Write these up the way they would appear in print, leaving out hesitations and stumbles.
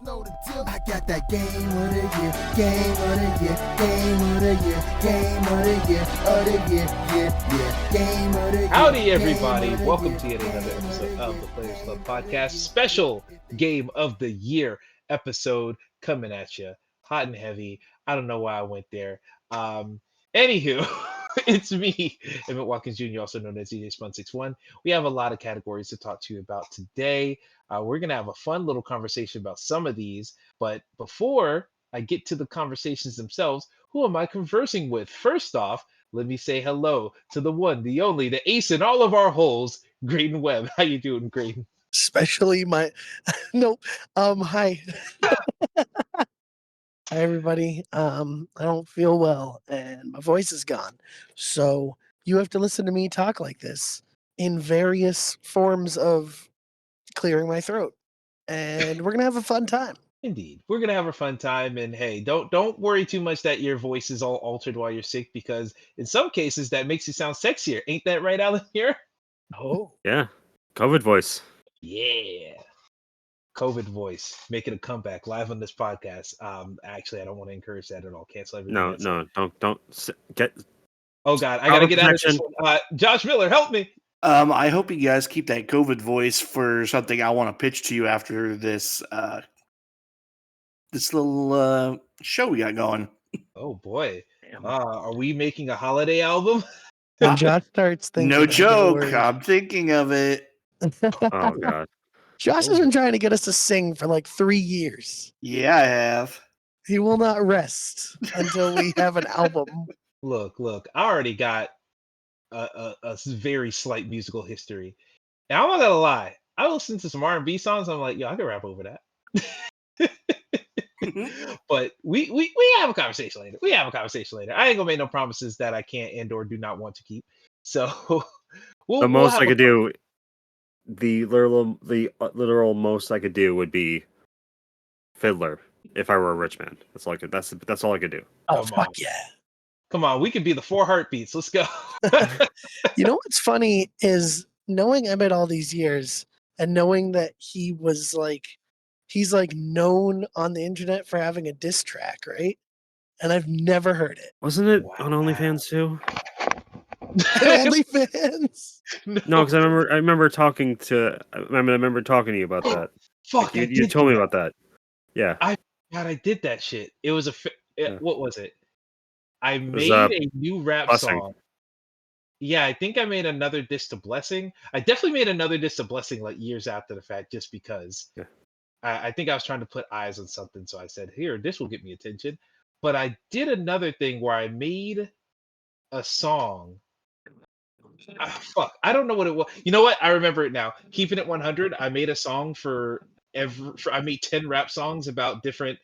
know the deal. I got that game of the year, game of the year, game of the year, game of the year, game of the year. Howdy, everybody. Welcome to yet another episode of the Players Club Podcast. Special Game of the Year episode coming at you hot and heavy. I don't know why I went there. Anywho, it's me, Emmett Watkins Jr., also known as DJ Spun61. We have a lot of categories to talk to you about today. We're going to have a fun little conversation about some of these. But before I get to the conversations themselves, who am I conversing with? First off, let me say hello to the one, the only, the ace in all of our holes, Graydon Webb. How you doing, Graydon? Especially my hi. Hi everybody. I don't feel well and my voice is gone. So you have to listen to me talk like this in various forms of clearing my throat. And we're gonna have a fun time. Indeed, we're gonna have a fun time, and hey, don't worry too much that your voice is all altered while you're sick, because in some cases that makes you sound sexier. Ain't that right, Alan? Here, Oh. Yeah, COVID voice. yeah, COVID voice making a comeback live on this podcast. Actually, I don't want to encourage that at all. Cancel everything. No, don't get. Oh God, I gotta get out of this protection. one. Josh Miller, help me. I hope you guys keep that COVID voice for something I want to pitch to you after this this little show we got going. Oh boy, Damn. are we making a holiday album? When Josh starts thinking, No I get joke. worried. I'm thinking of it. Oh God. Josh has been trying to get us to sing for like 3 years. Yeah, I have. He will not rest until we have an album. Look, I already got a very slight musical history. And I'm not gonna lie, I listened to some R&B songs. I'm like, yo, I can rap over that. But we have a conversation later. I ain't gonna make no promises that I can't and or do not want to keep. So The most I could do, the literal most I could do would be Fiddler if I were a rich man. That's all I could. That's all I could do. Oh, Come fuck on. yeah. Come on, we could be the Four Heartbeats. Let's go. You know what's funny is knowing Emmett all these years and knowing that he's like known on the internet for having a diss track, right? And I've never heard it. Wasn't it Wow. on OnlyFans too? OnlyFans. No, because I remember talking to you about that. Fuck, Like, I you did told do me that. about that. Yeah. God, I did that shit. It was Yeah. what was it? I was, made a new rap Blessing. song. Yeah, I think I made another diss to Blessing. I definitely made another diss to Blessing like years after the fact, just because. Yeah. I think I was trying to put eyes on something, so I said, "Here, this will get me attention." But I did another thing where I made a song. Fuck, I don't know what it was. You know what? I remember it now. Keeping it 100, I made a song I made 10 rap songs about different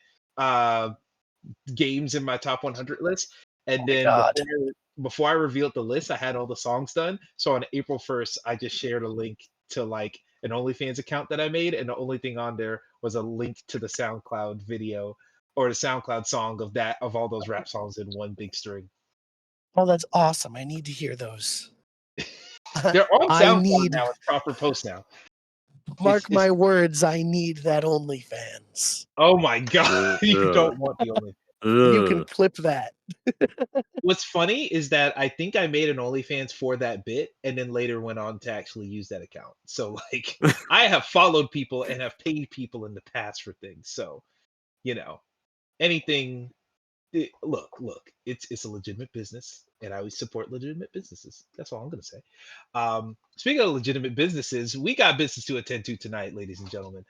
games in my top 100 list. And then God. before I revealed the list, I had all the songs done. So on April 1st, I just shared a link to like an OnlyFans account that I made, and the only thing on there was a link to the SoundCloud video or the SoundCloud song of all those rap songs in one big string. Oh, that's awesome. I need to hear those. They're on I SoundCloud need, now. It's proper post now. mark my words, I need that OnlyFans. Oh my God. You don't want the only. You can Ugh. clip that. What's funny is that I think I made an OnlyFans for that bit and then later went on to actually use that account. So like I have followed people and have paid people in the past for things. So, anything. Look, it's a legitimate business, and I always support legitimate businesses. That's all I'm gonna say. Speaking of legitimate businesses, we got business to attend to tonight, ladies and gentlemen.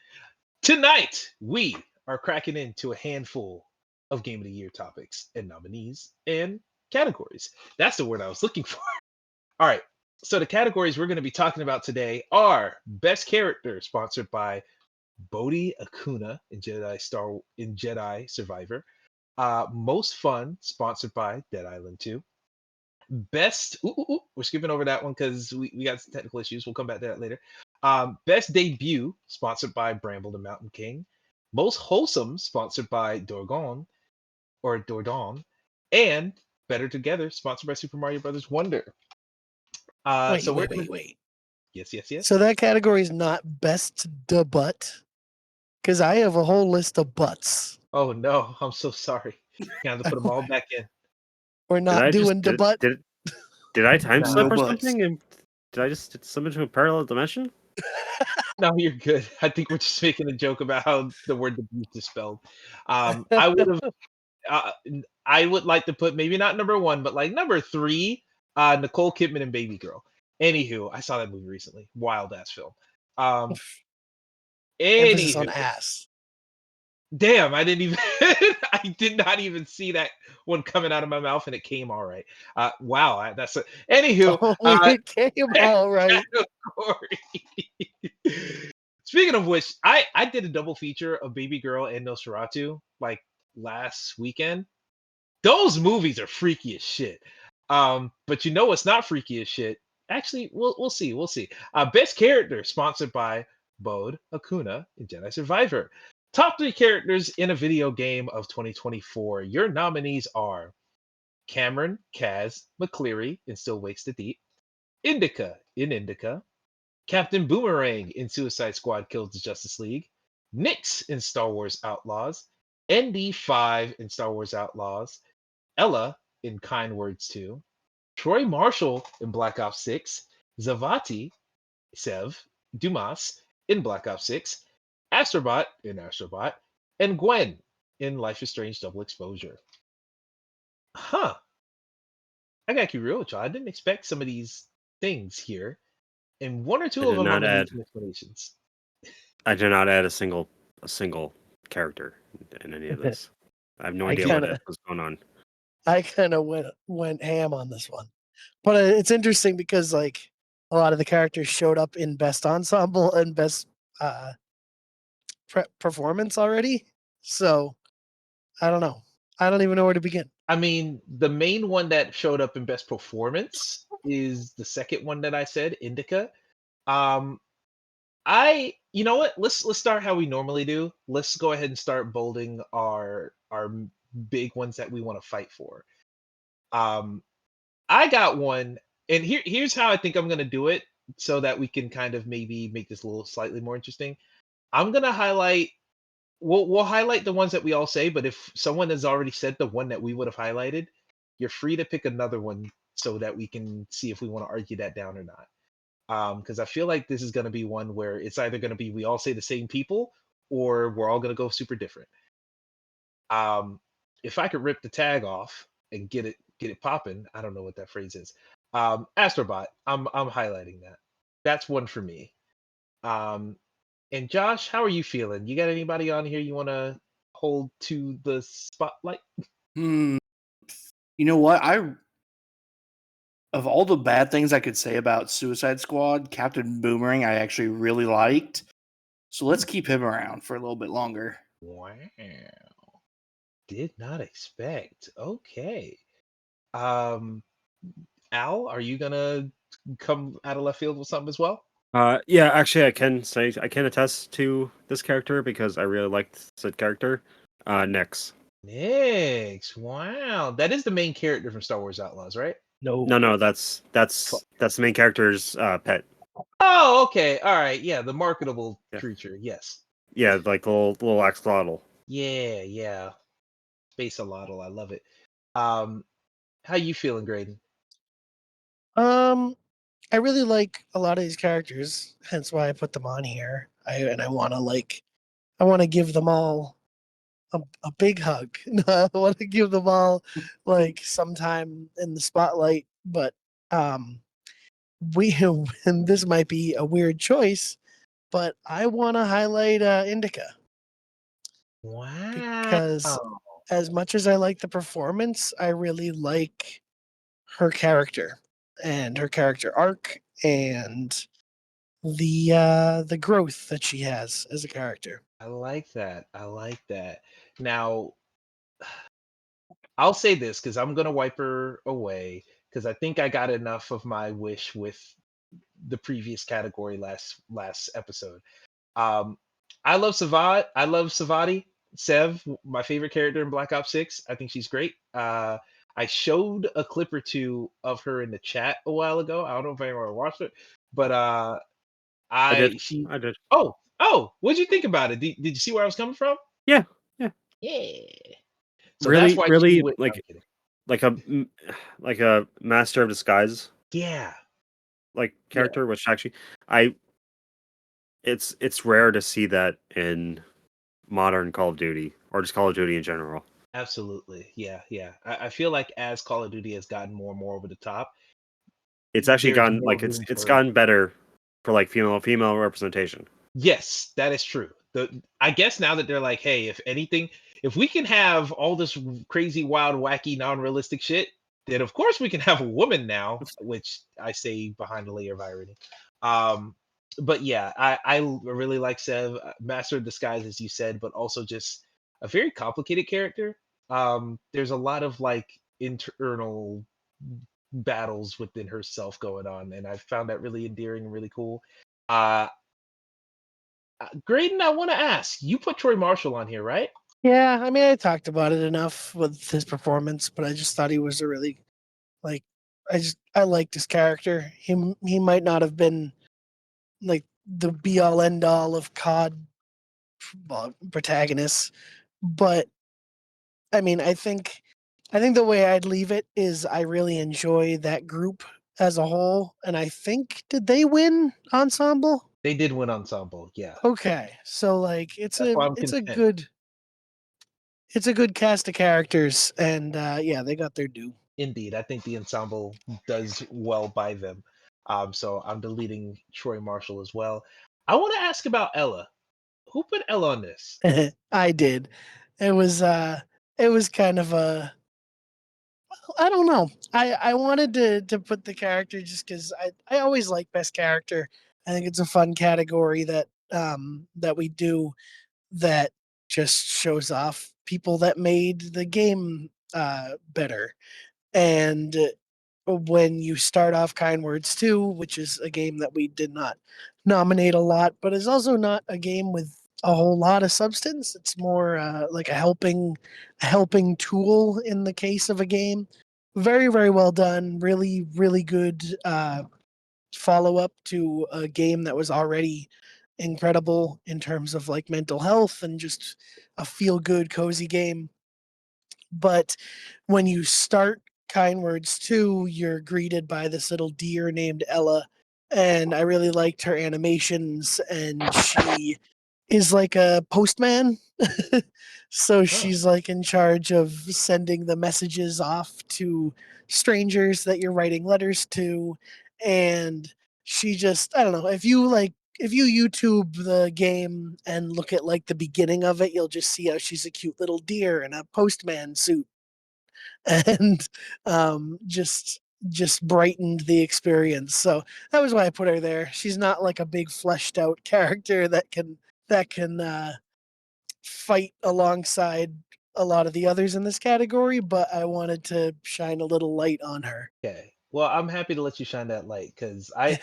Tonight we are cracking into a handful of Game of the Year topics and nominees and categories. That's the word I was looking for. All right. So the categories we're going to be talking about today are Best Character, sponsored by Bodhi Akuna in Jedi Survivor. Most Fun, sponsored by Dead Island 2. Best, we're skipping over that one because we got some technical issues. We'll come back to that later. Best Debut, sponsored by Bramble the Mountain King. Most Wholesome, sponsored by Dorgon, and Better Together, sponsored by Super Mario Brothers Wonder. Wait. Yes. So that category is not best debut. because I have a whole list of butts. Oh no, I'm so sorry. You have to put them all back in. We're Did not I doing the butt. did I time No. slip No or butts. something? And did I just slip into a parallel dimension? No, you're good. I think we're just making a joke about how the word debut is spelled. I would have. I would like to put maybe not number 1, but like number 3, Nicole Kidman and Baby Girl. Anywho, I saw that movie recently. Wild ass film. Um, Emphasis on anywho, ass. damn, I didn't even. I did not even see that one coming out of my mouth, and it came all right. Wow, that's a. Anywho, Oh, it came all right. category. Speaking of which, I did a double feature of Baby Girl and Nosferatu like last weekend. Those movies are freaky as shit. But you know what's not freaky as shit? Actually, we'll see. We'll see. Best character sponsored by Bode Akuna in Jedi Survivor. Top 3 characters in a video game of 2024. Your nominees are Cameron Kaz McCleary in Still Wakes the Deep, Indica in Indica, Captain Boomerang in Suicide Squad Kills the Justice League, Nyx in Star Wars Outlaws, ND5 in Star Wars Outlaws, Ella in Kind Words 2, Troy Marshall in Black Ops 6, Zavati, Sev, Dumas in Black Ops 6, Astrobot in Astrobot, and Gwen in Life is Strange Double Exposure. Huh. I gotta keep real with y'all. I didn't expect some of these things here. And one or I two of did them I'm not gonna need add. some explanations. I did not add a single character in any of this. I have no I idea kinda- what's going on. I kind of went ham on this one, but it's interesting because like a lot of the characters showed up in best ensemble and best uh, performance already. So I don't know. I don't even know where to begin. I mean, the main one that showed up in best performance is the second one that I said, Indica. Um, you know what? Let's start how we normally do. Let's go ahead and start bolding our big ones that we want to fight for. Um, I got one, and here's how I think I'm gonna do it, so that we can kind of maybe make this a little slightly more interesting. I'm gonna highlight. We'll highlight the ones that we all say, but if someone has already said the one that we would have highlighted, you're free to pick another one so that we can see if we want to argue that down or not. Because I feel like this is going to be one where it's either going to be we all say the same people or we're all going to go super different. If I could rip the tag off and get it popping, I don't know what that phrase is. Astrobot, I'm highlighting that. That's one for me. Um, and Josh, how are you feeling? You got anybody on here you want to hold to the spotlight? You know what? Of all the bad things I could say about Suicide Squad, Captain Boomerang I actually really liked. So let's keep him around for a little bit longer. Wow. Did not expect. Okay. Um, Al, are you gonna come out of left field with something as well? Yeah, actually, I can attest to this character because I really liked said character. Nyx. Nyx. Wow. That is the main character from Star Wars Outlaws, right? No, that's the main character's pet. Oh, okay. All right. Yeah, the marketable Yeah. creature. Yes. Yeah, like the little axolotl. Yeah, yeah. Space Alotl. I love it. How you feeling, Graydon? I really like a lot of these characters, hence why I put them on here. I want to give them all a big hug. I want to give them all like sometime in the spotlight, but um we and this might be a weird choice, but I want to highlight Indica Wow. because as much as I like the performance, I really like her character and her character arc and the growth that she has as a character. I like that. I like that. Now, I'll say this because I'm gonna wipe her away because I think I got enough of my wish with the previous category last episode. Um, I love Savad. I love Savati. Sev, my favorite character in Black Ops 6. I think she's great. I showed a clip or two of her in the chat a while ago. I don't know if anyone watched it, but I did. she I did. oh Oh, what'd you think about it? Did you see where I was coming from? Yeah. Yeah. So Really, that's why she really went. No, I'm kidding. like a master of disguise Yeah. like Yeah. character, which actually I it's rare to see that in modern Call of Duty or just Call of Duty in general. Absolutely. Yeah. Yeah. I feel like as Call of Duty has gotten more and more over the top, It's actually there's gotten more like room it's for. gotten better for like female representation. Yes, that is true. I guess now that they're like, hey, if anything, if we can have all this crazy, wild, wacky, non-realistic shit, then of course we can have a woman now, which I say behind a layer of irony. Um, but yeah, I really like Sev, Master of Disguise, as you said, but also just a very complicated character. There's a lot of like internal battles within herself going on, and I found that really endearing and really cool. Uh, Graydon, I want to ask. You put Troy Marshall on here, right? Yeah, I mean, I talked about it enough with his performance, but I just thought he was a really like I liked his character. He might not have been like the be all end all of COD protagonists, but I mean, I think the way I'd leave it is I really enjoy that group as a whole, and I think did they win ensemble? They did win ensemble. Yeah, Okay, so like that's why I'm it's a content. good cast of characters, and yeah, they got their due. Indeed, I think the ensemble does well by them. So I'm deleting Troy Marshall as well. I want to ask about Ella. Who put Ella on this? I did. It was it was kind of a I don't know. I wanted to put the character just because I always like best character. I think it's a fun category that we do that just shows off people that made the game better. And when you start off Kind Words 2, which is a game that we did not nominate a lot, but is also not a game with a whole lot of substance. It's more like a helping tool in the case of a game. Very, very well done. Really, really good follow up to a game that was already incredible in terms of like mental health and just a feel good, cozy game. But when you start Kind Words 2, you're greeted by this little deer named Ella. And I really liked her animations, and she is like a postman. So Oh, she's like in charge of sending the messages off to strangers that you're writing letters to. And she just, I don't know, if you YouTube the game and look at like the beginning of it, you'll just see how she's a cute little deer in a postman suit, and just brightened the experience. So that was why I put her there. She's not like a big fleshed out character that can fight alongside a lot of the others in this category, but I wanted to shine a little light on her. okay. Well, I'm happy to let you shine that light because I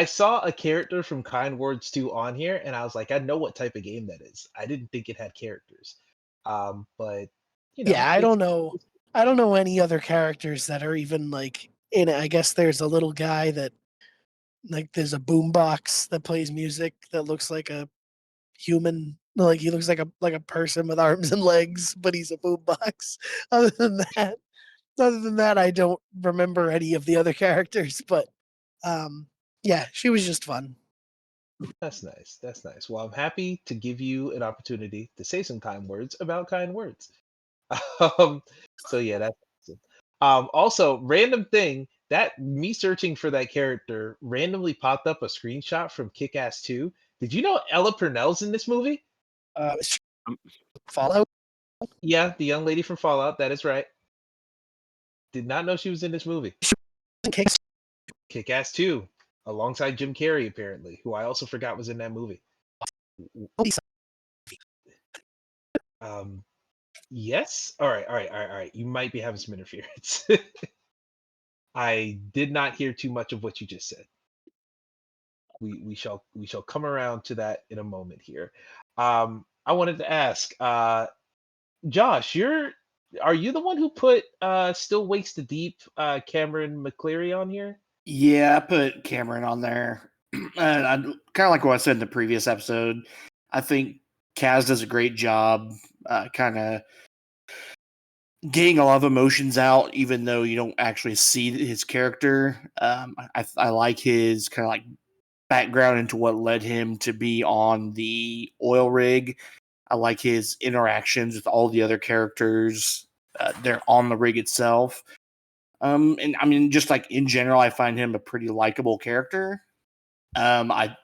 saw a character from Kind Words 2 on here, and I was like, I know what type of game that is. I didn't think it had characters. But Yeah, I it's don't know. I don't know any other characters that are even like in it. I guess there's a little guy that like there's a boombox that plays music that looks like a human. Like he looks like a person with arms and legs, but he's a boombox. Other than that, I don't remember any of the other characters. But um, yeah, she was just fun. That's nice. That's nice. Well, I'm happy to give you an opportunity to say some kind words about kind words. Um, so yeah, that's awesome. Also, random thing that me searching for that character randomly popped up a screenshot from Kick-Ass 2. Did you know Ella Purnell's in this movie? Um, Fallout. Yeah, the young lady from Fallout. That is right. Did not know she was in this movie. Kicks. Kick-Ass 2, alongside Jim Carrey, apparently, who I also forgot was in that movie. Um, yes. All right. All right. All right. All right. You might be having some interference. I did not hear too much of what you just said. We shall come around to that in a moment here. I wanted to ask, Josh, are you the one who put Still Wakes the Deep, Cameron McCleary on here? Yeah, I put Cameron on there. And I kind of like what I said in the previous episode. I think Kaz does a great job, kind of getting a lot of emotions out, even though you don't actually see his character. I like his kind of like background into what led him to be on the oil rig. I like his interactions with all the other characters. They're on the rig itself. And I mean, just like in general, I find him a pretty likable character. I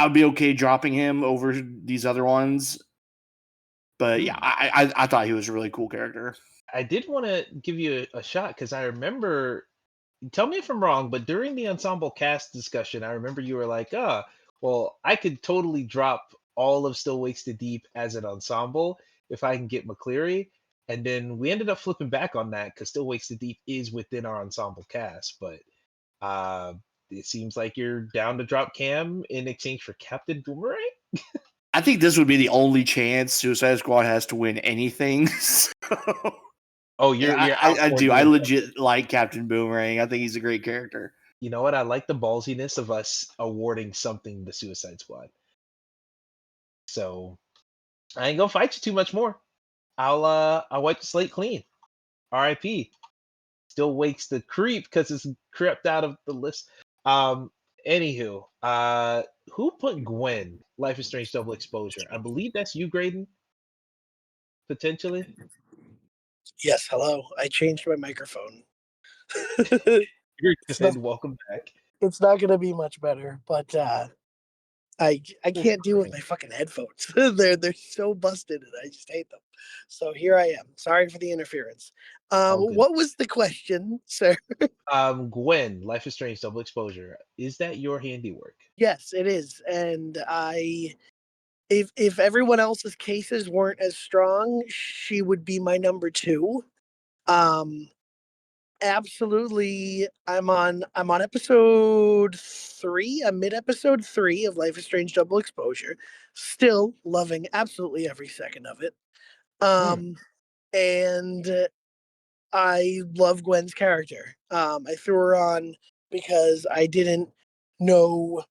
would be okay dropping him over these other ones, but yeah, I thought he was a really cool character. I did want to give you a shot because I remember. Tell me if I'm wrong, but during the ensemble cast discussion, I remember you were like, well, I could totally drop all of Still Wakes the Deep as an ensemble if I can get McCleary. And then we ended up flipping back on that because Still Wakes the Deep is within our ensemble cast. But uh, it seems like you're down to drop Cam in exchange for Captain Boomerang. I think this would be the only chance Suicide Squad has to win anything. So, Oh, yeah, you're I out do. I for legit like Captain Boomerang. I think he's a great character. You know what? I like the ballsiness of us awarding something to Suicide Squad. So I ain't gonna fight you too much more. I'll wipe the slate clean. R.I.P. Still wakes the creep because it's crept out of the list. Um, Anywho, who put Gwen Life is Strange double exposure? I believe that's you, Graydon. Potentially. Yes, hello. I changed my microphone. You're it's not good. Welcome back. it's not gonna be much better, but I can't deal with my fucking headphones. they're so busted and I just hate them. So here I am. Sorry for the interference. All good. What was the question, sir? Gwen Life is Strange double exposure. Is that your handiwork? Yes, it is. And if everyone else's cases weren't as strong, she would be my number 2. Um Absolutely. I'm on episode 3. I'm mid episode 3 of Life is Strange Double Exposure. Still loving absolutely every second of it. Um and I love Gwen's character. I threw her on because I didn't know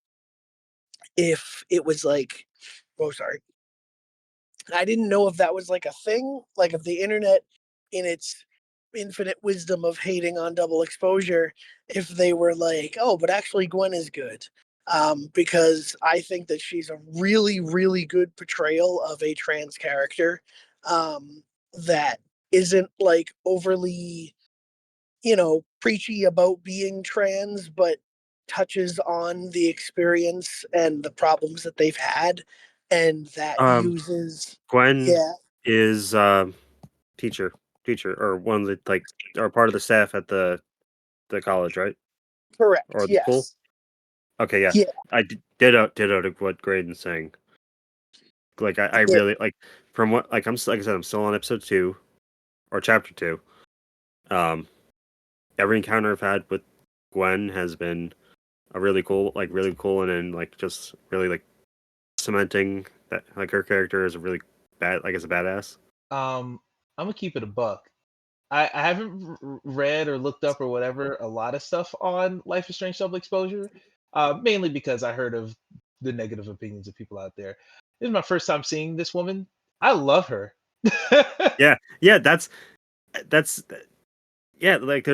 if it was like, oh sorry. I didn't know if that was like a thing, like if the internet in its infinite wisdom of hating on double exposure, if they were like, oh, but actually Gwen is good. Because I think that she's a really, really good portrayal of a trans character that isn't like overly, preachy about being trans, but touches on the experience and the problems that they've had and that uses Gwen yeah is teacher, or one of the or part of the staff at the college, right? correct Or the school. yes Okay, yeah. yeah I ditto to what Graydon's saying. Like I yeah really like from what like I'm like I said I'm still on episode 2 or chapter 2. Every encounter I've had with Gwen has been a really cool and then like just really like cementing that like her character is a really as a badass. I'm gonna keep it a buck. I haven't read or looked up or whatever a lot of stuff on Life is Strange double exposure, mainly because I heard of the negative opinions of people out there. This is my first time seeing this woman. I love her. Yeah, that's yeah, like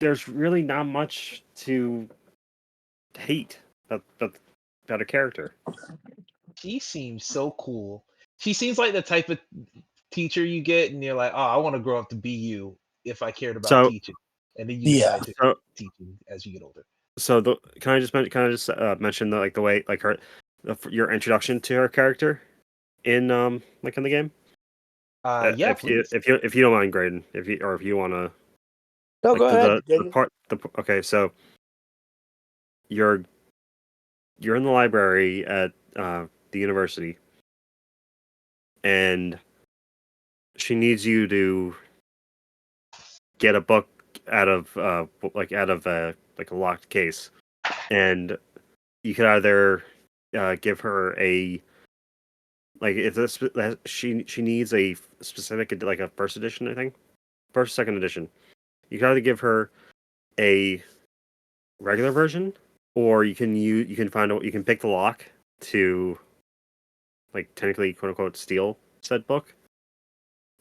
there's really not much to hate about a character. She seems so cool. She seems like the type of teacher you get, and you're like, oh, I want to grow up to be you if I cared about So teaching. And then you yeah decide to so teaching as you get older. so the can I just mention the the way like your introduction to her character in like in the game? Yeah, please. If you don't mind, Graydon, if you want to no like go ahead okay, so you're in the library at the university, and she needs you to get a book out of like a locked case, and you could either give her a like if she needs a specific like a first edition, I think first second edition. You could either give her a regular version or you can pick the lock to, like, technically, quote unquote, steal said book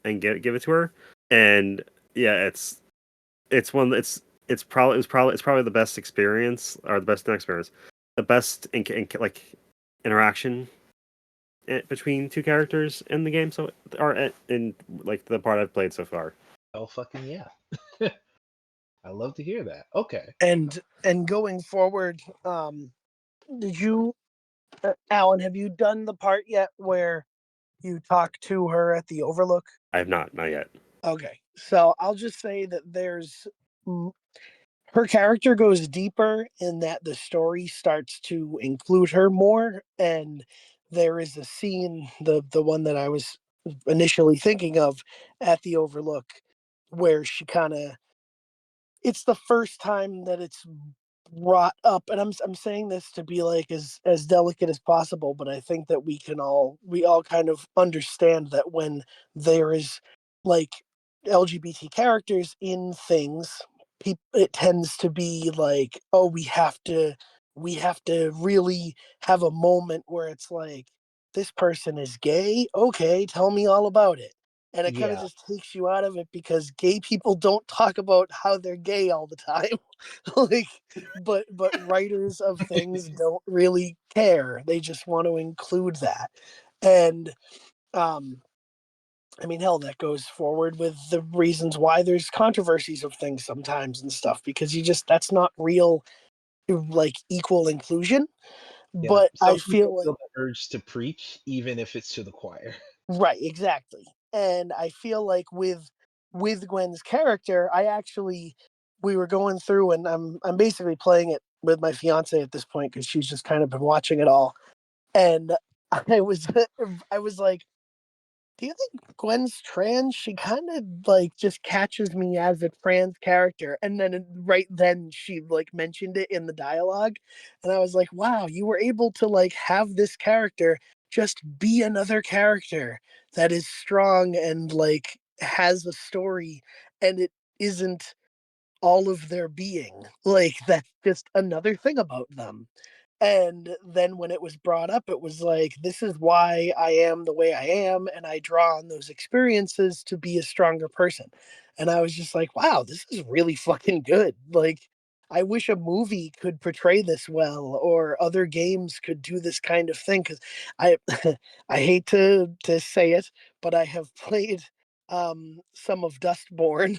and give it to her. And yeah, it's probably the best experience, or the best, not experience, the best like interaction between two characters in the game, so, or in like the part I've played so far. Oh fucking yeah! I love to hear that. Okay. And going forward, did you, Alan, have you done the part yet where you talk to her at the Overlook? I have not yet. Okay, so I'll just say that her character goes deeper in that the story starts to include her more, and there is a scene, the one that I was initially thinking of at the Overlook, where she kind of, it's the first time that it's brought up, and I'm saying this to be like as delicate as possible, but I think that we all kind of understand that when there is like LGBT characters in things, it tends to be like, oh, we have to really have a moment where it's like, this person is gay, okay, tell me all about it. And it kind of Yeah. just takes you out of it, because gay people don't talk about how they're gay all the time. Like, but writers of things don't really care, they just want to include that. And um I mean, hell, that goes forward with the reasons why there's controversies of things sometimes and stuff, because that's not real, like, equal inclusion. Yeah. But I Some people feel like, feel the urge to preach, even if it's to the choir. right, exactly. And I feel like with Gwen's character, we were going through, and I'm basically playing it with my fiance at this point, because she's just kind of been watching it all. And I was I was like, do you think Gwen's trans? She kind of like just catches me as a trans character. And then right then she like mentioned it in the dialogue. And I was like, wow, you were able to like have this character just be another character that is strong and like has a story, and it isn't all of their being. Like, that's just another thing about them. And then when it was brought up, it was like, this is why I am the way I am, and I draw on those experiences to be a stronger person. And I was just like, wow, this is really fucking good. Like, I wish a movie could portray this well, or other games could do this kind of thing. Because I, I hate to say it, but I have played some of Dustborn,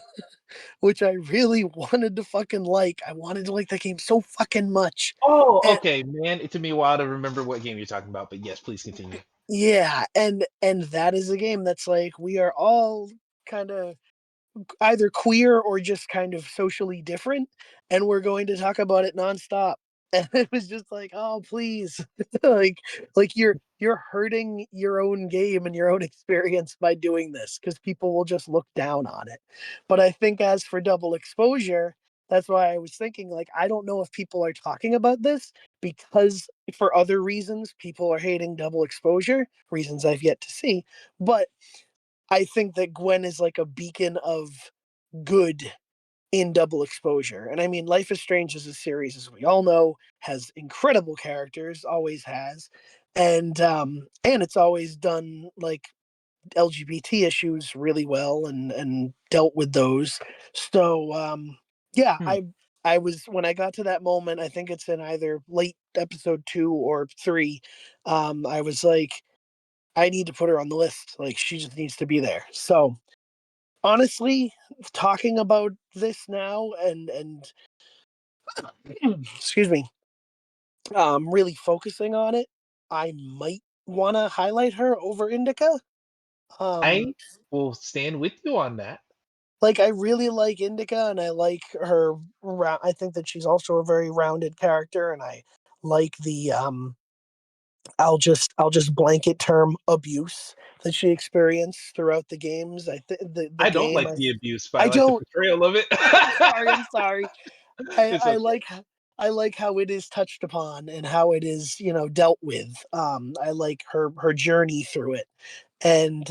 which I really wanted to fucking like. I wanted to like that game so fucking much. Oh, And okay, man. It took me a while to remember what game you're talking about, but yes, please continue. yeah, and that is a game that's like, we are all kind of either queer or just kind of socially different, and we're going to talk about it nonstop. And it was just like, oh please, like you're hurting your own game and your own experience by doing this, because people will just look down on it. But I think as for double exposure, that's why I was thinking, like, I don't know if people are talking about this because for other reasons people are hating double exposure, reasons I've yet to see. But I think that Gwen is like a beacon of good in double exposure. And I mean, Life is Strange is a series, as we all know, has incredible characters, always has. And it's always done like LGBT issues really well, and dealt with those. So yeah, Hmm. I was, when I got to that moment, I think it's in either late episode 2 or 3, I was like, I need to put her on the list. Like, she just needs to be there. So honestly, talking about this now, and excuse me, really focusing on it, I might want to highlight her over Indica. Um, I will stand with you on that. like, I really like Indica, and I like her. I think that she's also a very rounded character, and I like the I'll just blanket term abuse that she experienced throughout the games. I think the I don't game. like the abuse, but I I like the don't. portrayal of it. I'm sorry. I'm sorry. I, It's I okay. like I like how it is touched upon and how it is, dealt with. I like her journey through it. And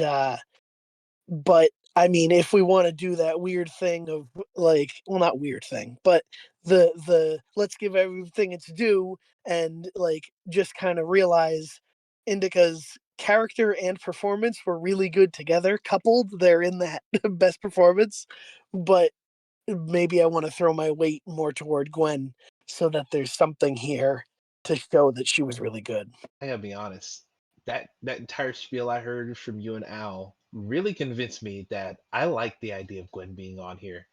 but I mean, if we want to do that weird thing of like, well, not weird thing, but the let's give everything its due and like just kind of realize Indica's character and performance were really good together, coupled. They're in that best performance, but maybe I want to throw my weight more toward Gwen so that there's something here to show that she was really good. I gotta be honest. That entire spiel I heard from you and Al really convinced me that I like the idea of Gwen being on here.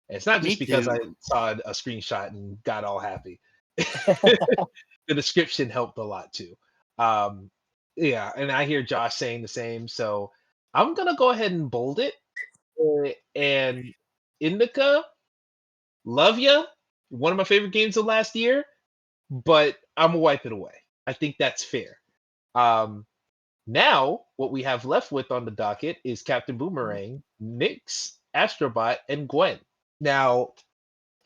And it's not Me just because I too. saw a screenshot and got all happy. The description helped a lot too. Um, yeah, and I hear Josh saying the same. So I'm gonna go ahead and bold it. And Indica, love ya. One of my favorite games of last year, but I'm gonna wipe it away. I think that's fair. Um, Now, what we have left with on the docket is Captain Boomerang, Nyx, Astrobot, and Gwen. Now,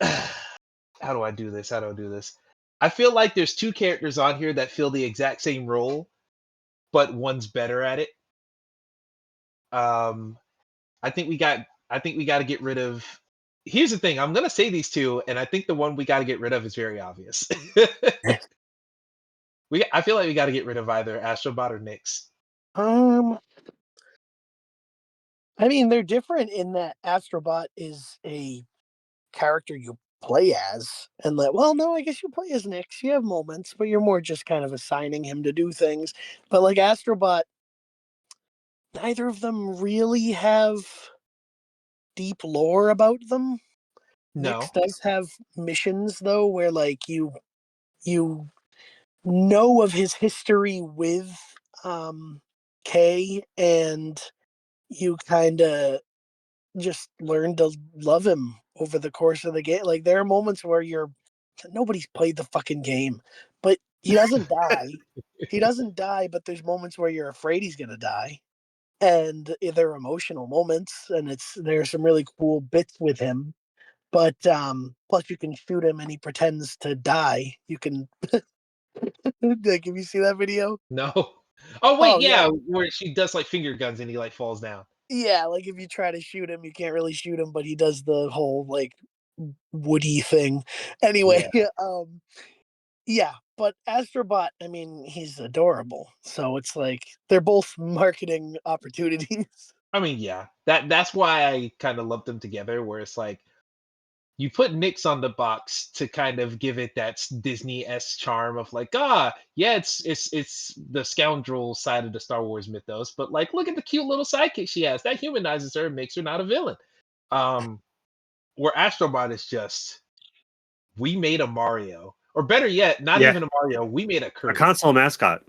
how do I do this? How do I do this? I feel like there's two characters on here that fill the exact same role, but one's better at it. Um, I think we got. I think we got to get rid of. Here's the thing. I'm gonna say these two, and I think the one we got to get rid of is very obvious. I feel like we got to get rid of either Astrobot or Nyx. Um, I mean, they're different in that Astrobot is a character you play as, and that, well, no, I guess you play as Nyx. You have moments, but you're more just kind of assigning him to do things. But like Astrobot, neither of them really have deep lore about them. Nyx No, does have missions though, where like you know of his history with Kay, and you kind of just learn to love him over the course of the game. Like there are moments where nobody's played the fucking game, but he doesn't die. He doesn't die, but there's moments where you're afraid he's gonna die, and they're emotional moments, and there's some really cool bits with him. But plus you can shoot him and he pretends to die. You can like, if you see that video, no. Oh wait, oh yeah, yeah, where she does like finger guns and he like falls down. yeah, like if you try to shoot him, you can't really shoot him, but he does the whole like woody thing. Anyway, Yeah. yeah, but Astrobot, I mean, he's adorable. So it's like they're both marketing opportunities. I mean, yeah. That's why I kind of lump them together, where it's like you put Nyx on the box to kind of give it that Disney-esque charm of like, yeah, it's the scoundrel side of the Star Wars mythos, but like look at the cute little sidekick she has. That humanizes her and makes her not a villain. Um, where Astrobot is just we made a Mario. Or better yet, not Yeah, even a Mario, we made a a Kirby. console mascot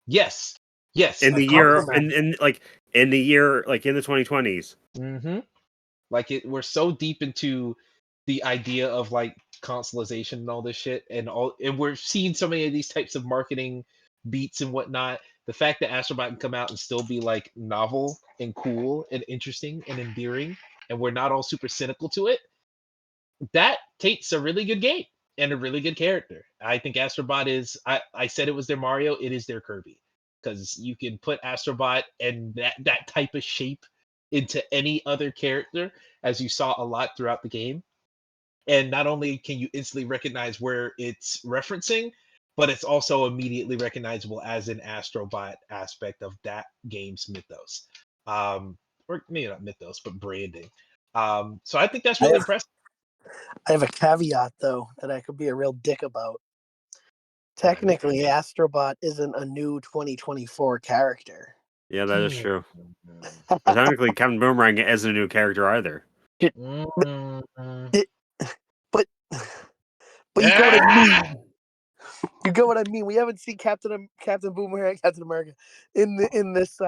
Yes. Yes. in A the year compliment. in the year like in the 2020s. Mm-hmm. Like we're so deep into the idea of like consolization and all this shit, and we're seeing so many of these types of marketing beats and whatnot. The fact that Astrobot can come out and still be like novel and cool and interesting and endearing, and we're not all super cynical to it, that takes a really good game and a really good character. I think Astrobot is. I said it was their Mario. It is their Kirby because you can put Astrobot and that type of shape into any other character, as you saw a lot throughout the game. And not only can you instantly recognize where it's referencing, but it's also immediately recognizable as an Astrobot aspect of that game's mythos. Or maybe not mythos, but branding. So I think that's I really have, impressive. I have a caveat though that I could be a real dick about. All right. Technically, Astrobot isn't a new 2024 character. Yeah, that is true. Mm. But technically, Captain Boomerang isn't a new character either. Mm. It, but you get what I Ah! mean. You get what I mean. We haven't seen Captain Boomerang, Captain America in this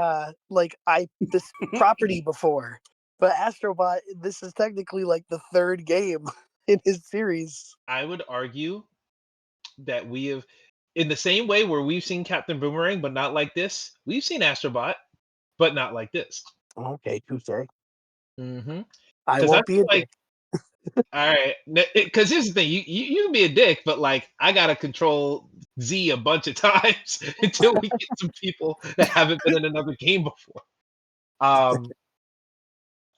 this property before. But Astrobot, this is technically like the third game in his series. I would argue that we have, in the same way where we've seen Captain Boomerang, but not like this, we've seen Astrobot, but not like this. Okay, touche. Mm-hmm. I Because I won't be feel a like, dick. all right, because here's the thing, you can be a dick, but like I gotta control Z a bunch of times until we get some people that haven't been in another game before. Um,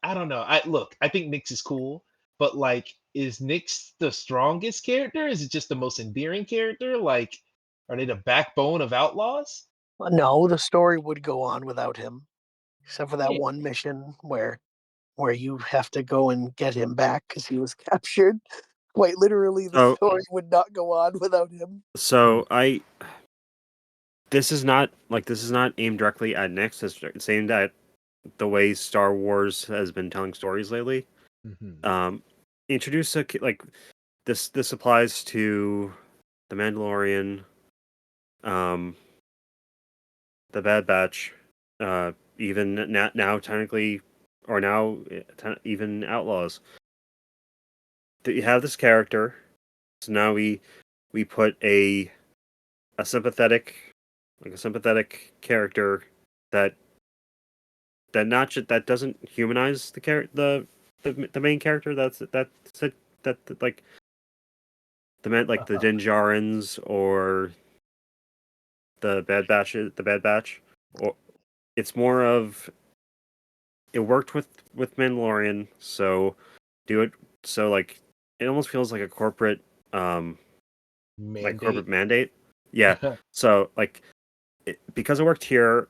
I don't know. I think Nyx is cool, but like, is Nyx the strongest character? Is it just the most endearing character? Like, are they the backbone of Outlaws? No, the story would go on without him, except for that Yeah. one mission where you have to go and get him back because he was captured. Quite literally, the So story would not go on without him. so I this is not aimed directly at Nyx. It's aimed at the way Star Wars has been telling stories lately. Mhm. Introduce like this applies to the Mandalorian, um, the Bad Batch, even now technically, or now even Outlaws. That you have this character, so now we put a sympathetic character that that doesn't humanize the main character. That like the Din Djarin's or the Bad Batch, or it's more of it worked with Mandalorian, so do it. So like it almost feels like a corporate Mandate. mandate. Yeah. So like because it worked here,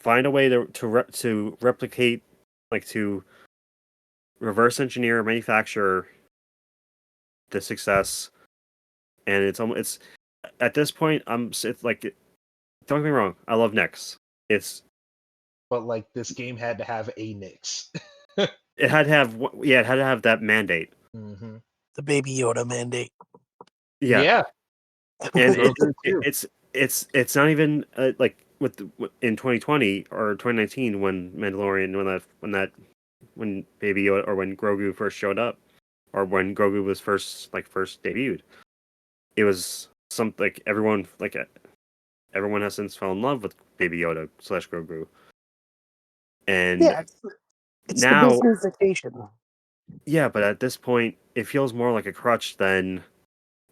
find a way to replicate, like to reverse engineer, manufacture the success, and it's almost it's at this point it's like don't get me wrong, I love Nyx. It's But like, this game had to have a Nyx. it had to have it had to have that mandate. Hmm. The Baby Yoda mandate. Yeah, Yeah, and Grogu too. it's not even like in 2020 or 2019 when Mandalorian when Baby Yoda or when Grogu first showed up, or when Grogu was first debuted. It was something like everyone has since fell in love with Baby Yoda / Grogu, and Yeah, it's the now businessification. yeah, but at this point it feels more like a crutch than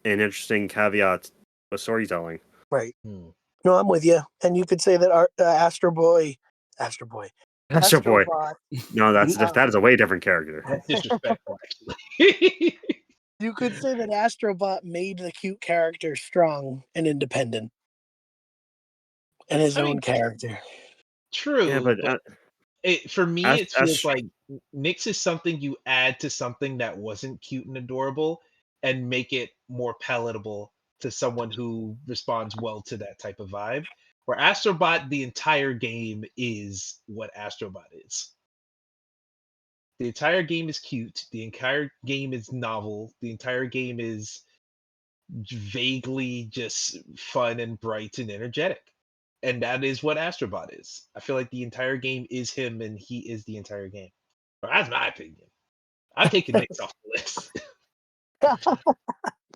an interesting caveat with storytelling. Right. Hmm. No, I'm with you. And you could say that Astro Boy, Astro Boy, Astrobot. no, Um, that is a way different character. That's disrespectful, actually. you could say that Astrobot made the cute character strong and independent and his I own mean, character. Yeah, true, but but for me, it feels Astro, like Nyx is something you add to something that wasn't cute and adorable, and make it more palatable to someone who responds well to that type of vibe. Where Astrobot, the entire game is what Astrobot is. The entire game is cute. The entire game is novel. The entire game is vaguely just fun and bright and energetic. And that is what Astrobot is. I feel like the entire game is him, and he is the entire game. But that's my opinion. I'm taking Nyx off the list.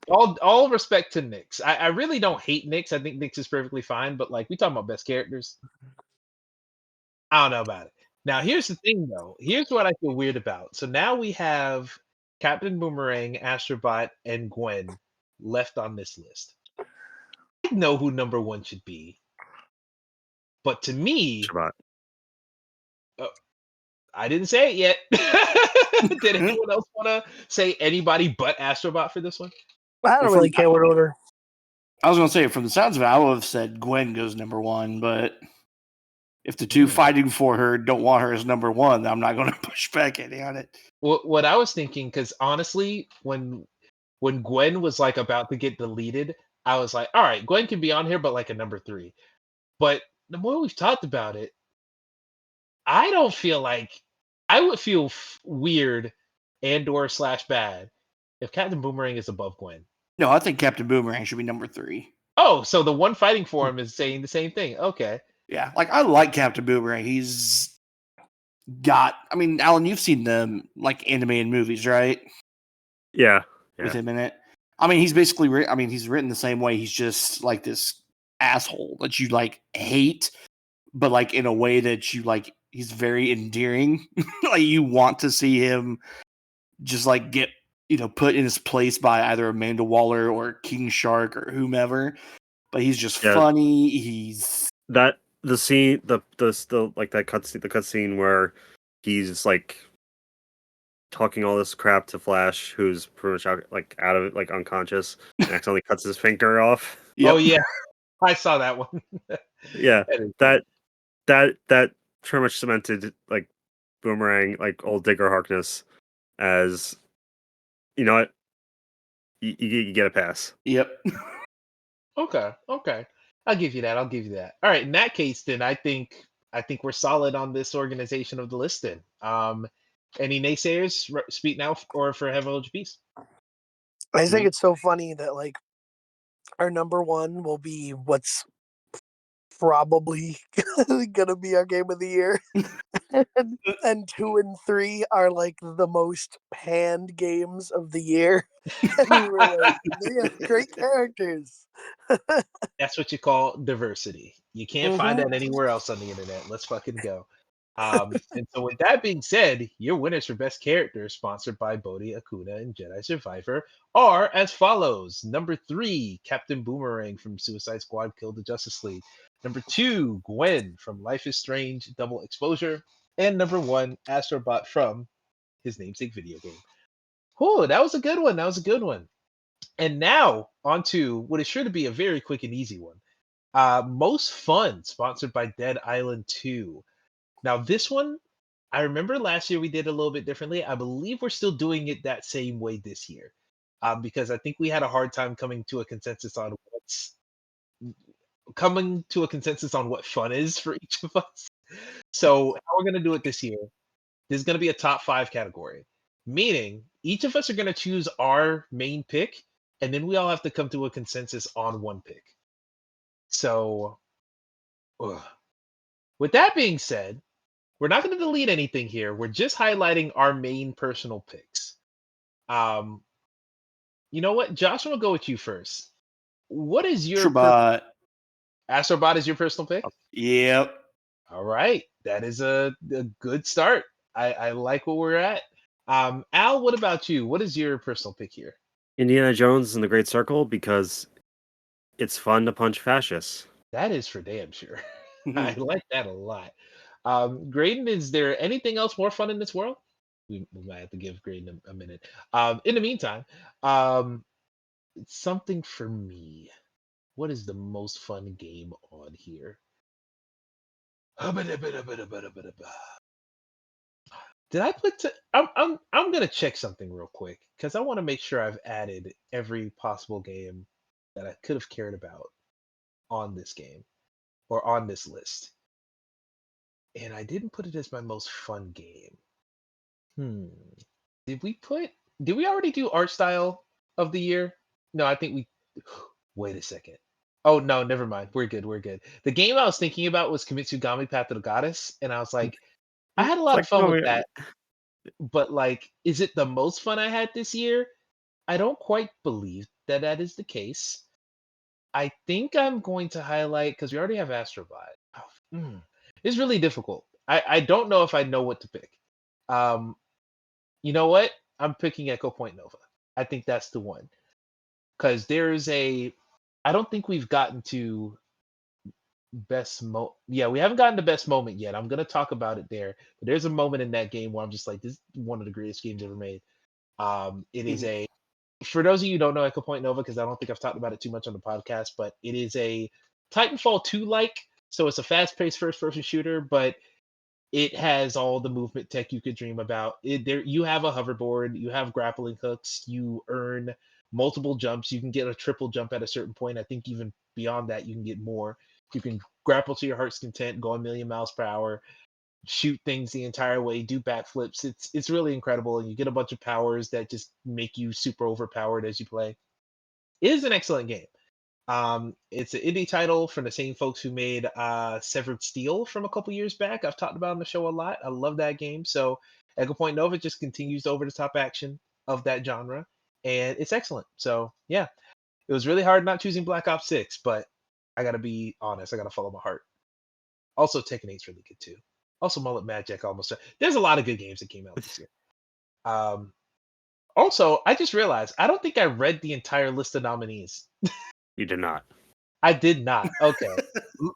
All respect to Nyx. I really don't hate Nyx. I think Nyx is perfectly fine. But like, we talking about best characters. I don't know about it. Now here's the thing though. Here's what I feel weird about. So now we have Captain Boomerang, Astrobot, and Gwen left on this list. I know who number one should be. But to me, Shabbat. I didn't say it yet. Did anyone else want to say anybody but Astrobot for this one? I don't Well, really care what order. I was gonna say, from the sounds of it, I would have said Gwen goes number one, but if the two fighting for her don't want her as number one, I'm not gonna push back any on it. What I was thinking, because honestly, when Gwen was like about to get deleted, I was like, all right, Gwen can be on here, but like a number three. But the more we've talked about it, I don't feel like I would feel weird and or slash bad if Captain Boomerang is above Gwen. No, I think Captain Boomerang should be number three. Oh, so the one fighting for him is saying the same thing. Okay. Yeah, like I like Captain Boomerang. He's got. I mean, Alan, you've seen the like animated movies, right? Yeah, With him in it. I mean, he's basically. I mean, he's written the same way. He's just like this asshole that you like hate, but like in a way that you like. He's very endearing. Like you want to see him just like get put in his place by either Amanda Waller or King Shark or whomever. But he's just Yeah. funny. He's that the scene the like that cutscene, the cutscene where he's like talking all this crap to Flash, who's pretty much out of it, like unconscious, and accidentally cuts his finger off. Yep. Oh yeah, I saw that one. Yeah, That is that pretty much cemented like Boomerang, like old Digger Harkness, as you know what, you get a pass. Yep. okay. Okay, I'll give you that. All right. In that case, then I think we're solid on this organization of the list. Then, any naysayers speak now or forever hold your peace. I think Me? it's so funny that like our number one will be what's probably gonna be our game of the year. and 2 and 3 are like the most panned games of the year. And we were like, they have great characters. That's what you call diversity. You can't find Mhm. that anywhere else on the internet. Let's fucking go. And so, with that being said, your winners for best character, sponsored by Bodhi, Akuna, and Jedi Survivor, are as follows: number 3, Captain Boomerang from Suicide Squad: Kill the Justice League; number 2, Gwen from Life is Strange: Double Exposure; and number 1, Astrobot from his namesake video game. Oh, that was a good one. That was a good one. And now, on to what is sure to be a very quick and easy one. Most Fun, sponsored by Dead Island 2. Now, this one, I remember last year we did a little bit differently. I believe we're still doing it that same way this year, because I think we had a hard time coming to a consensus on what fun is for each of us. So, how we're gonna do it this year? There's gonna be a top 5 category, meaning each of us are gonna choose our main pick, and then we all have to come to a consensus on one pick. So, ugh. With that being said, we're not going to delete anything here. We're just highlighting our main personal picks. Um, you know what, Josh? I'm gonna go with you first. What is your Astrobot. Astrobot is your personal pick? Yep. All right, that is a good start. I like where we're at. Al, what about you? What is your personal pick here? Indiana Jones and the Great Circle, because it's fun to punch fascists. That is for damn sure. I like that a lot. Graydon, is there anything else more fun in this world? We might have to give Graydon a minute. In the meantime, um, something for me. What is the most fun game on here? Did I put? I'm gonna check something real quick because I want to make sure I've added every possible game that I could have cared about on this game or on this list, and I didn't put it as my most fun game. Hmm. Did we put? Did we already do art style of the year? No, I think we. Wait a second. Oh no, never mind. We're good. We're good. The game I was thinking about was Kimitsugami Path of the Goddess, and I was like, I had a It's lot like, of fun no, with that, but like, is it the most fun I had this year? I don't quite believe that that is the case. I think I'm going to highlight because we already have Astrobot. Oh, it's really difficult. I don't know if I know what to pick. Um, you know what? I'm picking Echo Point Nova. I think that's the one because there's a. I don't think we've gotten to yeah, we haven't gotten the best moment yet. I'm gonna talk about it there. But there's a moment in that game where I'm just like, this is one of the greatest games ever made. It is a for those of you who don't know Echo Point Nova, because I don't think I've talked about it too much on the podcast, but it is a Titanfall 2 like. So it's a fast-paced first-person shooter, but it has all the movement tech you could dream about. There, you have a hoverboard, you have grappling hooks, you earn multiple jumps. You can get a triple jump at a certain point. I think even beyond that, you can get more. You can grapple to your heart's content, go a million miles per hour, shoot things the entire way, do backflips. It's really incredible, and you get a bunch of powers that just make you super overpowered as you play. It is an excellent game. It's an indie title from the same folks who made Severed Steel from a couple years back. I've talked about on the show a lot. I love that game. So Echo Point Nova just continues over the top action of that genre, and it's excellent. So yeah, it was really hard not choosing Black Ops 6, but I gotta be honest. I gotta follow my heart. Also, Tekken 8's really good too. Also, Mullet Magic almost. There's a lot of good games that came out this year. Um, Also, I just realized I don't think I read the entire list of nominees. You did not. I did not. Okay.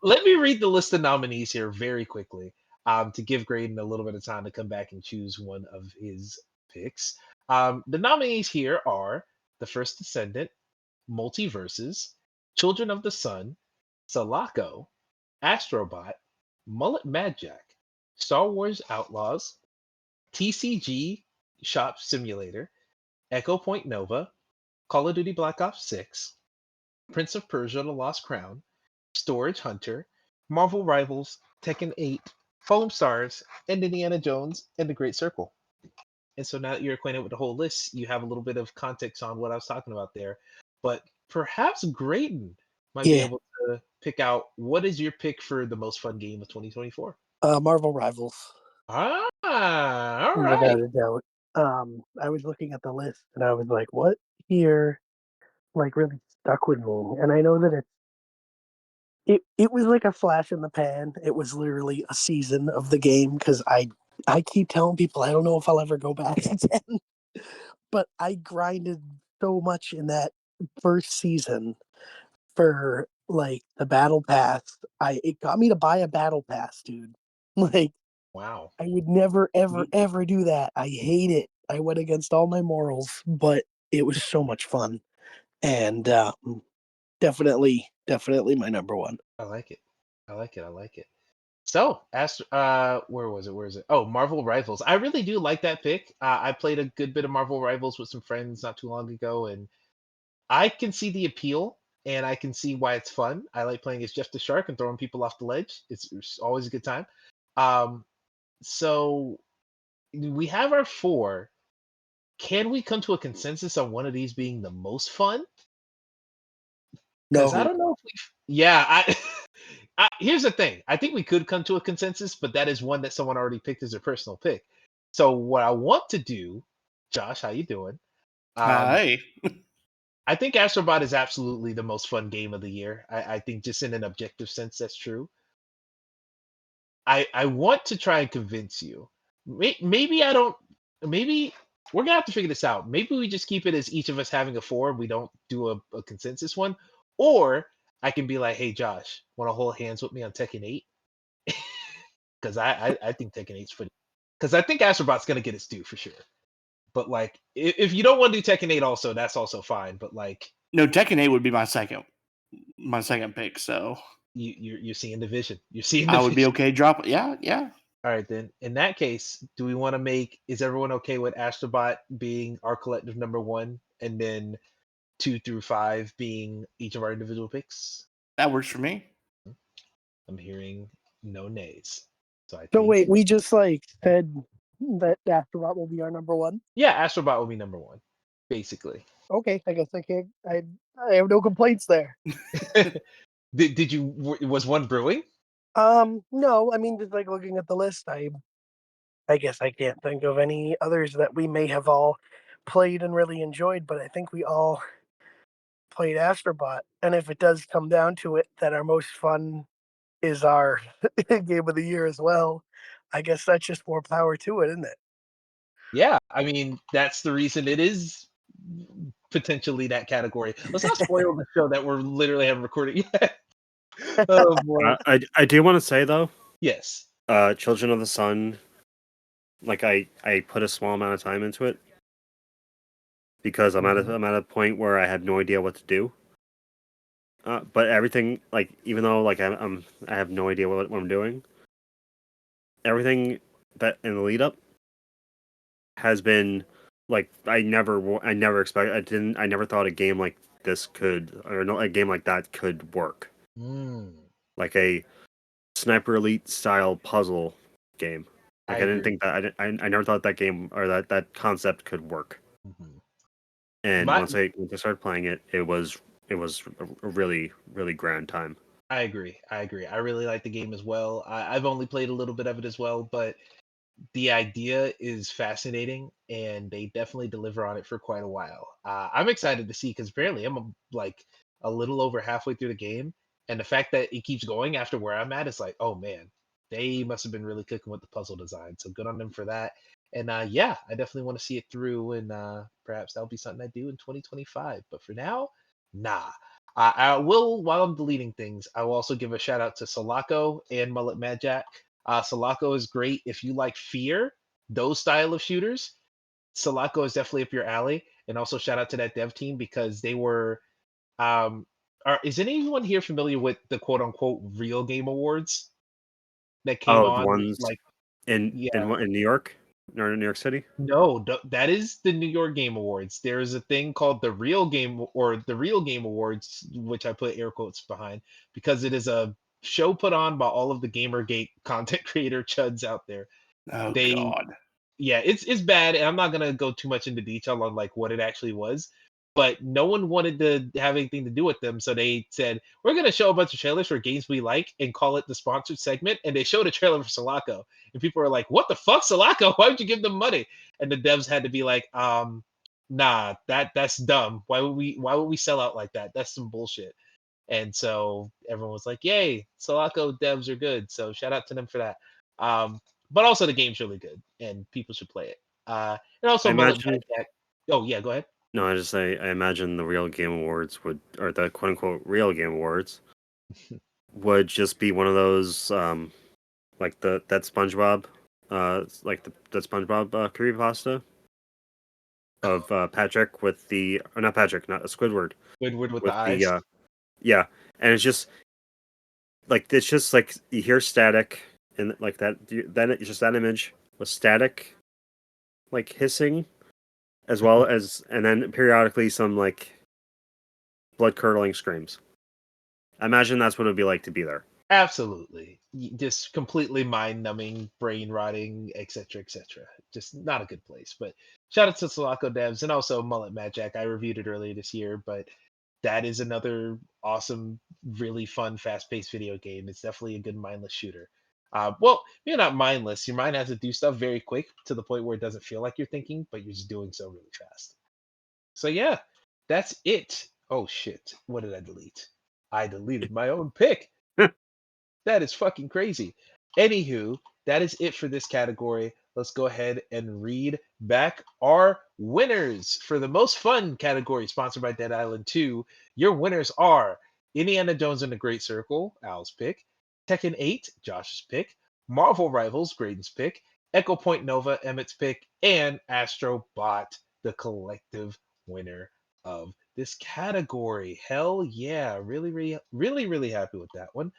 Let me read the list of nominees here very quickly to give Graydon a little bit of time to come back and choose one of his picks. The nominees here are The First Descendant, Multiverses, Children of the Sun, Sulaco, Astrobot, Mullet Mad Jack, Star Wars Outlaws, TCG Shop Simulator, Echo Point Nova, Call of Duty Black Ops 6, Prince of Persia The Lost Crown, Storage Hunter, Marvel Rivals, Tekken 8, Foam Stars, and Indiana Jones and the Great Circle. And so now that you're acquainted with the whole list, you have a little bit of context on what I was talking about there. But perhaps Graydon might be Yeah. able to pick out what is your pick for the most fun game of 2024. Marvel Rivals, All right. without a doubt. I was looking at the list and I was like, what here like really stuck with me? And I know that it was like a flash in the pan. It was literally a season of the game because I keep telling people I don't know if I'll ever go back again. But I grinded so much in that first season for like the battle pass. It got me to buy a battle pass, dude. Like Wow. I would never ever ever do that. I hate it. I went against all my morals, but it was so much fun. And definitely my number one. I like it. I like it. I like it. So, where was it? Where is it? Oh, Marvel Rivals. I really do like that pick. I played a good bit of Marvel Rivals with some friends not too long ago, and I can see the appeal, and I can see why it's fun. I like playing as Jeff the Shark and throwing people off the ledge. It's always a good time. Um, so we have our four. Can we come to a consensus on one of these being the most fun? Because I No, don't know if we've. Yeah, here's the thing. I think we could come to a consensus, but that is one that someone already picked as their personal pick. So what I want to do, Josh, how you doing? Hi. I think Astrobot is absolutely the most fun game of the year. I think just in an objective sense, that's true. I want to try and convince you. Maybe I don't. Maybe we're gonna have to figure this out. Maybe we just keep it as each of us having a four. We don't do a consensus one, or I can be like, "Hey, Josh, want to hold hands with me on Tekken 8?" Because I think Tekken 8's pretty. Because I think Astrobot's gonna get its due for sure. But like, if you don't want to do Tekken 8, also that's also fine. But like, No, Tekken 8 would be my second pick. So you're seeing the vision. You're seeing the I would be vision. okay drop. Yeah, yeah. All right, then. In that case, do we want to make? Is everyone okay with Astrobot being our collective number one, and then 2 through 5 being each of our individual picks? That works for me. I'm hearing no nays. So I so think, wait, we just like said that Astrobot will be our number one. yeah, Astrobot will be number one, basically. Okay, I guess I can't. I have no complaints there. Did you? Was one brewing? No, I mean just like looking at the list, I guess I can't think of any others that we may have all played and really enjoyed, but I think we all played Astrobot. And if it does come down to it, that our most fun is our game of the year as well, I guess that's just more power to it, isn't it? Yeah, I mean that's the reason it is potentially that category. Let's not spoil the show that we're literally haven't recorded yet. Oh boy. I do want to say though, Yes. Children of the Sun, like I put a small amount of time into it because I'm at a point where I have no idea what to do. But everything, like, even though like I have no idea what I'm doing, everything that in the lead up has been like I never expect I never thought a game like this could, or no, a game like that could work, Mm, like a Sniper Elite style puzzle game. Like I I didn't agree. think that I never thought that game or that concept could work. Mhm. And My, once I started playing it, it was a really grand time. I agree. I agree. I really like the game as well. I've only played a little bit of it as well, but the idea is fascinating, and they definitely deliver on it for quite a while. I'm excited to see because apparently like a little over halfway through the game, and the fact that it keeps going after where I'm at is like, oh man, they must have been really cooking with the puzzle design. So good on them for that. And yeah, I definitely want to see it through, and perhaps that'll be something I do in 2025. But for now, nah. I will, while I'm deleting things, I will also give a shout out to Sulaco and Mullet Mad Jack. Sulaco is great if you like Fear, those style of shooters. Sulaco is definitely up your alley. And also shout out to that dev team because they were is anyone here familiar with the quote unquote real game awards that came Oh, the on ones like in yeah. New York or New York City. No, that is the New York Game Awards. There is a thing called the Real Game or the Real Game Awards, which I put air quotes behind because it is a show put on by all of the Gamergate content creator chuds out there. Oh They God. yeah, it's bad, and I'm not gonna go too much into detail on like what it actually was, but no one wanted to have anything to do with them, so they said we're gonna show a bunch of trailers for games we like and call it the sponsored segment, and they showed a trailer for Sulaco, and people were like, "What the fuck, Sulaco? Why would you give them money?" And the devs had to be like, nah, that's dumb. Why would we sell out like that? That's some bullshit." And so everyone was like, "Yay, Sulaco devs are good." So shout out to them for that. But also the game's really good, and people should play it. And I also Mullet Bad imagine. Jack. Oh yeah, go ahead. No, I just say I imagine the real game awards or the quote unquote real game awards would just be one of those like that SpongeBob like the SpongeBob creepypasta of Patrick with the or not Patrick, not Squidward Squidward with the with the eyes. yeah, and it's just like you hear static and like that then it's just that image with static like hissing as well as and then periodically some like blood curdling screams. I imagine that's what it would be like to be there. Absolutely. Just completely mind numbing, brain rotting, etc., etc. Just not a good place. But shout out to Sulaco devs and also Mullet Mad Jack. I reviewed it earlier this year, but that is another awesome, really fun, fast paced video game. It's definitely a good mindless shooter. Well, you're not mindless. Your mind has to do stuff very quick to the point where it doesn't feel like you're thinking, but you're just doing so really fast. So, yeah, that's it. Oh, shit. What did I delete? I deleted my own pick. That is fucking crazy. Anywho, that is it for this category. Let's go ahead and read back our winners for the most fun category sponsored by Dead Island 2. Your winners are Indiana Jones and the Great Circle, Al's pick, Tekken 8, Josh's pick, Marvel Rivals, Graydon's pick, Echo Point Nova, Emmett's pick, and Astro Bot, the collective winner of this category. Hell yeah. Really, really, really, really happy with that one.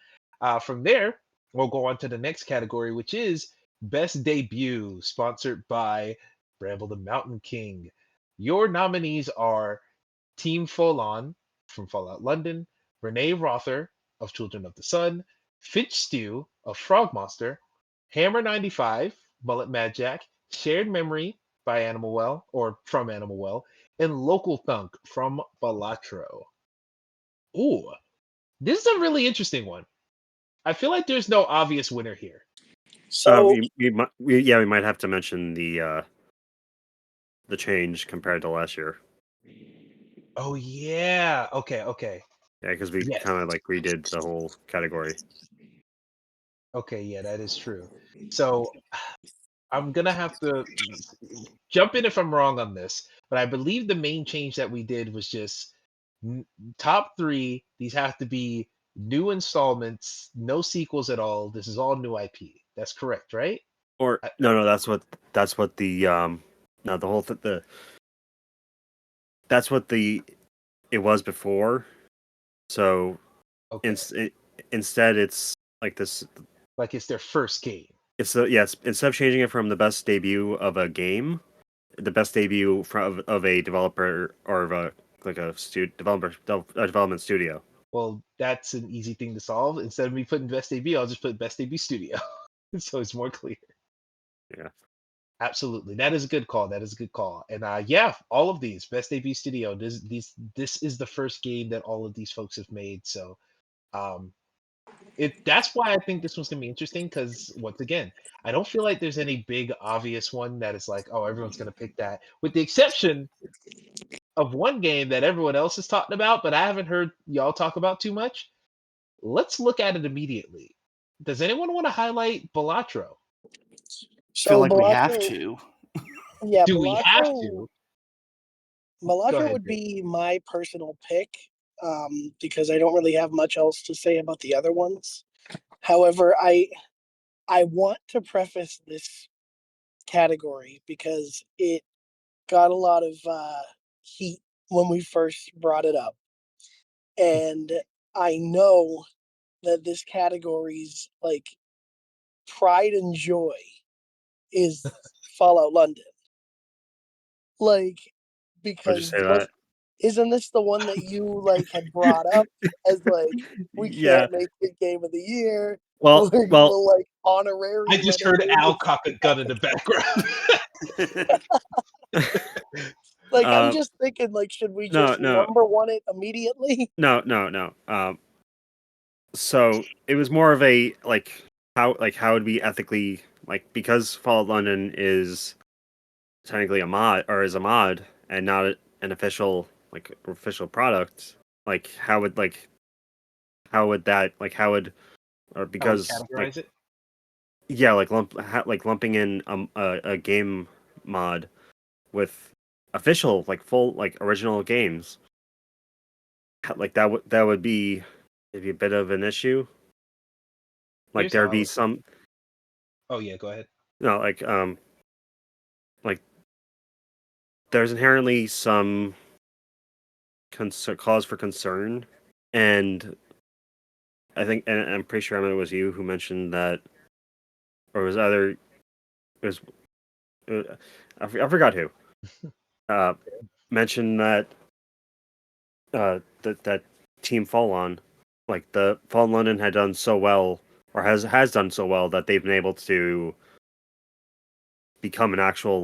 From there, we'll go on to the next category, which is Best Debut, sponsored by Bramble the Mountain King. Your nominees are Team Folon from Fallout London, Renee Rother of Children of the Sun, Finch Stew of Frog Monster, Hammer 95, Mullet Mad Jack, Shared Memory by Animal Well or from Animal Well, and Local Thunk from Balatro. Ooh, this is a really interesting one. I feel like there's no obvious winner here. So We might have to mention the change compared to last year. Oh yeah. Okay, okay. Yeah, because we Yes. kind of like redid the whole category. Okay, yeah, that is true. So I'm gonna have to jump in if I'm wrong on this, but I believe the main change that we did was just top three. These have to be new installments, no sequels at all. This is all new IP. That's correct, right? Or no, that's what the no the whole the that's what the it was before. So Okay. instead, it's like this. Like it's their first game. It's yes. Instead of changing it from the best debut of a game, the best debut of a developer or of a like a development studio. Well, that's an easy thing to solve. Instead of me putting best debut, I'll just put best debut studio, so it's more clear. Yeah. Absolutely, that is a good call. That is a good call. And yeah, all of these best debut studio. This is the first game that all of these folks have made. So, um, that's why I think this one's gonna be interesting. Because once again, I don't feel like there's any big obvious one that is like, oh, everyone's gonna pick that, with the exception of one game that everyone else is talking about, but I haven't heard y'all talk about too much. Let's look at it immediately. Does anyone want to highlight Balatro? Feel so like we have Balatro, to. yeah, Do we have Balatro to? Go Balatro ahead, would Jake. be my personal pick, because I don't really have much else to say about the other ones. However, I want to preface this category because it got a lot of heat when we first brought it up. And I know that this category's like pride and joy is Fallout London. Like, Would you because say that? isn't this the one that you like had brought up as like we Yeah. can't make it game of the year? Well, We'll like honorary I just heard renovate Al the cock a gun in the background. Like, I'm uh, just thinking, like, should we no, just no, number one it immediately? no. So it was more of a how it'd be ethically because Fallout London is technically a mod or is a mod and not an official product. How would that how would or How we because categorize it? yeah lumping in a game mod with official full original games that would be maybe a bit of an issue. Here's There'd how I be would. some Oh yeah, go ahead. no like there's inherently some cause for concern, and I think, and I'm pretty sure it was you who mentioned that, or it was either it was I forgot who mentioned that that Team Fall On, the Fall London had done so well, or has done so well that they've been able to become an actual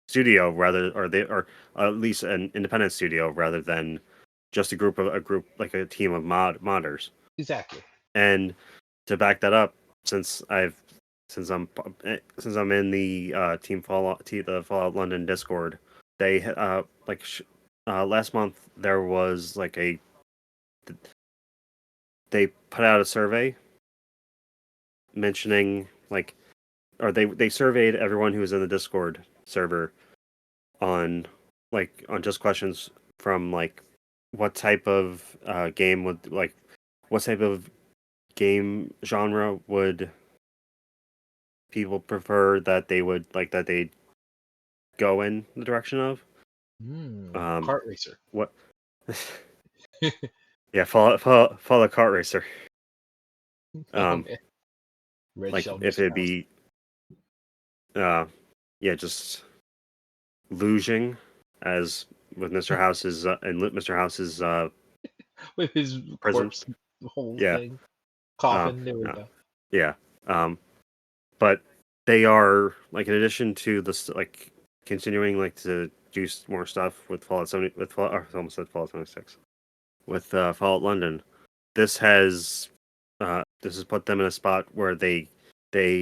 studio or at least an independent studio rather than just a team of modders. Exactly. And to back that up, since I'm in the the Fallout London Discord, they last month there was they put out a survey mentioning or they surveyed everyone who was in the Discord server on on just questions from what type of game would what type of game genre would people prefer that they would that they go in the direction of. Kart racer. What? Yeah, follow kart racer. Oh man. Red shell If Mr. it'd House. be, yeah, just luging as with Mr. House's Mr. House's With his prison. corpse whole Yeah. thing. Coffin, there we go. Yeah. But they are in addition to this continuing to do more stuff with Fallout 70 with Fallout, I almost said Fallout 76 with Fallout London. This has put them in a spot where they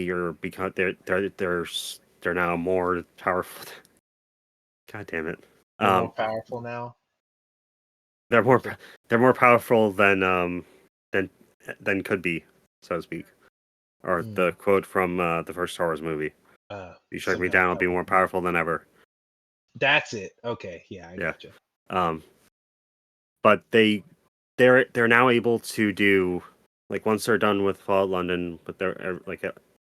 are become they're now more powerful. God damn it! They're more powerful now. They're more powerful than could be, so to speak. Or the quote from the first Star Wars movie. You strike me down, I'll be more powerful than ever. That's it. Okay, yeah, I gotcha. But they're now able to do once they're done with Fallout London, but they're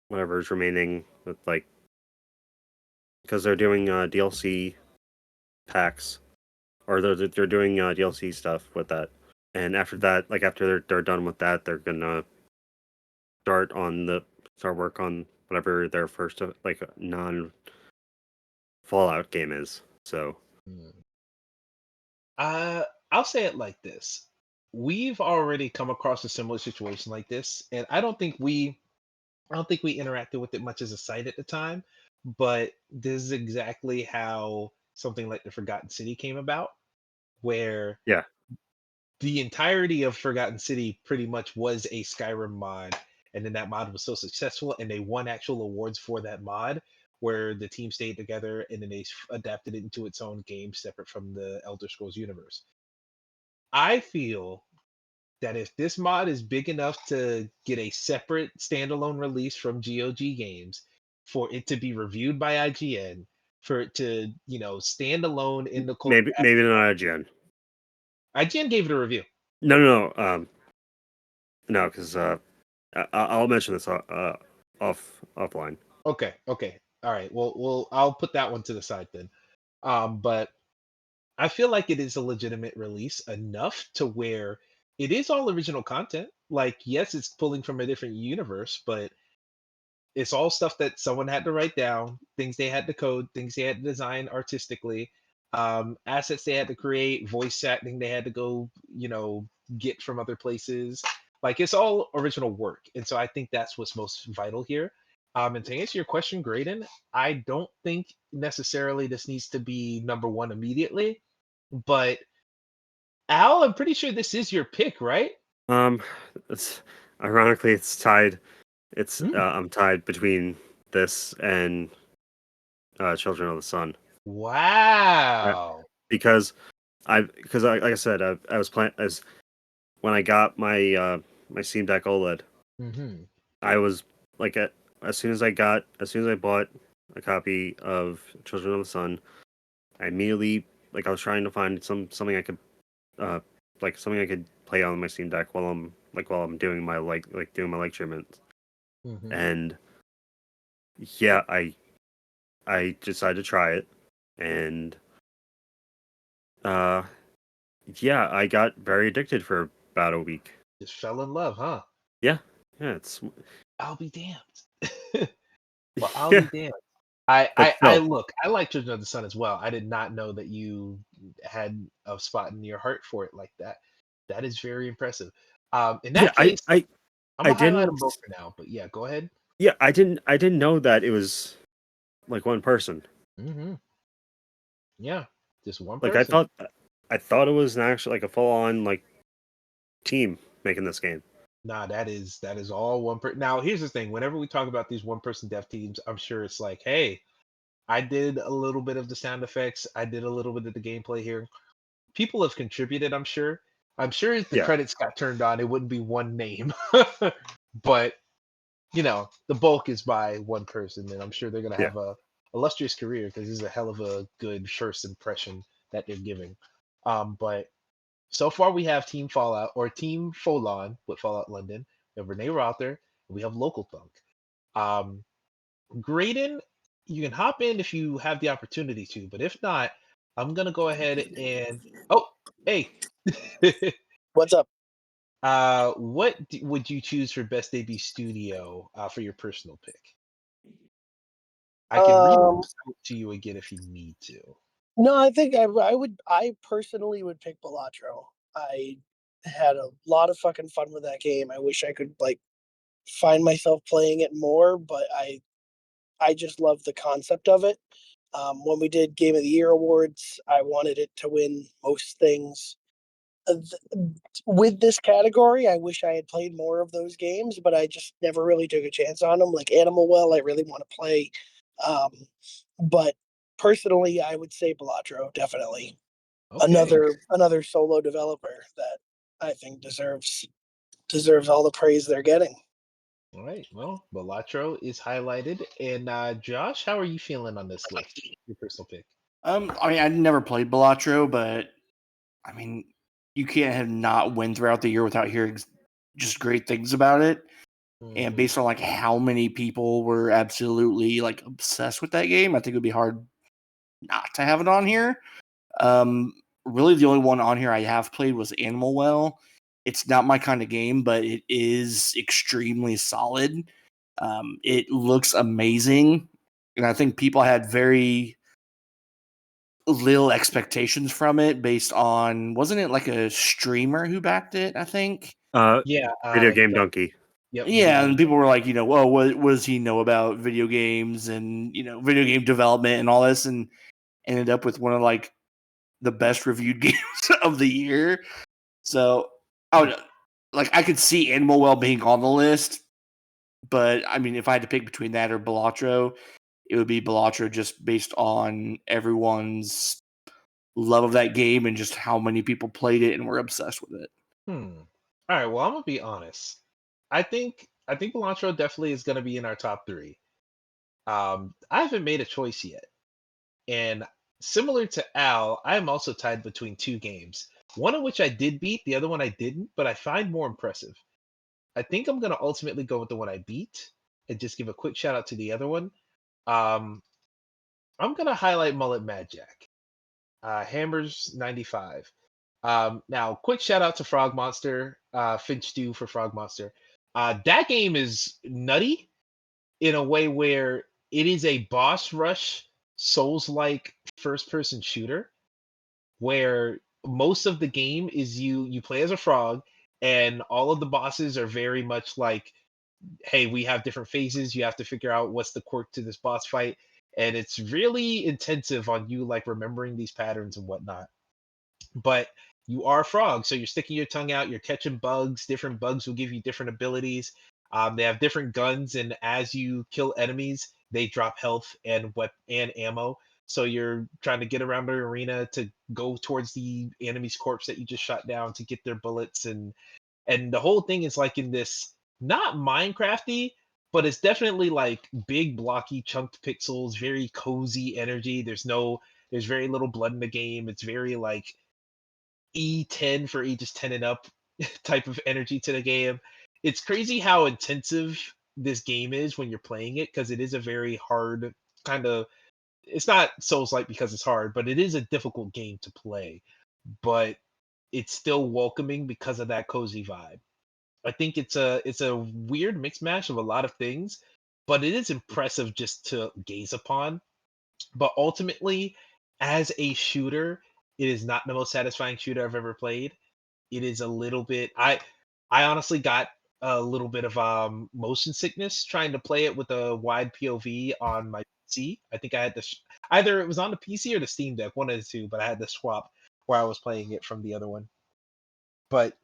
whatever's remaining with because they're doing DLC packs, or they're doing DLC stuff with that, and after that, after they're done with that, they're gonna start work on whatever their first non Fallout game is. So I'll say it like this. We've already come across a similar situation like this, and I don't think we interacted with it much as a site at the time, but this is exactly how something like the Forgotten City came about, where yeah, the entirety of Forgotten City pretty much was a Skyrim mod, and then that mod was so successful, and they won actual awards for that mod, where the team stayed together, and then they adapted it into its own game separate from the Elder Scrolls universe. I feel that if this mod is big enough to get a separate standalone release from GOG Games, for it to be reviewed by IGN, for it to stand alone in the cult maybe not IGN. IGN gave it a review. No, because I'll mention this offline. Okay. All right. Well, I'll put that one to the side then. But I feel like it is a legitimate release enough to where it is all original content. Like, yes, it's pulling from a different universe, but it's all stuff that someone had to write down, things they had to code, things they had to design artistically, assets they had to create, voice acting they had to go, get from other places. Like, it's all original work, and so I think that's what's most vital here. And to answer your question, Graydon, I don't think necessarily this needs to be number one immediately, but Al, I'm pretty sure this is your pick, right? Um, it's ironically it's tied. It's Hmm. I'm tied between this and Children of the Sun. Wow. Because like I said, I was playing as when I got my Steam Deck OLED. Hmm. I was like as soon as I bought a copy of Children of the Sun, I immediately I was trying to find something I could uh something I could play on my Steam Deck while I'm doing my doing my leg treatment. Hmm. And yeah, I decided to try it, and uh yeah, I got very addicted for about a week. Just fell in love, huh? Yeah, yeah, it's I'll be damned. Well, I'll yeah, be damned. I, but I, I still, look. I like Children of the Sun as well. I did not know that you had a spot in your heart for it like that. That is very impressive. In yeah, that case, I'm I gonna highlight didn't them both for now. But yeah, go ahead. yeah, I didn't know that it was like one person. Hmm. Yeah, just one Like person. I thought it was an actual a full on team making this game. Nah, that is all one person. Now, here's the thing. Whenever we talk about these one-person dev teams, I'm sure it's like, hey, I did a little bit of the sound effects. I did a little bit of the gameplay here. People have contributed, I'm sure. I'm sure if the Yeah, credits got turned on, it wouldn't be one name. But, the bulk is by one person, and I'm sure they're going to yeah. have a illustrious career because this is a hell of a good first impression that they're giving. But so far we have Team Fallout or Team Folon with Fallout London. We have Renee Rother, and we have Local Thunk. Um, Graydon, you can hop in if you have the opportunity to, but if not, I'm gonna go ahead and hey, What's up? would you choose for best debut studio for your personal pick? I can read it Um, out to you again if you need to. no, I think I personally would pick Balatro. I had a lot of fucking fun with that game. I wish I could find myself playing it more, but I just love the concept of it. When we did Game of the Year awards, I wanted it to win most things. With this category, I wish I had played more of those games, but I just never really took a chance on them. Like Animal Well, I really want to play. Um, but personally, I would say Balatro, definitely. Okay. Another solo developer that I think deserves all the praise they're getting. All right. Well, Balatro is highlighted. And Josh, how are you feeling on this list? Your personal pick. I mean, I never played Balatro, but I mean, you can't have not win throughout the year without hearing just great things about it. And Hmm. based on how many people were absolutely obsessed with that game, I think it would be hard not to have it on here. Um, really, the only one on here I have played was Animal Well. It's not my kind of game, but it is extremely solid. It looks amazing, and I think people had very little expectations from it based on, wasn't it like a streamer who backed it? I think. Yeah. Video game donkey. Yep. Video Yeah, game. and people were like, well, what does he know about video games and video game development and all this, and ended up with one of the best reviewed games of the year. So I could see Animal Well being on the list, but I mean, if I had to pick between that or Balatro, it would be Balatro just based on everyone's love of that game and just how many people played it and were obsessed with it. Hmm. All right. Well, I'm gonna be honest. I think Cilantro definitely is gonna be in our top three. I haven't made a choice yet, and similar to Al, I am also tied between two games. One of which I did beat, the other one I didn't, but I find more impressive. I think I'm gonna ultimately go with the one I beat, and just give a quick shout out to the other one. Um, I'm gonna highlight Mullet Mad Jack. Hammers 95. Now, quick shout out to Frog Monster, Finch Stew for Frog Monster. That game is nutty in a way where it is a boss rush, Souls like first person shooter where most of the game is you play as a frog and all of the bosses are very much like, hey, we have different phases, you have to figure out what's the quirk to this boss fight, and it's really intensive on you like remembering these patterns and whatnot. But you are a frog, so you're sticking your tongue out, you're catching bugs. Different bugs will give you different abilities. They have different guns, and as you kill enemies, they drop health and and ammo. So you're trying to get around the arena to go towards the enemy's corpse that you just shot down to get their bullets, and the whole thing is like in this not Minecrafty, but it's definitely like big blocky chunked pixels, very cozy energy. There's very little blood in the game. It's very like E10 for ages 10 and up type of energy to the game. It's crazy how intensive this game is when you're playing it because it is a very hard kind of, it's not Souls like because it's hard, but it is a difficult game to play. But it's still welcoming because of that cozy vibe. I think it's a weird mix mash of a lot of things, but it is impressive just to gaze upon. But ultimately, as a shooter, it is not the most satisfying shooter I've ever played. It is a little bit I honestly got a little bit of motion sickness trying to play it with a wide POV on my PC. I think I had to either it was on the PC or the Steam Deck, one of the two, but I had to swap where I was playing it from the other one. But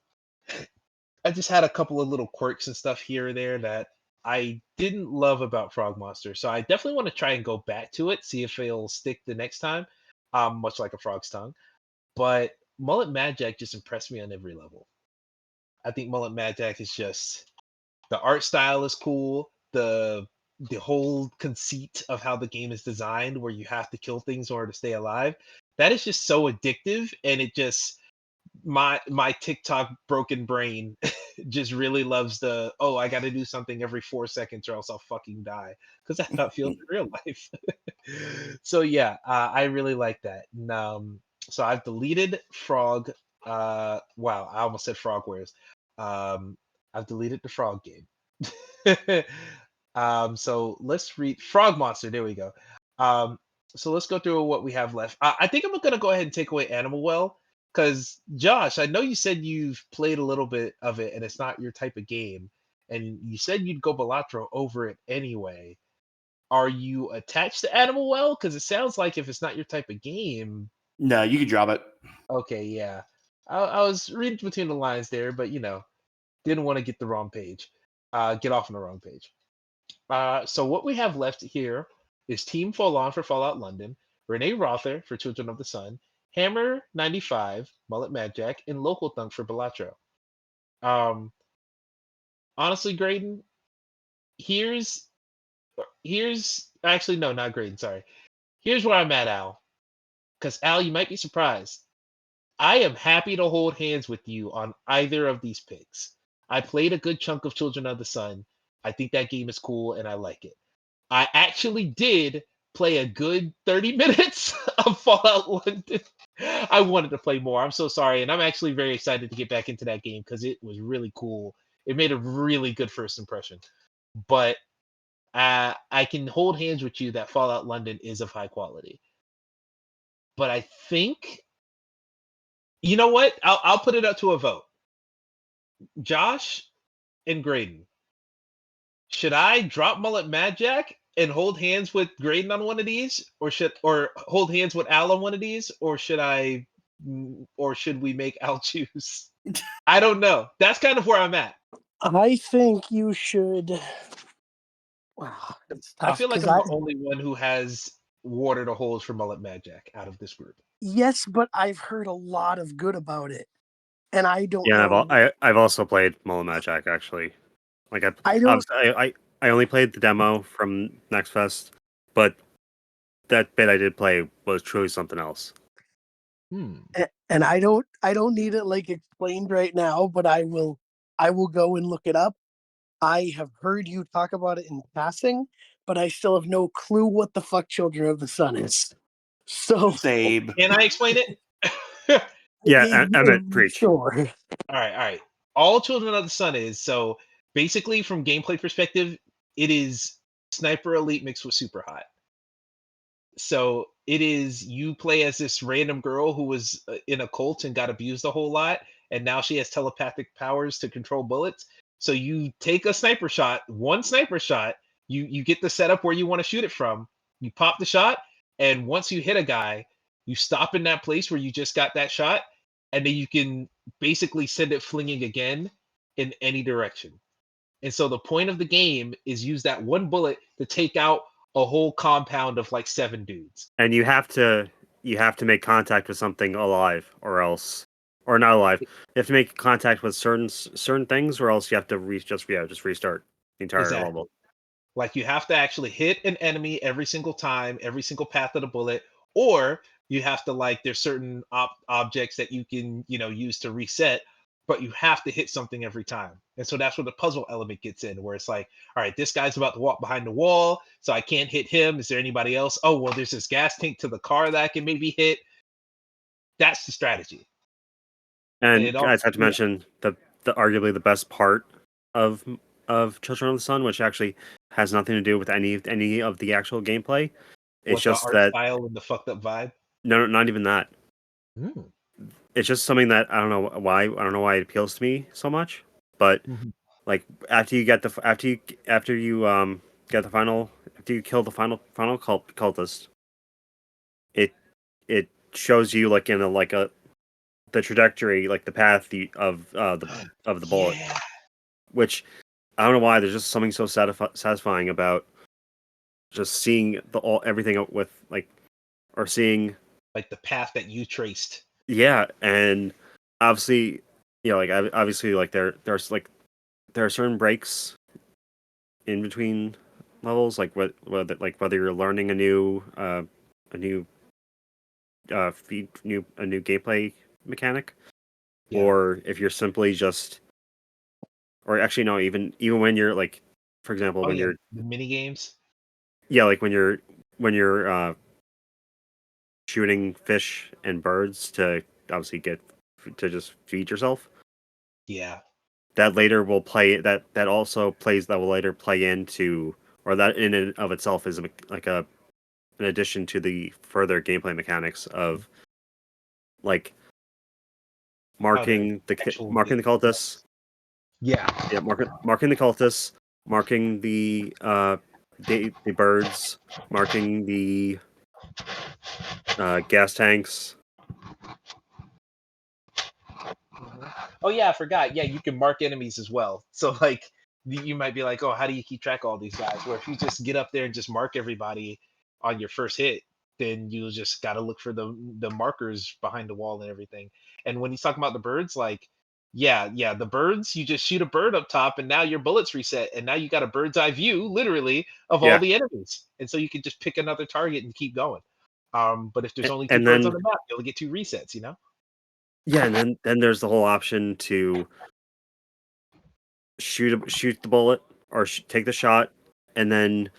I just had a couple of little quirks and stuff here or there that I didn't love about Frog Monster. So I definitely want to try and go back to it, see if it'll stick the next time. Much like a frog's tongue. But Mullet Mad Jack just impressed me on every level. I think Mullet Mad Jack is just the art style is cool. The whole conceit of how the game is designed, where you have to kill things in order to stay alive, that is just so addictive, and it just my TikTok broken brain just really loves the I got to do something every 4 seconds or else I'll fucking die because that's how it feels in real life. So yeah, I really like that. And, so I've deleted Frog. Wow, I almost said Frogwares. I've deleted the Frog game. So let's read Frog Monster. There we go. Um, so let's go through what we have left. I think I'm gonna go ahead and take away Animal Well because Josh, I know you said you've played a little bit of it and it's not your type of game, and you said you'd go Balatro over it anyway. Are you attached to Animal Well? Because it sounds like if it's not your type of game, No, you can drop it. okay, yeah. I was reading between the lines there, but didn't want to get the wrong page, get off on the wrong page. So what we have left here is Team Full On for Fallout London, Renee Rother for Children of the Sun, Hammer 95, Mullet Mad Jack, and Local Thunk for Balatro. Um, honestly, Graydon, here's actually no, not Graydon. Sorry, here's where I'm at, Al. Because Al, you might be surprised. I am happy to hold hands with you on either of these picks. I played a good chunk of Children of the Sun. I think that game is cool and I like it. I actually did play a good 30 minutes of Fallout London. I wanted to play more. I'm so sorry. And I'm actually very excited to get back into that game because it was really cool. It made a really good first impression. But I can hold hands with you that Fallout London is of high quality. But I think, you know what? I'll put it up to a vote. Josh and Graydon. Should I drop Mullet Mad Jack and hold hands with Graydon on one of these, or hold hands with Al on one of these, or should we make Al choose? I don't know. That's kind of where I'm at. I think you should. Wow, it's I tough feel like because I'm the only one who has watered a hose for Mullet Mad Jack out of this group. yes, but I've heard a lot of good about it, and I don't Yeah, know. I've also played Mullet Mad Jack actually. Like I don't. I only played the demo from Next Fest, but that bit I did play was truly something else. And I don't need it like explained right now, but I will go and look it up. I have heard you talk about it in passing, but I still have no clue what the fuck Children of the Sun is. So Sabe. Can I explain it? Yeah, Emmett, preach. Sure. All right. All Children of the Sun is so basically from gameplay perspective, it is Sniper Elite mixed with Super Hot. So it is you play as this random girl who was in a cult and got abused a whole lot, and now she has telepathic powers to control bullets. So you take a sniper shot, one sniper shot, you get the setup where you want to shoot it from, you pop the shot, and once you hit a guy, you stop in that place where you just got that shot, and then you can basically send it flinging again in any direction. And so the point of the game is use that one bullet to take out a whole compound of like 7 dudes. And you have to make contact with something alive, or else, or not alive. You have to make contact with certain things, or else you have to just restart the entire Exactly. level. Like you have to actually hit an enemy every single time, every single path of the bullet, or you have to like there's certain objects that you can use to reset, but you have to hit something every time. And so that's where the puzzle element gets in, where it's like, all right, this guy's about to walk behind the wall, so I can't hit him. Is there anybody else? Oh well, there's this gas tank to the car that I can maybe hit. That's the strategy. And And it all guys, I have to mention the arguably the best part of Children of the Sun, which actually has nothing to do with any of the actual gameplay. It's what the just art that style and the fucked up vibe. no, not even that. Mm. It's just something that I don't know why. I don't know why it appeals to me so much. But Mhm. like after you get the after you get the final after you kill the final cultist, it shows you like in a the trajectory, like the path of the bullet, Yeah, which I don't know why. There's just something so satisfying about just seeing everything with like, or seeing, like the path that you traced. yeah. And obviously, like obviously, like there are certain breaks in between levels, like whether you're learning a new a new gameplay mechanic, Yeah. or if you're simply just, or actually no, even when you're like, for example, Oh when yeah, you're, the mini games. yeah, like when you're shooting fish and birds to obviously get to just feed yourself. Yeah. That later will play that also plays that will later play into, or that in and of itself is like an addition to the further gameplay mechanics of like How to marking the cultists, Yeah. yeah, marking the cultists, marking the birds, marking the gas tanks. Mhm. Oh yeah, I forgot. Yeah, you can mark enemies as well. So like you might be like, oh, how do you keep track of all these guys? Where if you just get up there and just mark everybody on your first hit, then you just got to look for the markers behind the wall and everything. And when he's talking about the birds, like, yeah, the birds, you just shoot a bird up top, and now your bullets reset, and now you got a bird's eye view, literally, of all Yeah, the enemies, and so you can just pick another target and keep going. But if there's only two and birds on then the map, you only get 2 resets. yeah, and then there's the whole option to shoot the bullet, or take the shot, and then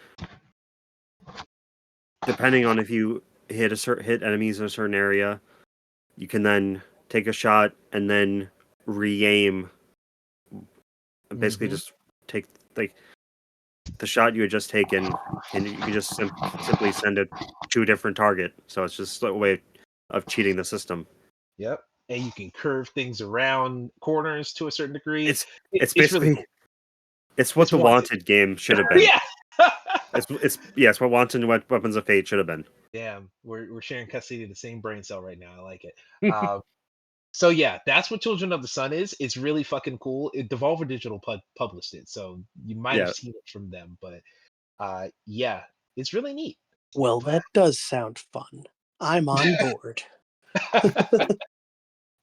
depending on if you hit enemies in a certain area, you can then take a shot and then re-aim, basically Hmm. just take like the shot you had just taken, and you can just simply send it to a different target. So it's just a way of cheating the system. Yep. And you can curve things around corners to a certain degree. It's It's really basically cool. it's what It's the wanted. Wanted game should have been. Yeah. It's what Wanted and Weapons of Fate should have been. Damn, we're sharing custody of the same brain cell right now. I like it. So yeah, that's what Children of the Sun is. It's really fucking cool. Devolver Digital published it, so you might have Yeah, seen it from them. But yeah, it's really neat. Well, that does sound fun. I'm on board.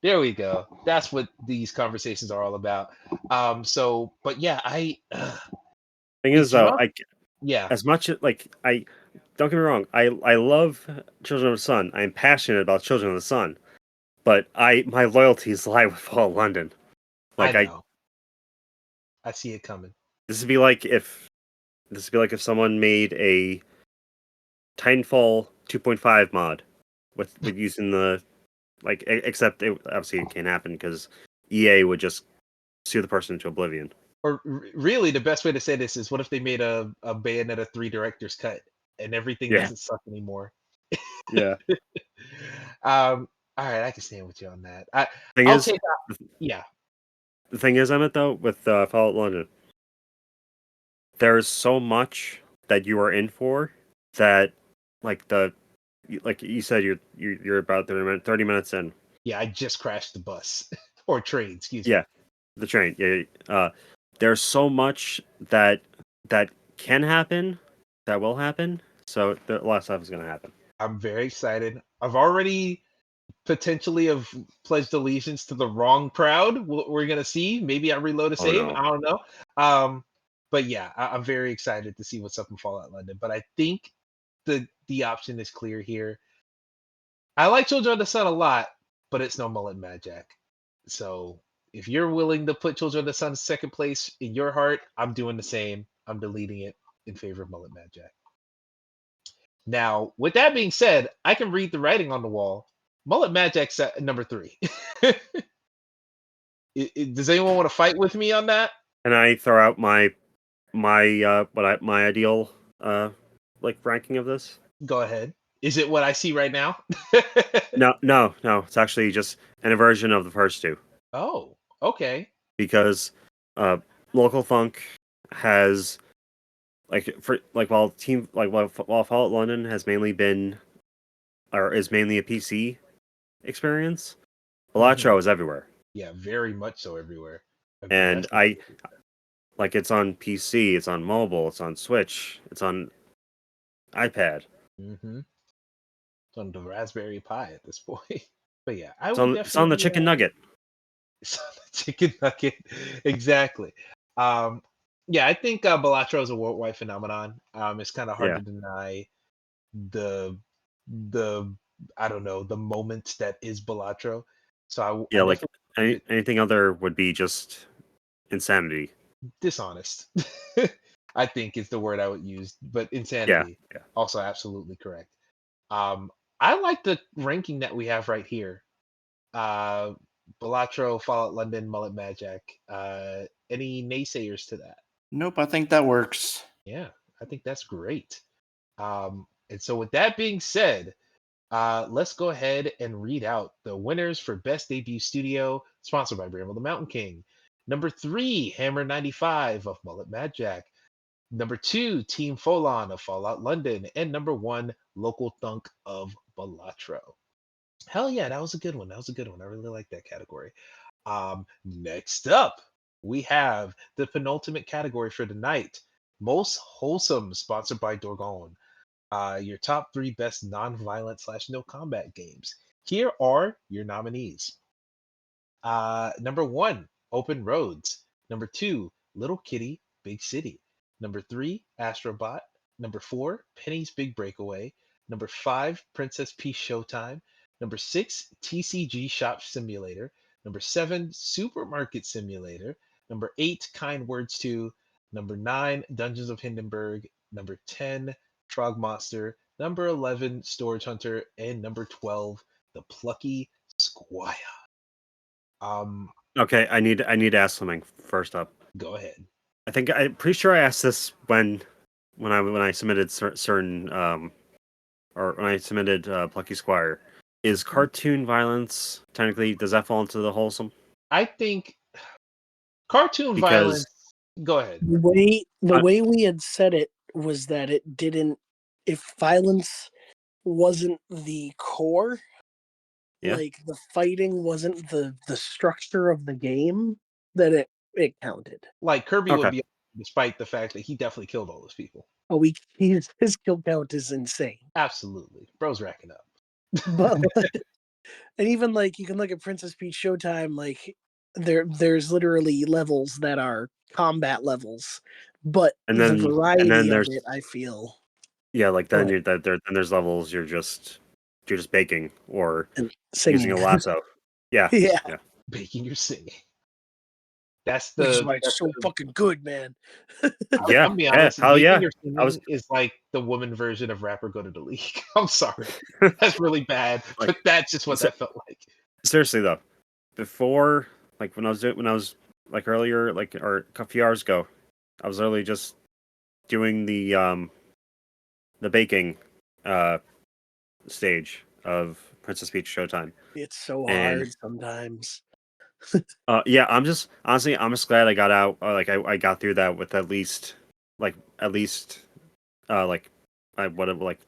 There we go. That's what these conversations are all about. So, but yeah, thing is it's though, rough. I Yeah, as much like I don't get me wrong, I love Children of the Sun. I'm passionate about Children of the Sun, but my loyalties lie with Fall London. I Like know. I see it coming. this would be like if someone made a Titanfall 2.5 mod with using the except obviously it can't happen because EA would just sue the person into oblivion. Or really, the best way to say this is, what if they made a Bayonetta 3 director's cut and everything Yeah. doesn't suck anymore? Yeah. All right, I can stand with you on that. Thing I'll is, take that. Yeah. the thing is, Emmett, though, with Fallout London, there's so much that you are in for that, like you said, you're about 30 minutes in. Yeah, I just crashed the bus or train, excuse me. Yeah, the train. Yeah, there's so much that can happen, that will happen. So a lot of stuff is going to happen. I'm very excited. I've already potentially have pledged allegiance to the wrong crowd. We're gonna see. Maybe I reload a Oh, save. no. I don't know. But yeah, I'm very excited to see what's up in Fallout London. But I think the option is clear here. I like Children of the Sun a lot, but it's no Mullet Mad Jack. So if you're willing to put Children of the Sun second place in your heart, I'm doing the same. I'm deleting it in favor of Mullet Mad Jack. Now, with that being said, I can read the writing on the wall. Mullet Mad Jack's at number 3. Does anyone want to fight with me on that? Can I throw out my ideal ranking of this? Go ahead. Is it what I see right now? No. It's actually just an inversion of the first two. Oh, okay. Because local funk has while Fallout London has mainly been or is mainly a PC experience, Balatro is everywhere. Yeah, very much so everywhere. And it's on PC, it's on mobile, it's on Switch, it's on iPad. Mm-hmm. It's on the Raspberry Pi at this point. But yeah, It's on the chicken nugget. It's on the chicken nugget. Exactly. Yeah, I think Balatro is a worldwide phenomenon. It's kind of hard to deny the I don't know, the moment that is Balatro. So anything other would be just insanity. Dishonest. I think is the word I would use, but insanity. Yeah. Also absolutely correct. I like the ranking that we have right here. Balatro, Fallout London, Mullet Mad Jack. Any naysayers to that? Nope, I think that works. Yeah, I think that's great. And so with that being said, let's go ahead and read out the winners for Best Debut Studio, sponsored by Bramble the Mountain King. Number 3, Hammer 95 of Mullet Mad Jack. Number 2, Team Folon of Fallout London. And number 1, Local Thunk of Balatro. Hell yeah, that was a good one. That was a good one. I really like that category. Next up, we have the penultimate category for the night, Most Wholesome, sponsored by Dorgon. Your top 3 best non-violent / no combat games. Here are your nominees. Number 1, Open Roads. Number 2, Little Kitty, Big City. Number 3, Astrobot. Number 4, Penny's Big Breakaway. Number 5, Princess Peach Showtime. Number 6, TCG Shop Simulator. Number 7, Supermarket Simulator. Number 8, Kind Words 2. Number 9, Dungeons of Hindenburg. Number 10, Frog Monster. Number 11, Storage Hunter. And number 12, The Plucky Squire. Okay, I need to ask something first up. Go ahead. I'm pretty sure I asked this when I submitted certain or when I submitted Plucky Squire. Is cartoon violence technically, does that fall into the wholesome? I think cartoon violence. Go ahead. The way we had said it was that it didn't. If violence wasn't the core, like the fighting wasn't the structure of the game, then it counted. Like Kirby would be, despite the fact that he definitely killed all those people. Oh, his kill count is insane. Absolutely, bro's racking up. But and even like you can look at Princess Peach Showtime, like there's literally levels that are combat levels, but the variety of it, I feel. Yeah, like then there's levels you're just baking or and singing. Using a lasso. Yeah. Yeah. Baking or singing. That's which is the why it's so fucking good, man. Yeah, I'm be yeah, honest. hell Bathing yeah. Your I was Singing is like the woman version of Rapper Go to the League. I'm sorry, that's really bad, Like, but that's just what so- that felt like. seriously though. Before, like when I was like earlier, like or a few hours ago, I was literally just doing the baking stage of Princess Peach Showtime. It's so And hard sometimes. yeah, I'm just honestly, I'm just glad I got out. Like I got through that with at least like like whatever, like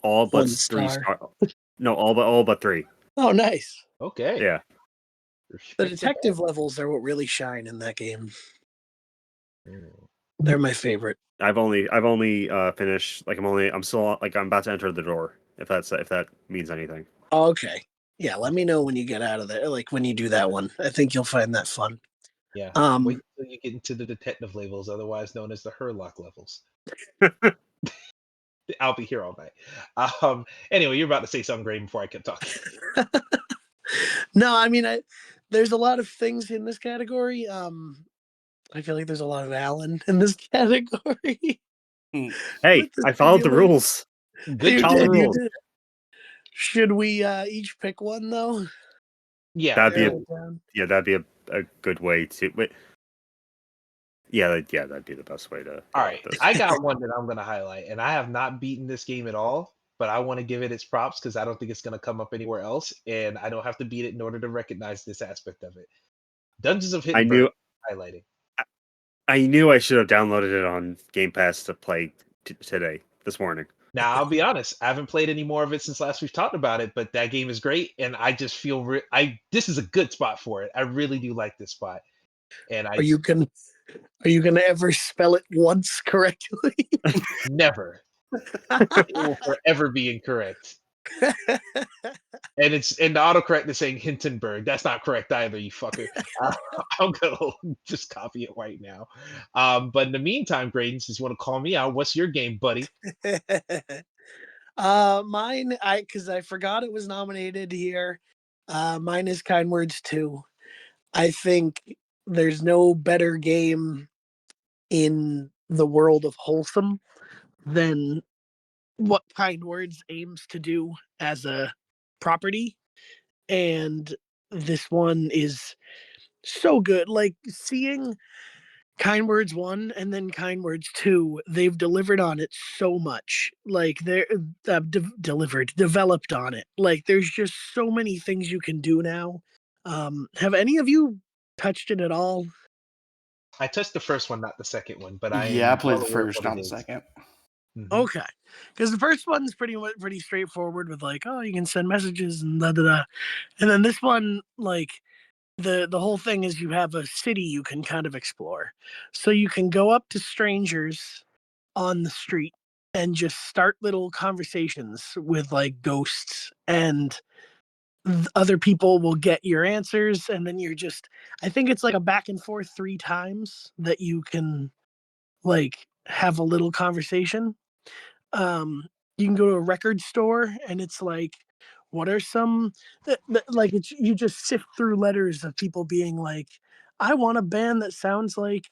all but 3 1 star. star. No, all but 3. Oh, nice. Okay, Yeah, The respect to detective levels are what really shine in that game. that. They're my favorite. I've only finished, like I'm still like I'm about to enter the door, if that means anything. Okay. Yeah, let me know when you get out of there. Like when you do that one. I think you'll find that fun. Yeah, Um wait till you get into the detective levels, otherwise known as the Herlock levels. I'll be here all night. Anyway, you're about to say something great before I kept talking. No, I mean there's a lot of things in this category. I feel like there's a lot of Alan in this category. Hey, With the I followed the simulator. rules. Good You job. Follow the did, you rules. did. Should we each pick one though? Yeah, That'd be Narrow it down. that'd be a good way to. Wait, yeah, that'd be the best way to all go right. with this. I got one that I'm gonna highlight, and I have not beaten this game at all, but I want to give it its props because I don't think it's gonna come up anywhere else, and I don't have to beat it in order to recognize this aspect of it. Dungeons of I Hiddenburg knew highlighting. I should have downloaded it on Game Pass to play today, this morning. Now, I'll be honest, I haven't played any more of it since last we've talked about it, but that game is great, and I just feel this is a good spot for it. I really do like this spot, and Are you gonna ever spell it once correctly? never, it will forever be incorrect. And the autocorrect is saying Hindenburg. That's not correct either, you fucker. Uh, I'm gonna just copy it right now. But in the meantime, Graydon, since you want to call me out, what's your game, buddy? Mine, because I forgot it was nominated here. Mine is Kind Words 2. I think there's no better game in the world of Wholesome than what Kind Words aims to do as a property. And this one is so good. Like seeing Kind Words 1 and then Kind Words 2, they've delivered on it so much. Like they're developed on it. Like there's just so many things you can do now. Have any of you touched it at all? I touched the first one, not the second one, but I Yeah, I am played well the aware of first, what not it the is. second. Mhm. Okay, because the first one's pretty straightforward with like, oh, you can send messages and da da da, and then this one, like the whole thing is you have a city you can kind of explore, so you can go up to strangers on the street and just start little conversations with like ghosts, and other people will get your answers, and then you're just, I think it's like a back and forth 3 times that you can like have a little conversation. um you can go to a record store and it's like, what are some like it's, you just sift through letters of people being like, I want a band that sounds like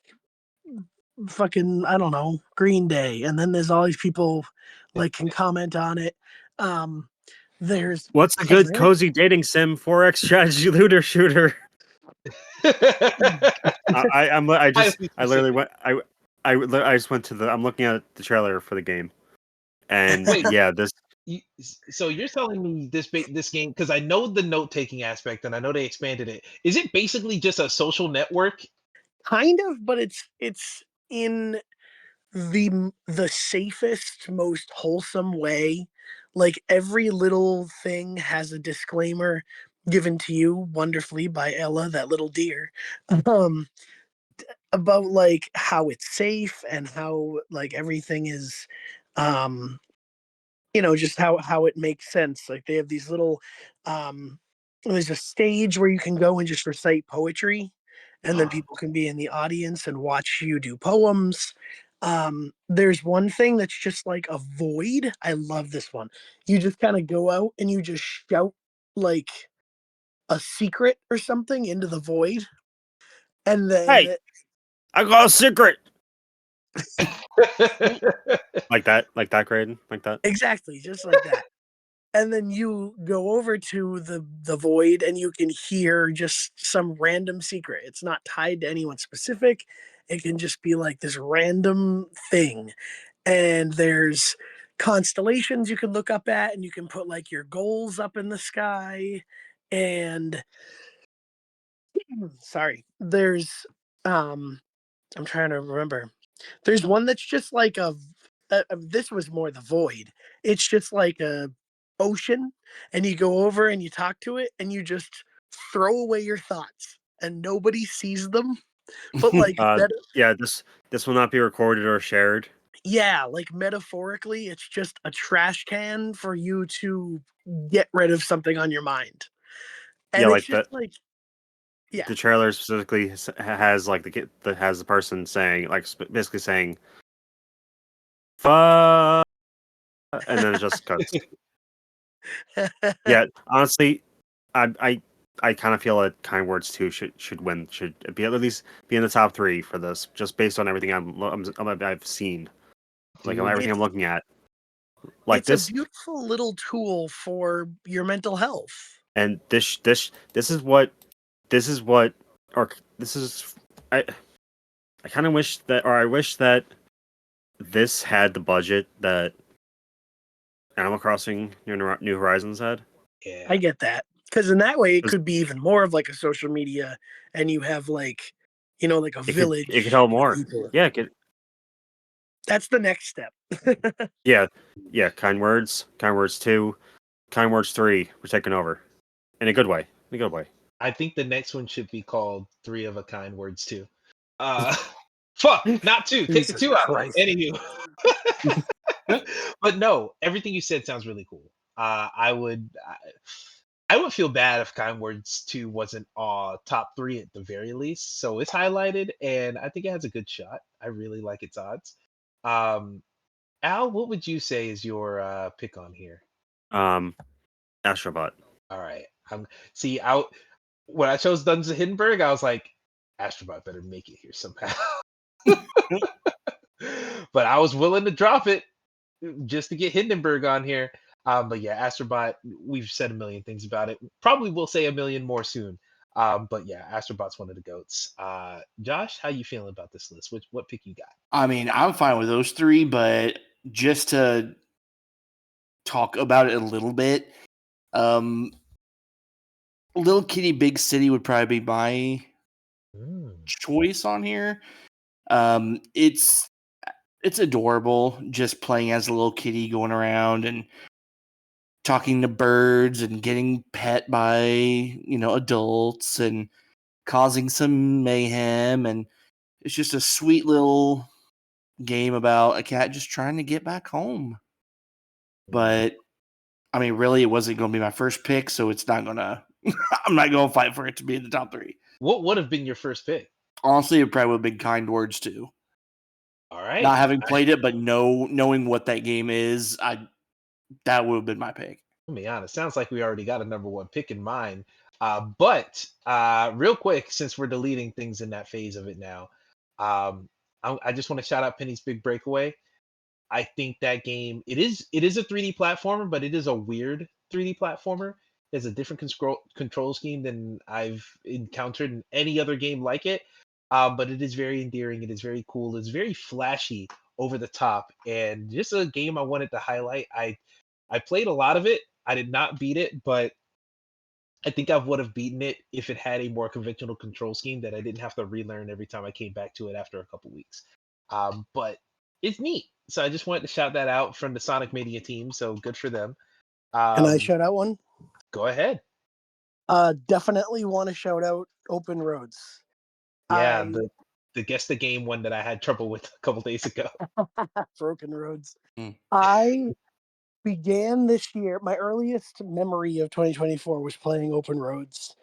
fucking, I don't know, Green Day, and then there's all these people like can comment on it. um there's What's a good Atlantic. cozy dating sim 4X strategy looter shooter? Highly I literally specific. went I just went to the I'm looking at the trailer for the game, and Wait, yeah, this so you're telling me this game, because I know the note taking aspect and I know they expanded it. Is it basically just a social network? Kind of, but it's in the safest, most wholesome way. Like every little thing has a disclaimer given to you wonderfully by Ella, that little deer, um, about like how it's safe and how like everything is, um, just how it makes sense. Like they have these little, um, there's a stage where you can go and just recite poetry, and then people can be in the audience and watch you do poems. There's one thing that's just like a void. I love this one. You just kind of go out and you just shout like a secret or something into the void, And then Hey! I got a secret. Like that, Graydon, like that. exactly, just like that. And then you go over to the void and you can hear just some random secret. It's not tied to anyone specific. It can just be like this random thing. And there's constellations you can look up at, and you can put like your goals up in the sky. And sorry, there's I'm trying to remember. There's one that's just like this was more the void. It's just like a ocean, and you go over and you talk to it, and you just throw away your thoughts, and nobody sees them. But like that, Yeah, this will not be recorded or shared. yeah, like metaphorically, it's just a trash can for you to get rid of something on your mind, Yeah, and it's like just that. like, yeah, The trailer specifically has like has the person saying like basically saying "fuck," and then it just cuts. Yeah, honestly, I kind of feel that Kind Words 2 should win, should be at least be in the top 3 for this, just based on everything I've seen, like Dude, everything I'm it's looking at. Like it's a this, beautiful little tool for your mental health. and this is what this is what or this is I I kind of wish that, or I wish that this had the budget that Animal Crossing New Horizons had. I yeah. get that, because in that way it 'Cause could be even more of like a social media, and you have like, like a it could village help with more. people. Yeah, it could, That's the next step. yeah, yeah. Kind Words 2, Kind Words 3. We're taking over in a good way. In a good way. I think the next one should be called Three of a Kind Words too. Uh, fuck, not two. Take the Jesus two out. Christ. Anywho, but no, everything you said sounds really cool. I would feel bad if Kind Words 2 wasn't top 3 at the very least. So it's highlighted, and I think it has a good shot. I really like its odds. Um, Al, what would you say is your pick on here? Um, Astrobot. All right. See out when I chose Dungeons of Hindenburg, I was like, Astrobot better make it here somehow. But I was willing to drop it just to get Hindenburg on here. But yeah, Astrobot, we've said a million things about it. Probably will say a million more soon. But yeah, Astrobot's one of the goats. Josh, how you feeling about this list? What pick you got? I mean, I'm fine with those three, but just to talk about it a little bit, um, Little Kitty Big City would probably be my Mm. choice on here. It's adorable, just playing as a little kitty, going around and talking to birds and getting pet by adults and causing some mayhem, and it's just a sweet little game about a cat just trying to get back home. But I mean, really, it wasn't going to be my first pick, so it's not gonna. I'm not going to fight for it to be in the top 3. What would have been your first pick? Honestly, it probably would have been Kind Words too. All right. Not having played it, but knowing what that game is, that would have been my pick. Let me honest. Sounds like we already got a number one pick in mind. But real quick, since we're deleting things in that phase of it now, I just want to shout out Penny's Big Breakaway. I think that game it is a 3D platformer, but it is a weird 3D platformer. It's a different control scheme than I've encountered in any other game like it. But it is very endearing. It is very cool. It's very flashy, over the top, and just a game I wanted to highlight. I played a lot of it. I did not beat it, but I think I would have beaten it if it had a more conventional control scheme that I didn't have to relearn every time I came back to it after a couple weeks. But it's neat. So I just wanted to shout that out from the Sonic Mania team. So good for them. Can I Um, shout out one? Go ahead. Definitely want to shout out Open Roads. Yeah, I the guess the game one that I had trouble with a couple days ago. Broken Roads. Mm. I began this year. My earliest memory of 2024 was playing Open Roads.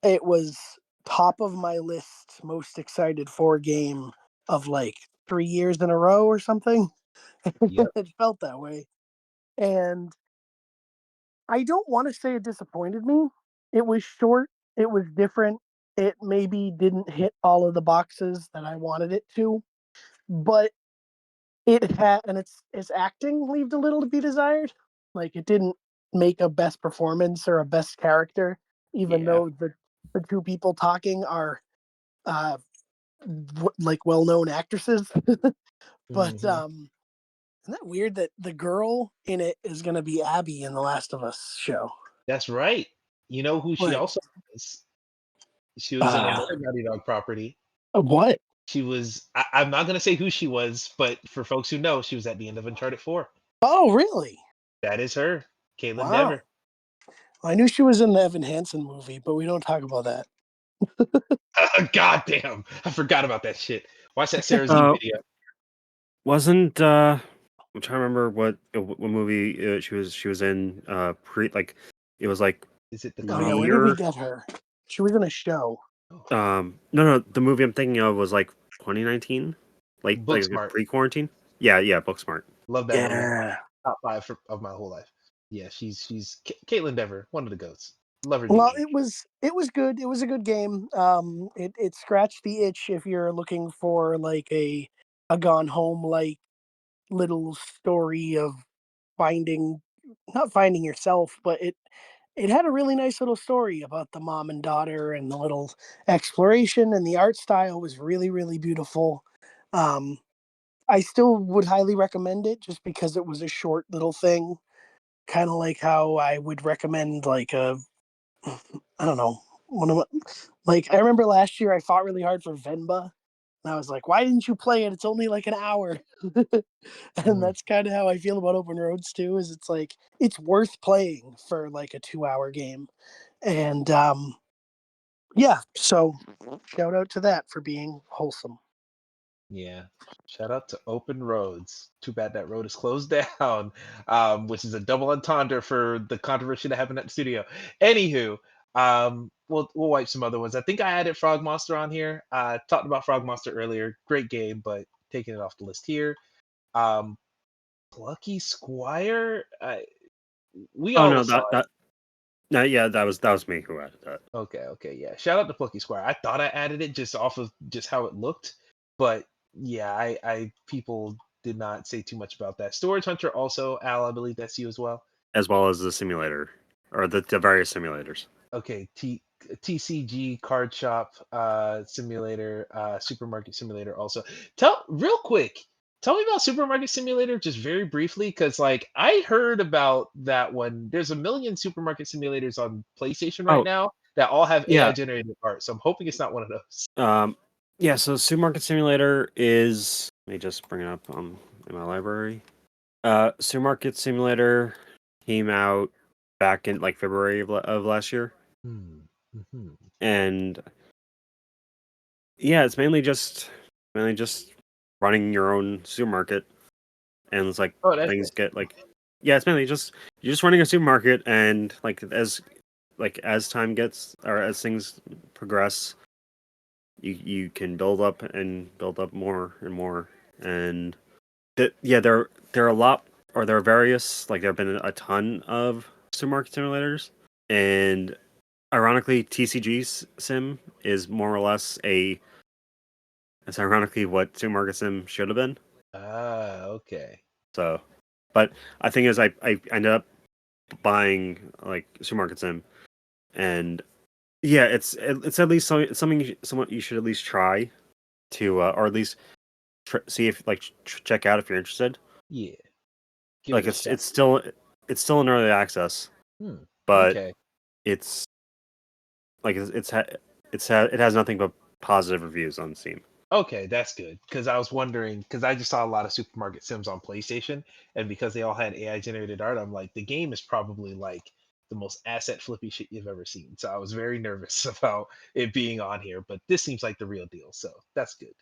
It was top of my list, most excited for game of like 3 years in a row or something. Yep. It felt that way. And I don't want to say it disappointed me. It was short, it was different, it maybe didn't hit all of the boxes that I wanted it to, but it had, and its acting left a little to be desired. Like it didn't make a best performance or a best character, even Yeah. though the two people talking are uh like well-known actresses. But Mhm. isn't that weird that the girl in it is going to be Abby in the Last of Us show? That's right. You know who she Like, also was? She was in uh, another Naughty Dog property. what? She was. I'm not gonna say who she was, but for folks who know, she was at the end of Uncharted 4. Oh, really? That is her, Caitlin Wow. Dever. I knew she was in the Evan Hansen movie, but we don't talk about that. God damn, I forgot about that shit. Watch that Sarah's Uh, video. Wasn't I'm trying to remember what movie she was in it was like Is it the Oh yeah, where did we Creator? near get her? She was in a show. no, the movie I'm thinking of was like 2019, like Booksmart. pre-quarantine. Yeah, Booksmart. Love that movie. Yeah. Top five of my whole life. Yeah, Caitlin Dever, one of the goats. Love her new Well, age. it was good. It was a good game. It scratched the itch if you're looking for like a Gone Home like little story of finding not finding yourself, but it had a really nice little story about the mom and daughter and the little exploration, and the art style was really beautiful. Um, I still would highly recommend it just because it was a short little thing, kind of like how I would recommend like a I don't know one of my, like I remember last year I fought really hard for Venba. And I was like, why didn't you play it? It's only like an hour. And Mm, that's kind of how I feel about open roads too, is it's like it's worth playing for like a 2 hour game. And yeah, so shout out to that for being wholesome. yeah. Shout out to Open Roads. Too bad that road is closed down, which is a double entendre for the controversy that happened at the studio. Anywho, we'll wipe some other ones. I think I added Frog Monster on here. Talked about Frog Monster earlier. Great game, but taking it off the list here. Um, Plucky Squire. We Oh all no, saw it. no, yeah, that was me who added that. Okay, yeah. Shout out to Plucky Squire. I thought I added it just off of just how it looked, but yeah, I people did not say too much about that. Storage Hunter also, Al, I believe that's you as well. As well as the simulator or the various simulators. Okay, TCG Card Shop Simulator, Supermarket Simulator also. Real quick, tell me about Supermarket Simulator just very briefly, because like I heard about that one. There's a million Supermarket Simulators on PlayStation right Oh, now that all have AI yeah. generated art, so I'm hoping it's not one of those. Yeah, so Supermarket Simulator is, let me just bring it up in my library. Supermarket Simulator came out back in like February of last year. Hmm. Mhm. And yeah, it's mainly just running your own supermarket, and it's like Oh, that's things it. get like, yeah, it's mainly just you're just running a supermarket, and as time gets or as things progress, you can build up more and more. And there are a lot, or there are various, like there have been a ton of supermarket simulators. And ironically, TCG Sim is more or less it's ironically what Supermarket Sim should have been. Okay. So, but I think is I ended up buying like Supermarket Sim, and yeah, it's at least something somewhat you should at least try to, or at least see if like check out if you're interested. Yeah. Give Like it a shot. it's still in early access, Hmm. but Okay. it's like it has nothing but positive reviews on Steam. Okay, that's good. Because I was wondering, because I just saw a lot of supermarket sims on PlayStation, and because they all had AI generated art, I'm like, the game is probably like the most asset flippy shit you've ever seen. So I was very nervous about it being on here, but this seems like the real deal. So that's good.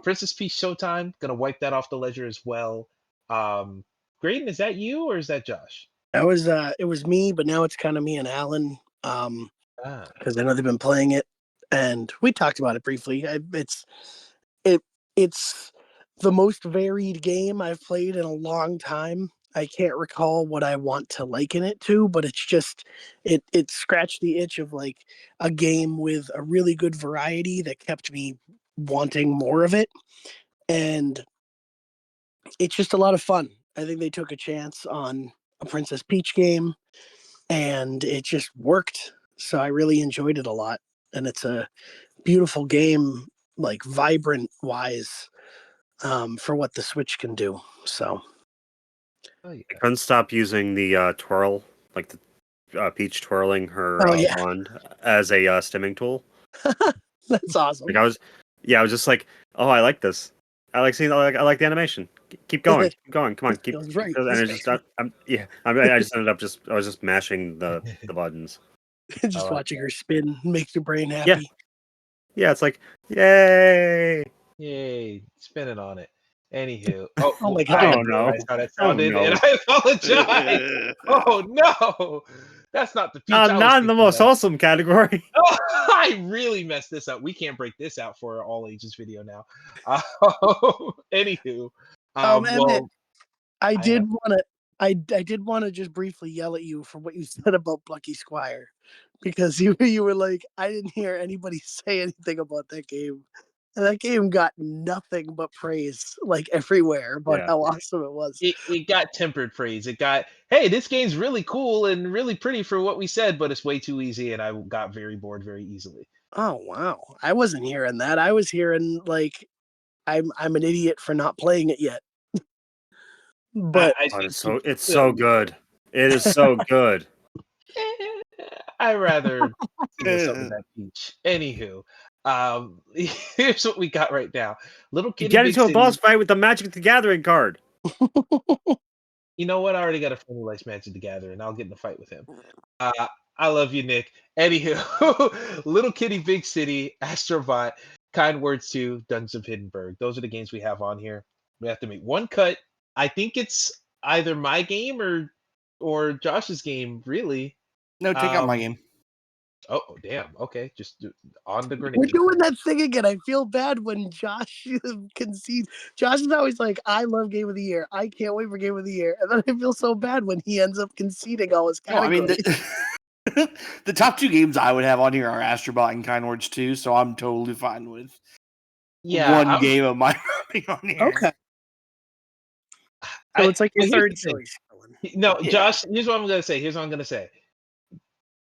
Princess Peach Showtime, gonna wipe that off the ledger as well. Um, Graydon, is that you or is that Josh? That was it was me, but now it's kind of me and Alan. Ah, Because I know they've been playing it, and we talked about it briefly. It it's the most varied game I've played in a long time. I can't recall what I want to liken it to, but it's just it scratched the itch of like a game with a really good variety that kept me wanting more of it. And it's just a lot of fun. I think they took a chance on a Princess Peach game and it just worked. So I really enjoyed it a lot. And it's a beautiful game, like vibrant wise, for what the Switch can do. So Oh yeah. I couldn't stop using the twirl, like the Peach twirling her Oh, yeah. wand as a stimming tool. that's awesome. Like I was just like, oh, I like this. I like seeing. I like the animation. Keep going, keep going. Come on, keep. Feels right. And This it's just, I just ended up I was just mashing the buttons. just like watching her spin makes your brain Yeah. happy. Yeah, it's like, yay! Yay, spinning on it. Anywho, Oh my I God. didn't Oh, no. realize how that Oh, sounded, no. and I apologize. Oh no, that's not the Peach I was Not in the thinking most of. wholesome category. Oh, I really messed this up. We can't break this out for our all ages video now. Anywho, Emmett, well, I I did have want to. I did want to just briefly yell at you for what you said about Plucky Squire, because you were like, I didn't hear anybody say anything about that game, and that game got nothing but praise, like everywhere, about Yeah. how awesome it was. it got tempered praise. It got, hey, this game's really cool and really pretty for what we said, but it's way too easy, and I got very bored very easily. Oh wow, I wasn't hearing that. I was hearing like, I'm an idiot for not playing it yet. But I Oh, think it's so good. It is so good. I rather feel some of that peach. Anywho, here's what we got right now. Little You Kitty get Big into a City. boss fight with the Magic the Gathering card. You know what? I already got a friend who likes Magic the Gathering. I'll get in a fight with him. I love you, Nick. Anywho, Little Kitty Big City, Astrobot, Kind Words 2, Dungeons of Hindenburg. Those are the games we have on here. We have to make one cut. I think it's either my game or Josh's game, really. No, take out my Um, game. Oh, damn. Okay, just on the we're grenade. doing that thing again. I feel bad when Josh concedes. Josh is always like, I love Game of the Year. I can't wait for Game of the Year. And then I feel so bad when he ends up conceding all his No, I mean, categories. the top two games I would have on here are Astrobot and Kind Words 2, so I'm totally fine with Yeah, one game of mine being on here. Okay. So it's like your here's third the thing. choice. No, Yeah. Josh. Here's what I'm gonna say.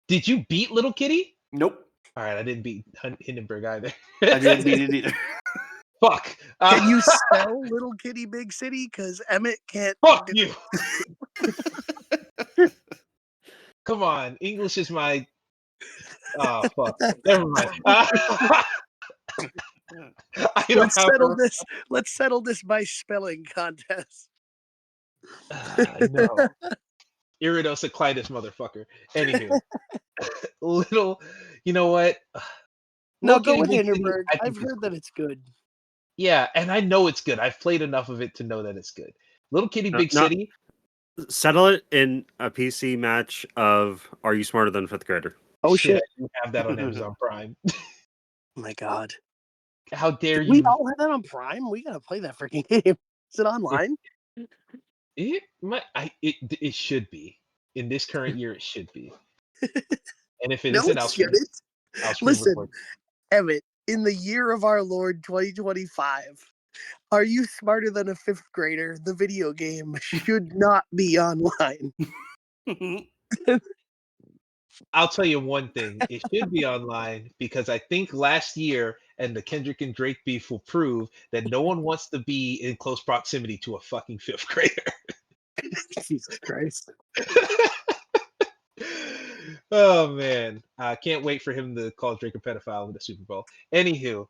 Did you beat Little Kitty? Nope, All right, I didn't beat Hindenburg either. I didn't beat it either. Fuck. Can you spell Little Kitty Big City? Because Emmett can't. Fuck you. Come on, English is my. Oh fuck. Never mind. I don't Let's have settle her. this. Let's settle this by spelling contest. No. Iridocyclitis, motherfucker. Anywho, little. You know what? No, Little go Kitty with Big City, Hindenburg. I think I've is heard cool. that it's good. Yeah, and I know it's good. I've played enough of it to know that it's good. Little Kitty Big No, City. settle it in a PC match of Are You Smarter Than a Fifth Grader? Oh Shit, shit! I do have that on Amazon Prime. Oh my god! How dare Did we you? all have that on Prime? We gotta play that freaking game. Is it online? It should be. In this current year, it should be. And if it No, isn't, it shouldn't. I'll screen Listen, record. Emmett, in the year of our Lord 2025, Are You Smarter Than a Fifth Grader? The video game should not be online. I'll tell you one thing. It should be online because I think last year and the Kendrick and Drake beef will prove that no one wants to be in close proximity to a fucking fifth grader. Jesus Christ. Oh man, I can't wait for him to call Drake a pedophile in the Super Bowl. Anywho,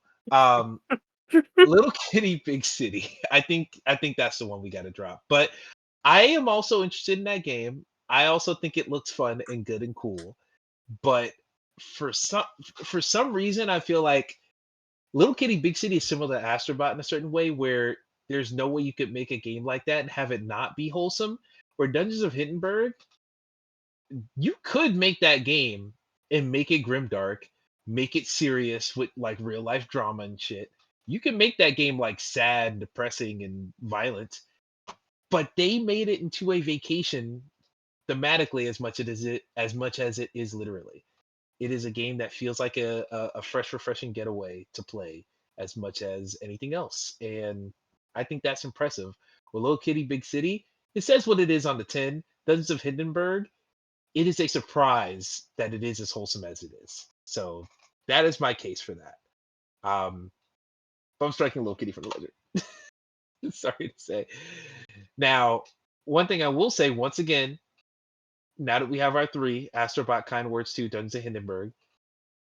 Little Kitty Big City. I think that's the one we got to drop. But I am also interested in that game. I also think it looks fun and good and cool. But for some reason, I feel like Little Kitty Big City is similar to Astrobot in a certain way, where there's no way you could make a game like that and have it not be wholesome. Where Dungeons of Hindenburg, you could make that game and make it grimdark, make it serious with like real life drama and shit. You can make that game like sad, depressing, and violent, but they made it into a vacation thematically as much as it is literally. It is a game that feels like a fresh, refreshing getaway to play as much as anything else. And I think that's impressive. With Little Kitty, Big City, it says what it is on the tin. Dungeons of Hindenburg, it is a surprise that it is as wholesome as it is. So that is my case for that. But I'm striking Little Kitty for the legend. Sorry to say. Now, one thing I will say once again, now that we have our three, Astrobot, Kind Words 2, Dungeons of Hindenburg,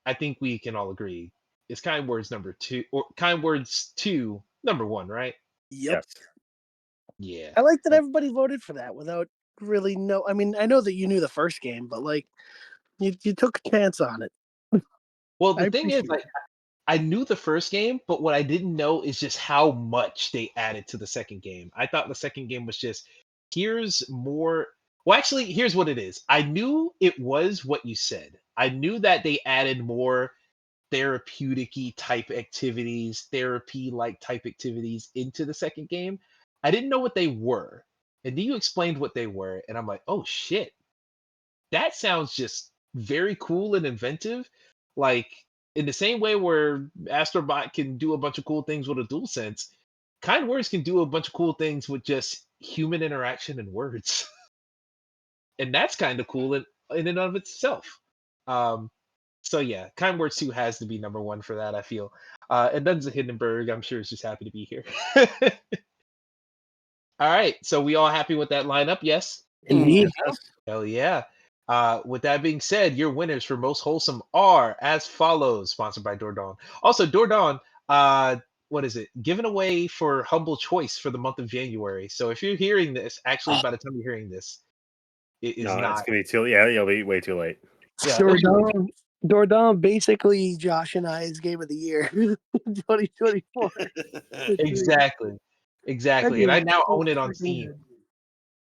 I think we can all agree it's Kind Words number 2, or Kind Words 2 number 1, right? Yep. Yes. Yeah. I like that everybody voted for that without really know. I mean, I know that you knew the first game, but like you took a chance on it. Well, I the thing is, appreciate like, it. I knew the first game, but what I didn't know is just how much they added to the second game. I thought the second game was just here's more. Well, actually, here's what it is. I knew it was what you said. I knew that they added more therapeutic-y type activities, therapy-like type activities into the second game. I didn't know what they were. And then you explained what they were, and I'm like, oh shit, that sounds just very cool and inventive. Like in the same way where Astrobot can do a bunch of cool things with a dual sense, Kind Words can do a bunch of cool things with just human interaction and words. And that's kind of cool in and of itself. Um, so yeah, Kind Words 2 has to be number 1 for that, I feel. And Dungeons of Hindenburg, I'm sure is just happy to be here. All right, so we all happy with that lineup? Yes? Indeed. Mhm. Hell yeah. With that being said, your winners for most wholesome are as follows, sponsored by Dordon. Also, Dordon, what is it? Given away for Humble Choice for the month of January. So if you're hearing this, actually, by the time you're hearing this, it is No, it's not. gonna be too. Yeah, it'll be way too late. Yeah, Dordon, basically Josh and I's game of the year, 2024. exactly. That Exactly. And game I is now so own it on freaking Steam. good.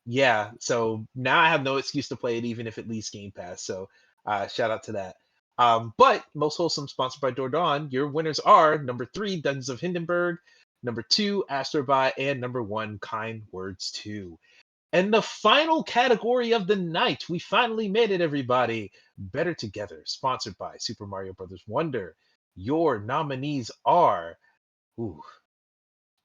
Yeah, so now I have no excuse to play it, even if it leaves Game Pass. So shout out to that. But most wholesome, sponsored by Dordon. Your winners are number 3, Dungeons of Hindenburg, number 2, Astrobot, and number 1, Kind Words 2. And the final category of the night, we finally made it, everybody. Better Together, sponsored by Super Mario Brothers Wonder. Your nominees are. Ooh,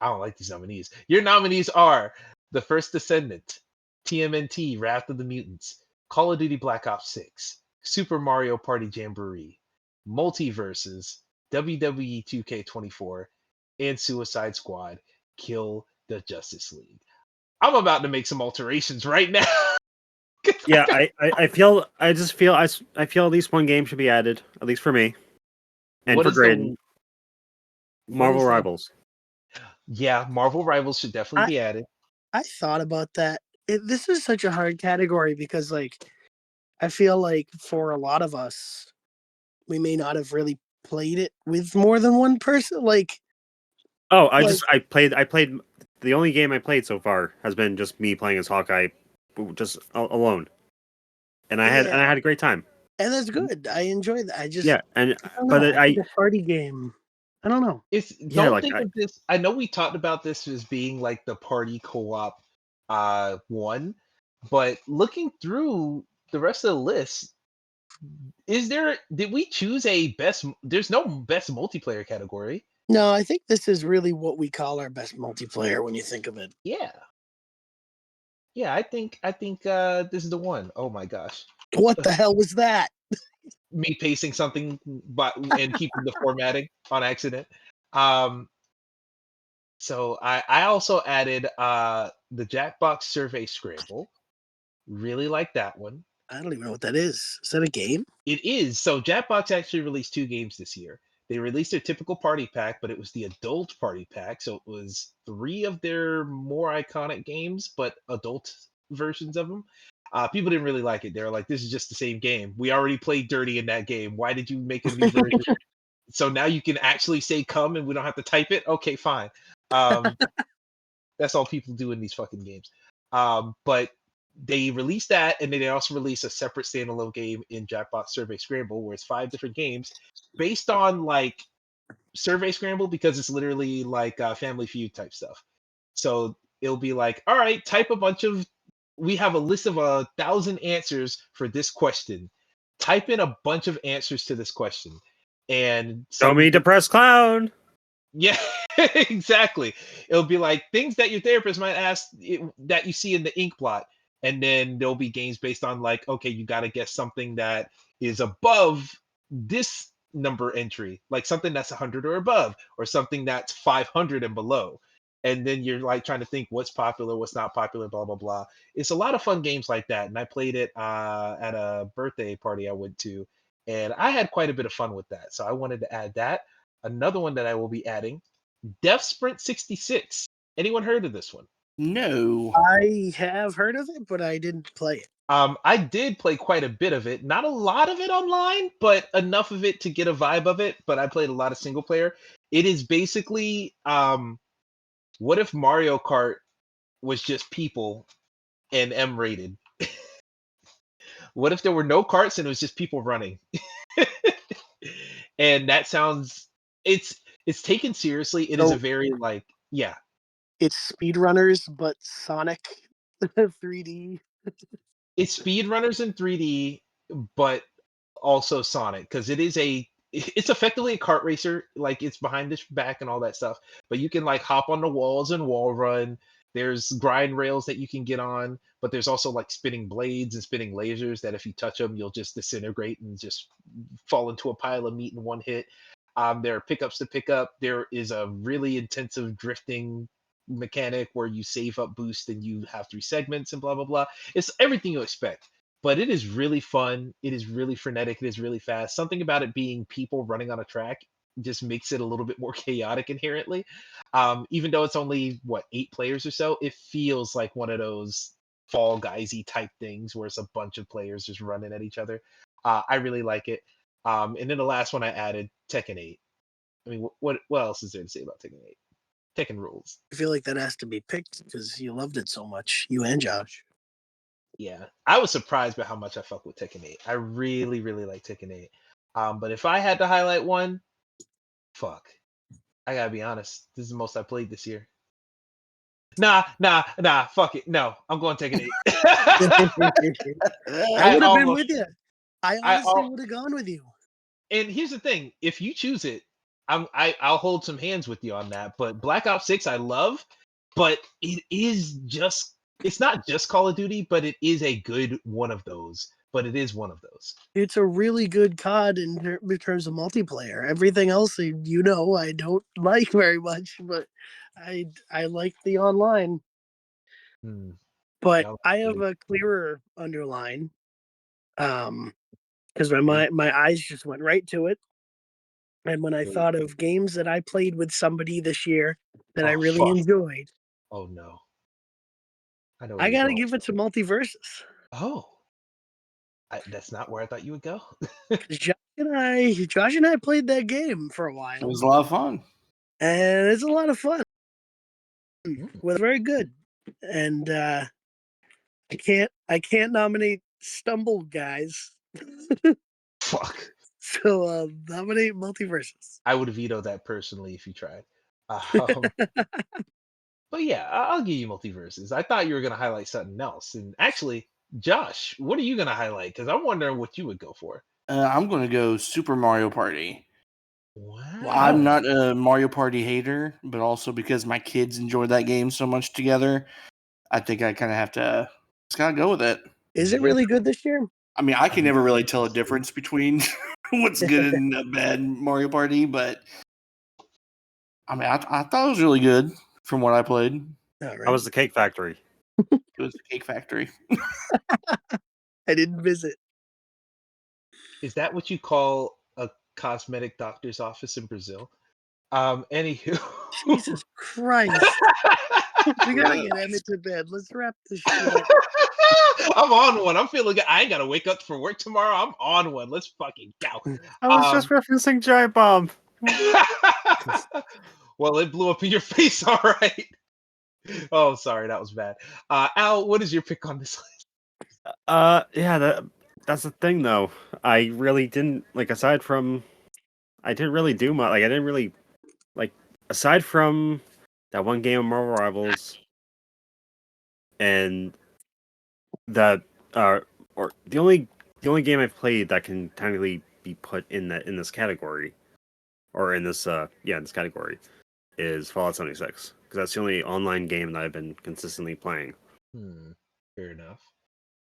I don't like these nominees. Your nominees are The First Descendant, TMNT, Wrath of the Mutants, Call of Duty Black Ops 6, Super Mario Party Jamboree, Multiverses, WWE 2K24, and Suicide Squad, Kill the Justice League. I'm about to make some alterations right now. Yeah, I feel at least one game should be added, at least for me and What for is Graydon. what Marvel is that? Rivals. Yeah, Marvel Rivals should definitely I be added. I thought about that. This is such a hard category because like I feel like for a lot of us, we may not have really played it with more than one person. Oh, Like I played. The only game I played so far has been just me playing as Hawkeye, just alone, and yeah, I had a great time. and that's good. I enjoy that. I just Yeah, and I don't but know. I think a party game. I don't know. It's yeah, don't like think of this. I know we talked about this as being like the party co-op one, but looking through the rest of the list, did we choose a best there's no best multiplayer category. No, I think this is really what we call our best multiplayer when you think of it. Yeah. Yeah, I think this is the one. Oh my gosh. What the hell was that? Me pasting something but and keeping the formatting on accident. Um so I also added the Jackbox Survey Scramble. Really like that one. I don't even know what that is. Is that a game? It is. So Jackbox actually released 2 games this year. They released their typical party pack, but it was the adult party pack. So it was 3 of their more iconic games, but adult versions of them. People didn't really like it. They were like, "This is just the same game. We already played dirty in that game. Why did you make a new version?" So now you can actually say "come" and we don't have to type it. Okay, fine. Um, that's all people do in these fucking games. But they released that, and then they also released a separate standalone game in Jackbox Survey Scramble, where it's 5 different games based on like Survey Scramble because it's literally like Family Feud type stuff. So it'll be like, all right, type a bunch of. We have a list of 1,000 answers for this question. Type in a bunch of answers to this question, and Show me depressed clown. yeah, exactly. It'll be like things that your therapist might ask that you see in the ink blot, and then there'll be games based on like, okay, you got to guess something that is above this number entry, like something that's 100 or above, or something that's 500 and below. And then you're like trying to think what's popular, what's not popular, blah blah blah. It's a lot of fun games like that, and I played it at a birthday party I went to, and I had quite a bit of fun with that. So I wanted to add that. Another one that I will be adding, Death Sprint 66. Anyone heard of this one? No. I have heard of it, but I didn't play it. I did play quite a bit of it. Not a lot of it online, but enough of it to get a vibe of it. But I played a lot of single player. It is basically what if Mario Kart was just people and M rated? What if there were no carts and it was just people running? And that sounds it's taken seriously. It is a So- very like yeah. It's speedrunners, but Sonic 3D. It's speedrunners in 3D, but also Sonic because it's effectively a kart racer. Like it's behind this back and all that stuff. But you can like hop on the walls and wall run. There's grind rails that you can get on, but there's also like spinning blades and spinning lasers that if you touch them, you'll just disintegrate and just fall into a pile of meat in one hit. There are pickups to pick up. There is a really intensive drifting mechanic where you save up boost and you have 3 segments and blah blah blah. It's everything you expect, but it is really fun. It is really frenetic. It is really fast. Something about it being people running on a track just makes it a little bit more chaotic inherently. Even though it's only 8 players or so, it feels like one of those Fall Guysy type things where it's a bunch of players just running at each other. I really like it. And then the last one I added, Tekken 8. I mean, what else is there to say about Tekken 8? Tekken rules. I feel like that has to be picked because you loved it so much, you and Josh. Yeah, I was surprised by how much I fuck with Tekken 8. I really, really like Tekken 8. But if I had to highlight one, fuck, I gotta be honest. This is the most I played this year. Nah, fuck it. No, I'm going Tekken 8. I would have been almost- with you. I I honestly al- would have gone with you. And here's the thing: if you choose it, I'll hold some hands with you on that. But Black Ops 6, I love, but it's not just Call of Duty, but it is a good one of those. But it is one of those. It's a really good COD in terms of multiplayer. Everything else, I don't like very much, but I like the online. Hmm. But No, I have a clearer underline, because my eyes just went right to it. And when I thought of games that I played with somebody this year that I Oh, really fuck. enjoyed, Oh no. I know where I you're got to going. give it to Multiverses. Oh, that's not where I thought you would go. 'Cause Josh and I played that game for a It while, was a lot of fun. and it's a lot of fun. Mm. Was very good, and I can't nominate Stumble Guys, Fuck. so nominate Multiverses. I would veto that personally if you tried. Um, but yeah, I'll give you multiverses. I thought you were gonna highlight something else, and actually, Josh, what are you gonna highlight? Because I'm wondering what you would go for. I'm going to go Super Mario Party. Wow. Well, I'm not a Mario Party hater, but also because my kids enjoy that game so much together, I think I kind of have to just gotta go with it. Is it really good this year? I mean, I can never really tell a difference between what's good and bad Mario Party, but I mean, I thought it was really good from what I played. All right. How was the Cake Factory? It was a Cake Factory. I didn't visit. Is that what you call a cosmetic doctor's office in Brazil? Anywho. Jesus Christ. We gotta get Emmett to bed. Let's wrap this shit up. I'm on one. I'm feeling good. I ain't gotta wake up for work tomorrow. I'm on one. Let's fucking go. I was just referencing Giant Bomb. Well, it blew up in your face, all right. Oh, sorry, that was bad. Al, what is your pick on this list? Yeah, that's the thing though. I really didn't like I didn't really do much. Like I didn't really like aside from that one game of Marvel Rivals and that or the only game I've played that can technically be put in this category, or in this in this category, is Fallout 76, because that's the only online game that I've been consistently playing. Fair enough.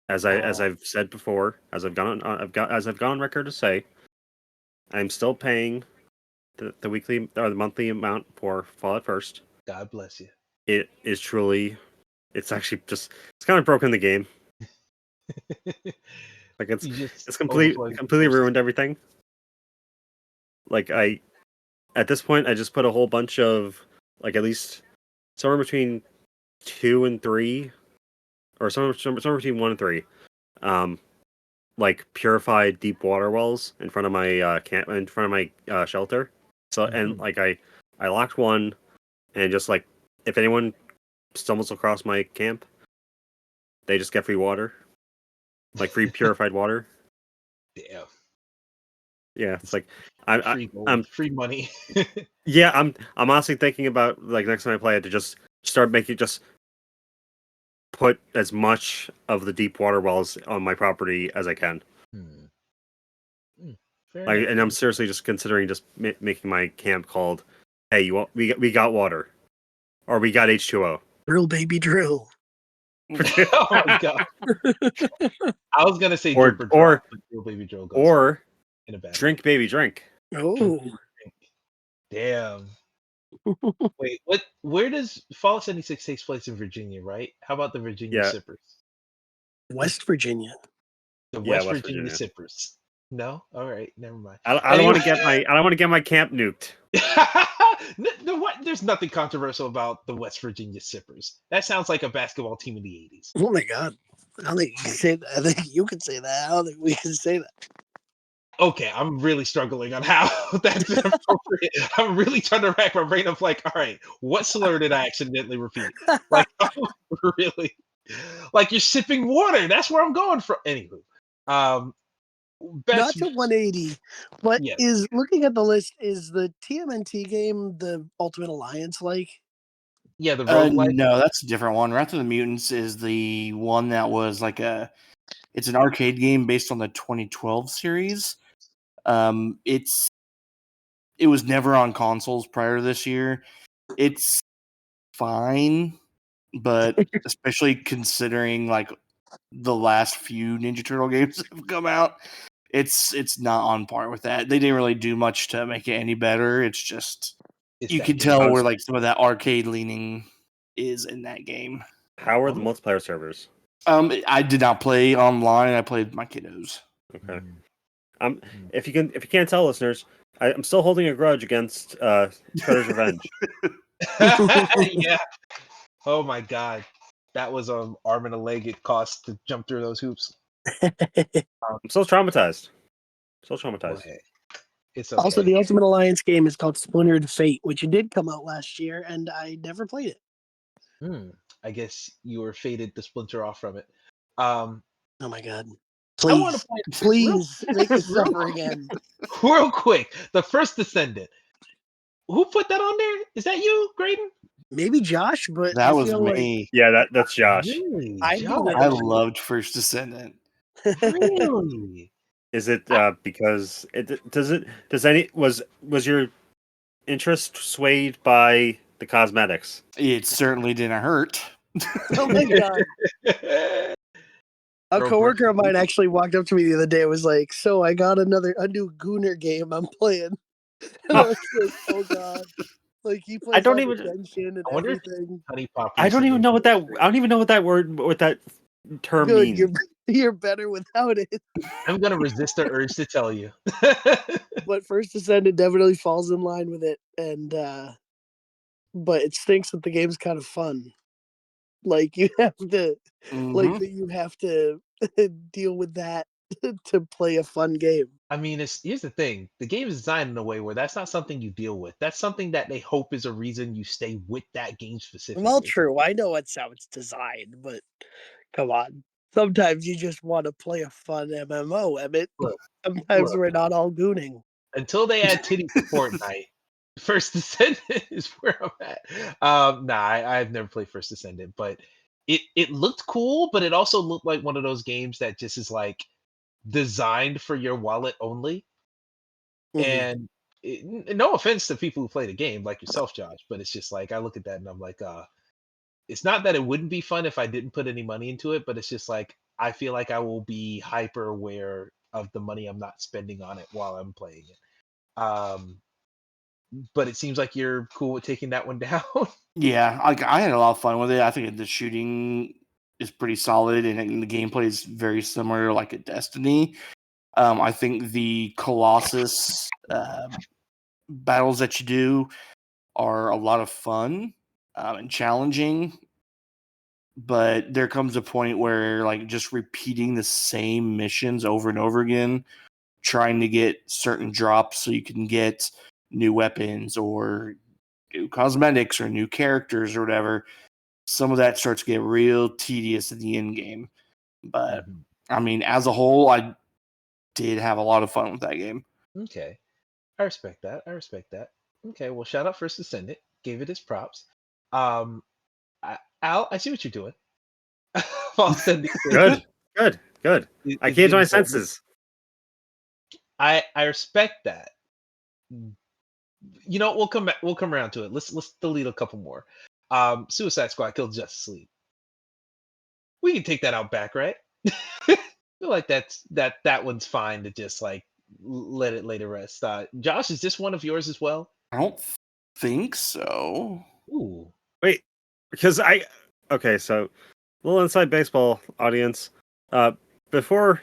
As I've said before, as I've gone on record to say, I'm still paying the weekly or the monthly amount for Fallout First. God bless you. It is truly, it's actually just, it's kind of broken the game. Like You just it's overflowing completely resources. ruined everything. Like at this point, I just put a whole bunch of, like, at least somewhere between 2 and 3, or somewhere between 1 and 3, like purified deep water wells in front of my shelter. So and like I locked one, and just like, if anyone stumbles across my camp, they just get free water, like free purified water. Damn. Yeah, it's like Free gold, I'm free money. yeah, I'm honestly thinking about, like, next time I play it, to just start making, just put as much of the deep water wells on my property as I can. Fair Like, enough. and I'm seriously just considering just making my camp called, "Hey, we got water, or we got H2O." Drill, baby, drill. Oh my god. I was gonna say Or- drip or or- drop, but Drill Baby Drill goes Or in a bad drink, baby, drink. Oh, Damn. Wait, what? Where does Fallout 76 takes place in Virginia, right? How about the Virginia Yeah. Sippers? West Virginia. The Yeah, West West Virginia Virginia. Sippers. No? All right, never mind. I don't want to get my camp nuked. What? There's nothing controversial about the West Virginia Sippers. That sounds like a basketball team in the 80s. Oh my god. I don't think you can say that. I think you can say that. I don't think we can say that. Okay, I'm really struggling on how that's appropriate. I'm really trying to rack my brain of, like, all right, what slur did I accidentally repeat? Like, really? Like, you're sipping water. That's where I'm going from. Anywho, Not best. to 180, but Yes. is looking at the list, is the TMNT game the Ultimate Alliance like? Yeah, the roguelike. No, that's a different one. Wrath of the Mutants is the one that was like it's an arcade game based on the 2012 series. It was never on consoles prior to this year. It's fine, but especially considering, like, the last few Ninja Turtle games that have come out, it's not on par with that. They didn't really do much to make it any better. It's just, It's you that can game. tell where, like, some of that arcade leaning is in that game. How are the multiplayer servers? I did not play online. I played with my kiddos. Okay. If you can't tell, listeners, I'm still holding a grudge against Shredder's Revenge. Yeah. Oh my god, that was arm and a leg it cost to jump through those hoops. I'm still traumatized. Well, hey, it's okay. Also, the Ultimate Alliance game is called Splintered Fate, which did come out last year, and I never played it. I guess you were fated to splinter off from it. Oh my god. I want to Please make me real- suffer again. real quick. The First Descendant. Who put that on there? Is that you, Graydon? Maybe Josh, but That I was feel like me. Yeah, that's Josh. Really? I do that. I loved First Descendant. Really? Is it because was your interest swayed by the cosmetics? It certainly didn't hurt. Oh my god. A Bro, coworker of mine actually walked up to me the other day and was like, "So I got a new Gooner game I'm playing." And I was like, "Oh god!" Like he plays don't all even- the Genshin and I wonder if everything. Honey Pop. I don't even know what that term Good, means. you're better without it. I'm gonna resist the urge to tell you. But First Descendant definitely falls in line with it, and but it stinks that the game's kind of fun. Like you have to, Mhm. you have to deal with that to play a fun game. I mean, here's the thing: the game is designed in a way where that's not something you deal with. That's something that they hope is a reason you stay with that game specifically. Well, true. I know it's how it's designed, but come on. Sometimes you just want to play a fun MMO, Emmett. Look, Sometimes look. we're not all gooning. Until they add titty to Fortnite, First Descendant is where I'm at. Nah, I've never played First Descendant, but it looked cool, but it also looked like one of those games that just is like designed for your wallet only. And no offense to people who play the game like yourself, Josh, but it's just like I look at that and I'm like, it's not that it wouldn't be fun if I didn't put any money into it, but it's just like I feel like I will be hyper aware of the money I'm not spending on it while I'm playing it. But it seems like you're cool with taking that one down. Yeah, I had a lot of fun with it. I think the shooting is pretty solid, and the gameplay is very similar, like a Destiny. I think the Colossus battles that you do are a lot of fun and challenging, but there comes a point where like just repeating the same missions over and over again, trying to get certain drops so you can get new weapons or new cosmetics or new characters or whatever, some of that starts to get real tedious in the end game. But Mhm. I mean, as a whole, I did have a lot of fun with that game. Okay. I respect that. I respect that. Okay, well, shout out First Descendant. Gave it his props. Um, Al, I see what you're doing. While sending Good, good, good. I came to my getting bold. senses. I respect that. You know, we'll come back. We'll come around to it. Let's delete a couple more. Suicide Squad killed Justice League. We can take that out back, right? I feel like that one's fine to just like let it lay to rest. Josh, is this one of yours as well? I don't think so. Ooh. Wait, because okay, so little inside baseball audience. Before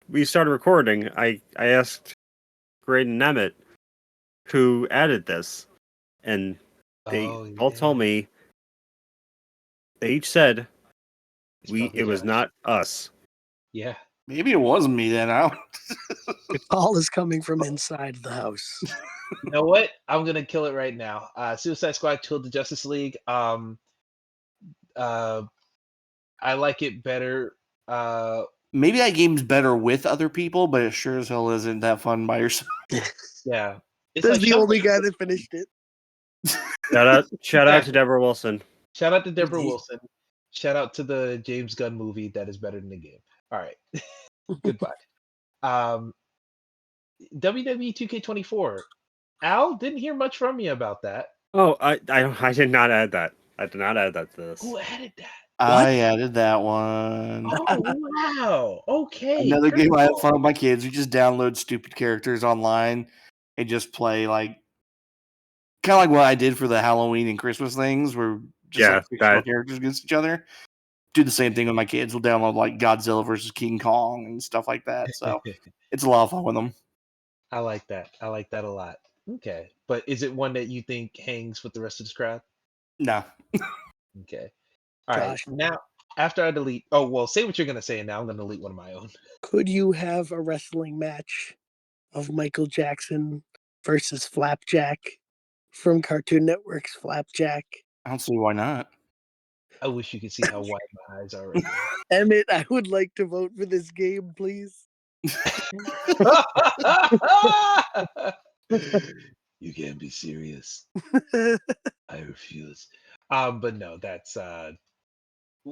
we started recording, I asked Graydon and Emmett who added this, and they Oh both told yeah. me they each said It's it probably was Josh. not us. Yeah. Maybe it wasn't me then. All is coming from inside the house. You know what? I'm gonna kill it right now. Suicide Squad killed the Justice League. Uh, I like it better. Maybe that game's better with other people, but it sure as hell isn't that fun by yourself. Yeah. It's That's like the only guy that finished it. Shout out to Exactly. Deborah Wilson. Shout out to Deborah Indeed. Wilson. Shout out to the James Gunn movie that is better than the game. All right. Goodbye. Um, WWE 2K24. Al, didn't hear much from you about that. Oh, I did not add that. I did not add that to this. Who added that? I added that one. Oh wow. Okay. Another good game I have call. fun with my kids. We just download stupid characters online and just play like kind of like what I did for the Halloween and Christmas things, where just Yeah, like fictional that characters against each other. Do the same thing with my kids. We'll download like Godzilla versus King Kong and stuff like that. So it's a lot of fun with them. I like that. I like that a lot. Okay. But is it one that you think hangs with the rest of this crowd? No, Okay. All right. Josh, Now, after I delete, oh, well, say what you're going to say, and now I'm going to delete one of my own. could you have a wrestling match of Michael Jackson versus Flapjack from Cartoon Network's Flapjack? I don't see why not. I wish you could see how white my eyes are right Emmett, I would like to vote for this game, please. now. You can't be serious. I refuse. But no, that's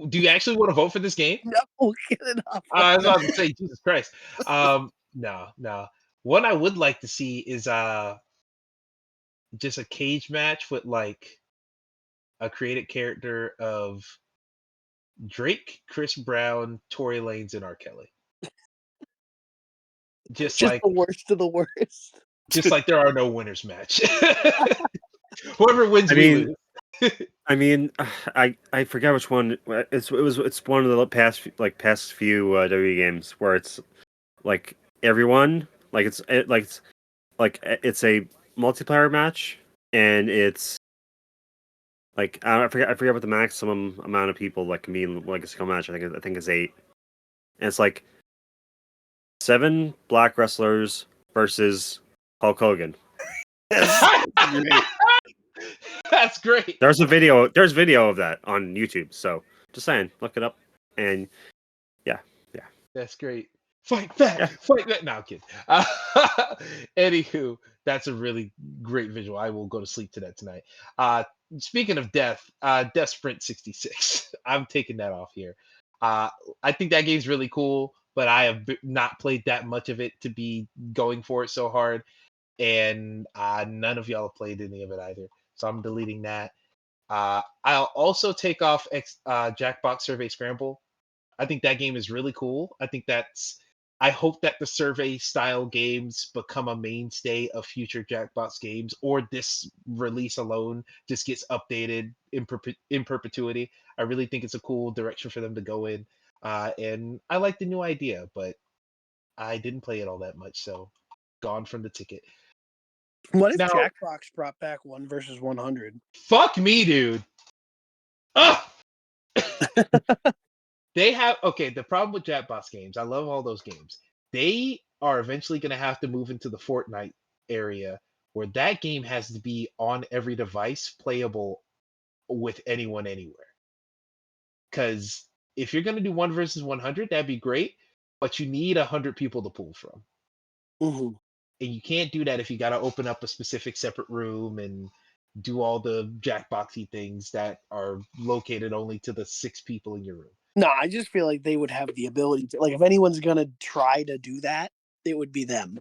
do you actually want to vote for this game? No, get it off. I was about to say, Jesus Christ. No. One I would like to see is just a cage match with like a created character of Drake, Chris Brown, Tory Lanez, and R. Kelly. Just Just like the worst of the worst. there are no winners match. Whoever wins, I we mean, lose. I forget which one. It's one of the past few WWE games where it's like everyone it's a multiplayer match, and it's like I forget what the maximum amount of people like can be in like a single match. I think it's 8, and it's like 7 black wrestlers versus Hulk Hogan. Great. That's great. There's video of that on YouTube. So just saying, look it up, and yeah. That's great. Fight back, Yeah. fight back. No, I'm kidding. Anywho, that's a really great visual. I will go to sleep to that tonight. Uh, Speaking of death, Death Sprint 66. I'm taking that off here. Uh, I think that game's really cool, but I have not played that much of it to be going for it so hard, and none of y'all have played any of it either. So I'm deleting that. I'll also take off Jackbox Survey Scramble. I think that game is really cool. I hope that the survey style games become a mainstay of future Jackbox games, or this release alone just gets updated in perpetuity. I really think it's a cool direction for them to go in. And I like the new idea, but I didn't play it all that much, so gone from the ticket. What if Now, Jackbox brought back 1 versus 100? fuck me, dude. Ugh! They have okay. The problem with Jackbox games, I love all those games. They are eventually going to have to move into the Fortnite area, where that game has to be on every device, playable with anyone anywhere. Because if you're going to do 1 versus 100, that'd be great, but you need 100 people to pull from, Mm-hmm. and you can't do that if you got to open up a specific separate room and do all the Jackboxy things that are located only to the 6 people in your room. No, I just feel like they would have the ability to, like, if anyone's gonna try to do that, it would be them.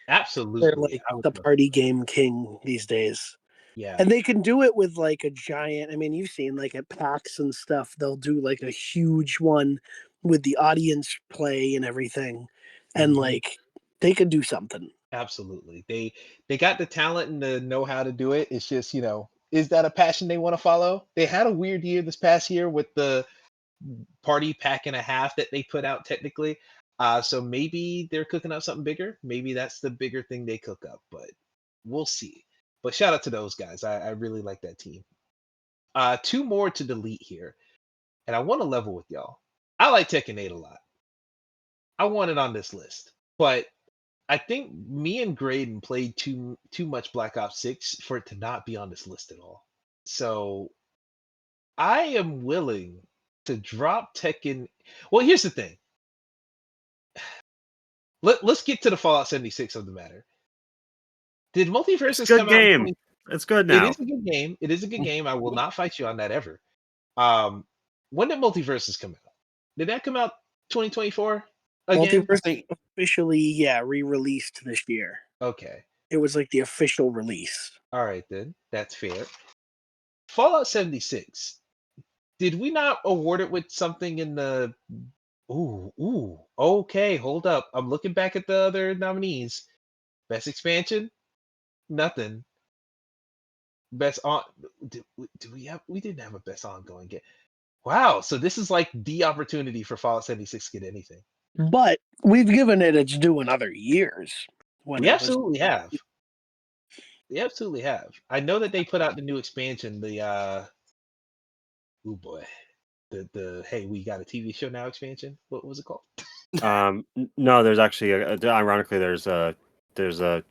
Absolutely, They're like I would the love- party game king these days. yeah. And they can do it with like a giant, I mean, you've seen like at PAX and stuff, they'll do like a huge one with the audience play and everything. And Mhm. like they could do something. Absolutely. They got the talent and the know how to do it. It's just, is that a passion they want to follow? They had a weird year this past year with the party pack and a half that they put out technically. So maybe they're cooking up something bigger. Maybe that's the bigger thing they cook up, but we'll see. But shout out to those guys. I really like that team. 2 more to delete here. And I want to level with y'all. I like Tekken 8 a lot. I want it on this list. But I think me and Graydon played too much Black Ops 6 for it to not be on this list at all. So I am willing to drop Tekken. Well, here's the thing. Let's get to the Fallout 76 of the matter. Did It's a Multiverses good come out in game. 20? It's good It now. is a good game. It is a good game. I will not fight you on that ever. When did Multiverses come out? Did that come out 2024 again? Multiverse officially, re-released this year. Okay. It was like the official release. All right then. That's fair. Fallout 76. Did we not award it with something in the ooh. Okay, hold up. I'm looking back at the other nominees. Best expansion? Nothing. Best on do we have we didn't have a best ongoing game. Wow, so this is like the opportunity for Fallout 76 to get anything. But we've given it its due in other years. When We it was absolutely have. We absolutely have. I know that they put out the new expansion, the oh boy. The hey, we got a TV show now expansion. What was it called? No, there's actually ironically there's a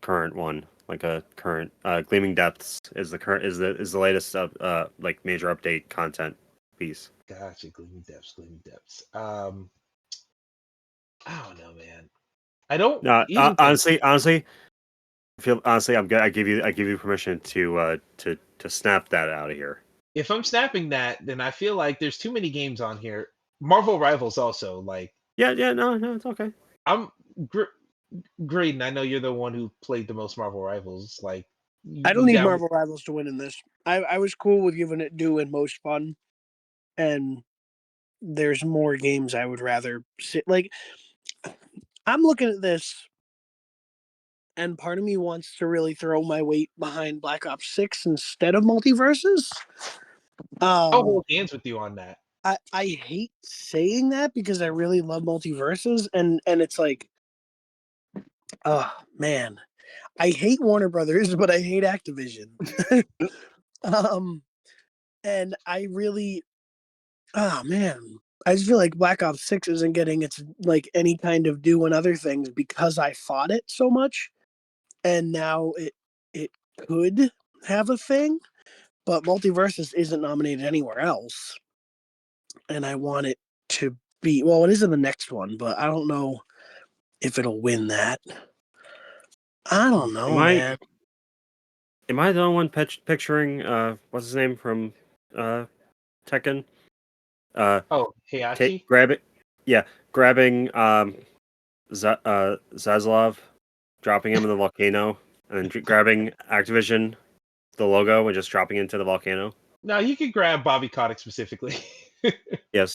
current one, like a current Gleaming Depths is the current is the latest like major update content piece. Gotcha, Gleaming Depths. I don't know, man. I don't No, even honestly, I give you permission to snap that out of here. if I'm snapping that, then I feel like there's too many games on here. Marvel Rivals also, like Yeah, no, it's okay. I'm Graydon, I know you're the one who played the most Marvel Rivals. Like I don't you need down Marvel Rivals to win in this. I was cool with giving it due and most fun. And there's more games I would rather sit like I'm looking at this and part of me wants to really throw my weight behind Black Ops 6 instead of Multiverses. I'll hold hands with you on that. I hate saying that because I really love Multiverses and it's like oh man. I hate Warner Brothers, but I hate Activision. And I really oh man. I just feel like Black Ops 6 isn't getting its like any kind of due and other things because I fought it so much. And now it could have a thing, but Multiverses isn't nominated anywhere else. And I want it to be well, it is in the next one, but I don't know if it'll win that. I don't know, Am I- man. Am I the only one picturing what's his name from Tekken? Oh, Heihachi. Grabbing Zaslav, dropping him in the volcano, and then grabbing Activision, the logo, and just dropping into the volcano. No, you could grab Bobby Kotick specifically. Yes.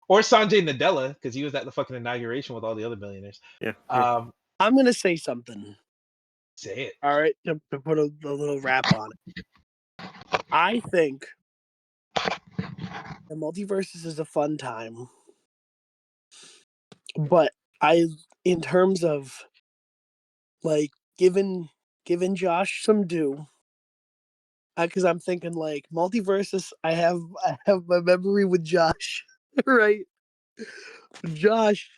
Or Sanjay Nadella, because he was at the fucking inauguration with all the other millionaires. Yeah. I'm gonna say something. Say it. All right, to put a little wrap on it. I think the multiverses is a fun time, but in terms of like giving Josh some due, because I'm thinking like multiverses. I have my memory with Josh, right? Josh,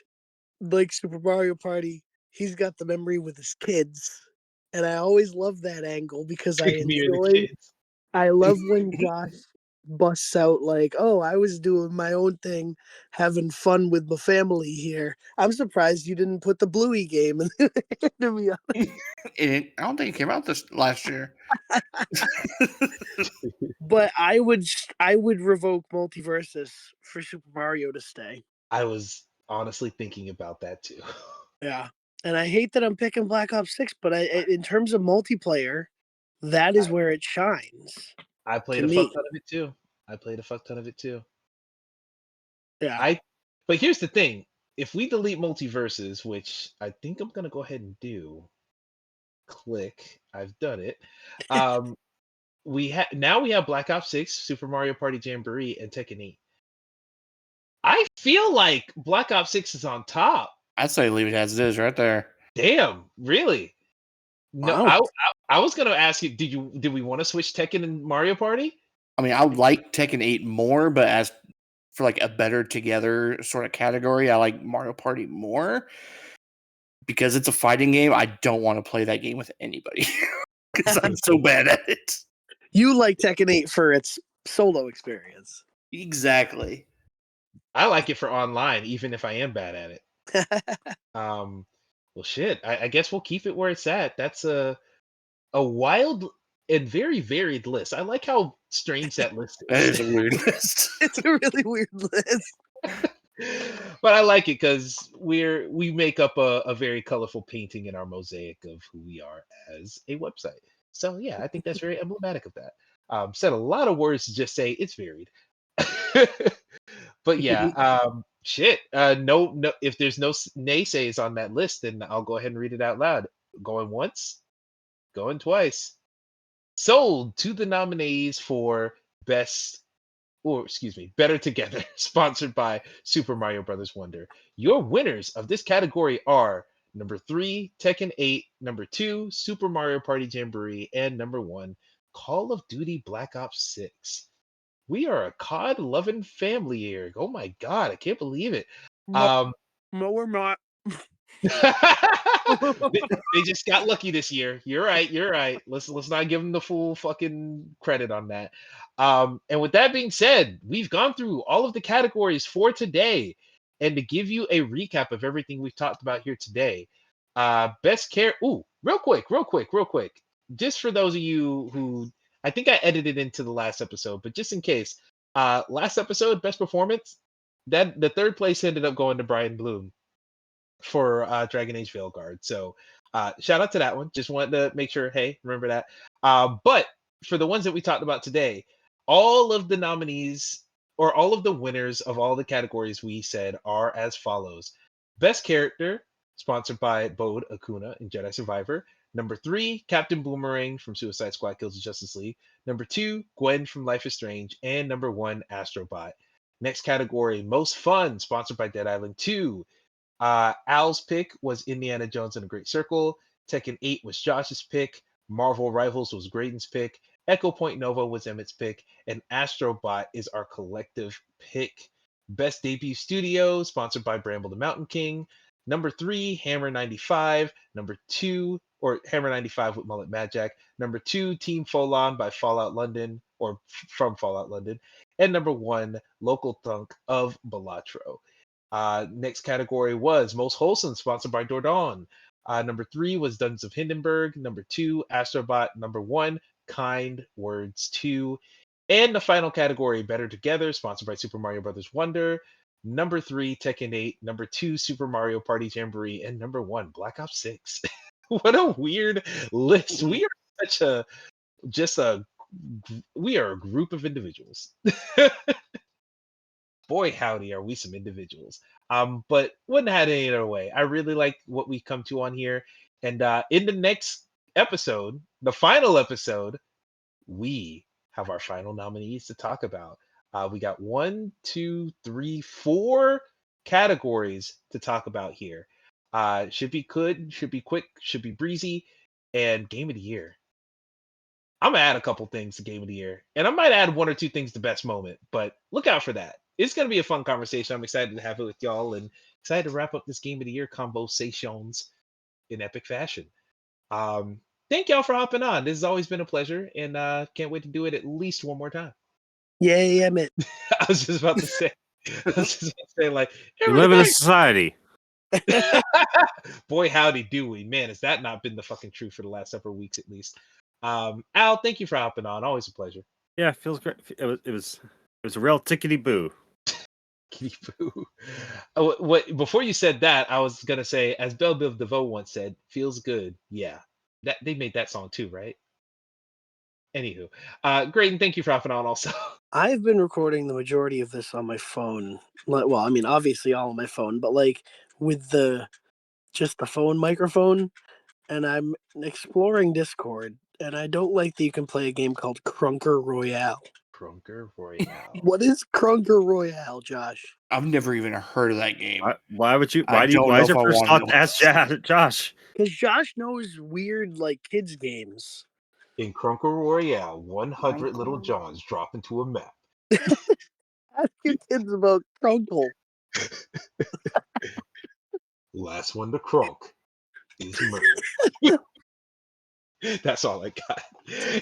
like Super Mario Party, he's got the memory with his kids, and I always love that angle because Pick me or the kids. I love when Josh busts out like, "Oh, I was doing my own thing, having fun with my family here." I'm surprised you didn't put the Bluey game in there, to be honest. I don't think it came out this last year. But I would revoke multiverses for Super Mario to stay. I was honestly thinking about that too. Yeah, and I hate that I'm picking Black Ops 6, but in terms of multiplayer, that is where it shines. I played To a me. fuck ton of it too. Yeah. But here's the thing. If we delete multiverses, which I think I'm gonna go ahead and do, click. I've done it. We have Black Ops 6, Super Mario Party Jamboree, and Tekken 8. I feel like Black Ops 6 is on top. I'd say leave it as it is right there. Damn, really? No, Wow. I was gonna ask you, did we want to switch Tekken and Mario Party? I mean, I like Tekken 8 more, but as for like a better together sort of category, I like Mario Party more. Because it's a fighting game, I don't want to play that game with anybody. Because I'm so bad at it. You like Tekken 8 for its solo experience. Exactly. I like it for online, even if I am bad at it. Well, shit. I guess we'll keep it where it's at. That's a wild and very varied list. I like how strange that list That is. is a weird list. It's a really weird list. But I like it because we make up a very colorful painting in our mosaic of who we are as a website. So yeah, I think that's very emblematic of that. Said a lot of words to just say it's varied. But yeah, shit. No, if there's no naysays on that list, then I'll go ahead and read it out loud. Going once, going twice. Sold to the nominees for Better Together, sponsored by Super Mario Brothers Wonder. Your winners of this category are number 3, Tekken 8, number 2, Super Mario Party Jamboree, and number 1, Call of Duty Black Ops 6. We are a COD loving family here. Oh my god, I can't believe it. No, we're not. They just got lucky this year. You're right. You're right. Let's not give them the full fucking credit on that. And with that being said, we've gone through all of the categories for today. And to give you a recap of everything we've talked about here today, best care. Ooh, real quick. Just for those of you who I think I edited into the last episode, but just in case, last episode, best performance, that the third place ended up going to Brian Bloom for Dragon Age Veilguard. So shout out to that one. Just wanted to make sure, hey, remember that. But for the ones that we talked about today, all of the nominees or all of the winners of all the categories we said are as follows. Best Character, sponsored by Bode Akuna in Jedi Survivor. Number 3, Captain Boomerang from Suicide Squad Kills the Justice League. Number 2, Gwen from Life is Strange. And number 1, Astrobot. Next category, Most Fun, sponsored by Dead Island 2. Al's pick was Indiana Jones and the Great Circle. Tekken 8 was Josh's pick. Marvel Rivals was Graydon's pick. Echo Point Nova was Emmett's pick. And Astrobot is our collective pick. Best Debut Studio, sponsored by Bramble the Mountain King. Number 3, Hammer 95. Number 2, or Hammer 95 with Mullet Majak. Number 2, Team Folon by Fallout London, or from Fallout London. And number 1, Local Thunk of Balatro. Next category was Most Wholesome, sponsored by Dordawn. Number 3 was Dungeons of Hindenburg. Number 2, Astrobot. Number 1, Kind Words 2. And the final category, Better Together, sponsored by Super Mario Brothers Wonder. Number 3, Tekken 8. Number 2, Super Mario Party Jamboree. And number 1, Black Ops 6. What a weird list. We are such a just a we are a group of individuals. Boy, howdy, are we some individuals. But wouldn't have had it any other way. I really like what we come to on here. And in the next episode, the final episode, we have our final nominees to talk about. We got 1, 2, 3, 4 categories to talk about here. Should be good, should be quick, should be breezy, and game of the year. I'm gonna add a couple things to game of the year, and I might add 1 or 2 things to best moment. But look out for that. It's gonna be a fun conversation. I'm excited to have it with y'all, and excited to wrap up this game of the year conversations in epic fashion. Thank y'all for hopping on. This has always been a pleasure, and can't wait to do it at least one more time. Yay, Emmett. I was just about to say, like, We live in a society. boy, howdy do we, man. Has that not been the fucking truth for the last several weeks at least? Al, thank you for hopping on. Always a pleasure. Yeah, it feels great. It was a real tickety boo. Kitty Poo. Oh, what? Before you said that, I was gonna say, as Belle Biv DeVoe once said, "Feels good." Yeah, that they made that song too, right? Anywho, Graydon, thank you for hopping on. Also, I've been recording the majority of this on my phone. Well, I mean, obviously all on my phone, but like with just the phone microphone, and I'm exploring Discord, and I don't like that you can play a game called Crunker Royale. Crunker Royale. What is Crunker Royale, Josh? I've never even heard of that game. Why would you? I Why do you? don't Why know is your if I first wanna thought know to ask Josh? Because Josh knows weird like kids games. In Crunker Royale, 100 Little Johns drop into a map. Ask your kids about Crunkle. Last one to crunk is murdered. That's all I got.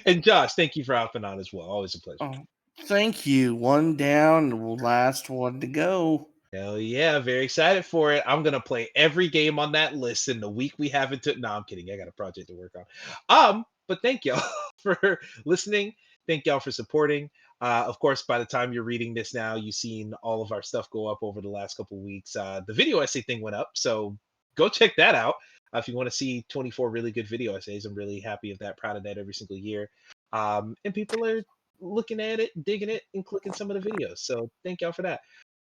And Josh, thank you for hopping on as well. Always a pleasure. Oh, thank you. One down, last one to go. Hell yeah, very excited for it. I'm gonna play every game on that list in the week we have it to. No, I'm kidding. I got a project to work on. But thank y'all for listening. Thank y'all for supporting. Of course, by the time you're reading this now, you've seen all of our stuff go up over the last couple of weeks. The video essay thing went up, so go check that out if you want to see 24 really good video essays. I'm really happy of that, proud of that every single year. And people are looking at it, digging it, and clicking some of the videos. So thank y'all for that.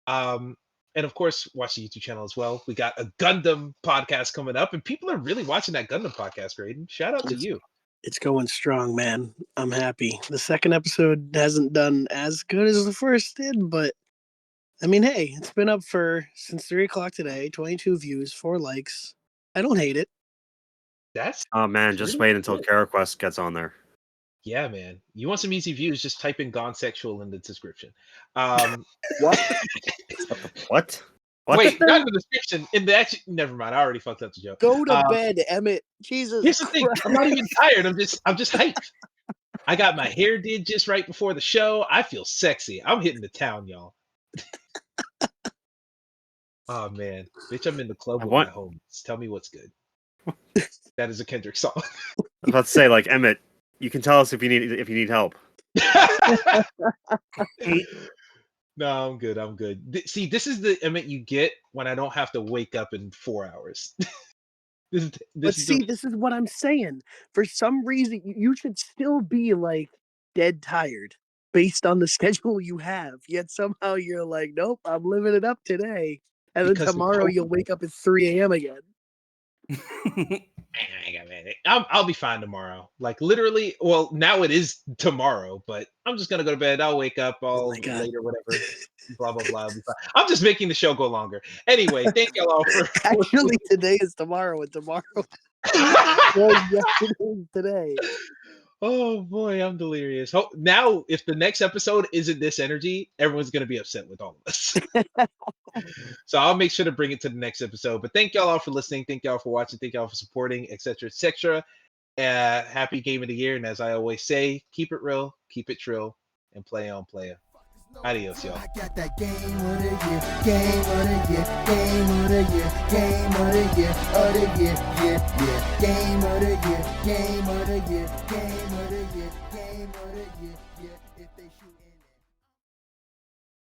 And of course, watch the YouTube channel as well. We got a Gundam podcast coming up, and people are really watching that Gundam podcast, Graydon. Shout out to you. It's going strong, man. I'm happy. The second episode hasn't done as good as the first did, but I mean, hey, it's been up since 3 o'clock today. 22 views, 4 likes. I don't hate it. That's Oh man, just really wait until good. CaraQuest gets on there. Yeah, man. You want some easy views? Just type in "gone sexual" in the description. What? What? Wait, not in the description. In the actual. Never mind. I already fucked up the joke. Go to bed, Emmett. Jesus. Here's the thing. Christ. I'm not even tired. I'm just hyped. I got my hair did just right before the show. I feel sexy. I'm hitting the town, y'all. Oh man, bitch! I'm in the club with my homies. Tell me what's good. That is a Kendrick song. I was about to say, like Emmett, you can tell us if you need help. No, I'm good. I'm good. See, this is the Emmett you get when I don't have to wake up in 4 hours. This is what I'm saying. For some reason, you should still be like dead tired based on the schedule you have. Yet somehow you're like, nope, I'm living it up today. And then tomorrow you'll wake up at 3 a.m. again. I'll be fine tomorrow. Like literally, well, now it is tomorrow, but I'm just gonna go to bed. I'll wake up all late or whatever. Blah blah blah. I'll be fine. I'm just making the show go longer. Anyway, thank y'all all for. Actually, today is tomorrow, and tomorrow. Yesterday is today. Oh boy, I'm delirious. Now, if the next episode isn't this energy, everyone's gonna be upset with all of us. So I'll make sure to bring it to the next episode. But thank y'all all for listening. Thank y'all for watching. Thank y'all for supporting, etc., etc. Happy game of the year. And as I always say, keep it real, keep it trill, and play on, playa. Adios, y'all. I got that game of the year, game of the year, game of the year, game of the year, yeah. Game of the year, game of the year, game of the year, game of the year, yeah. If they shoot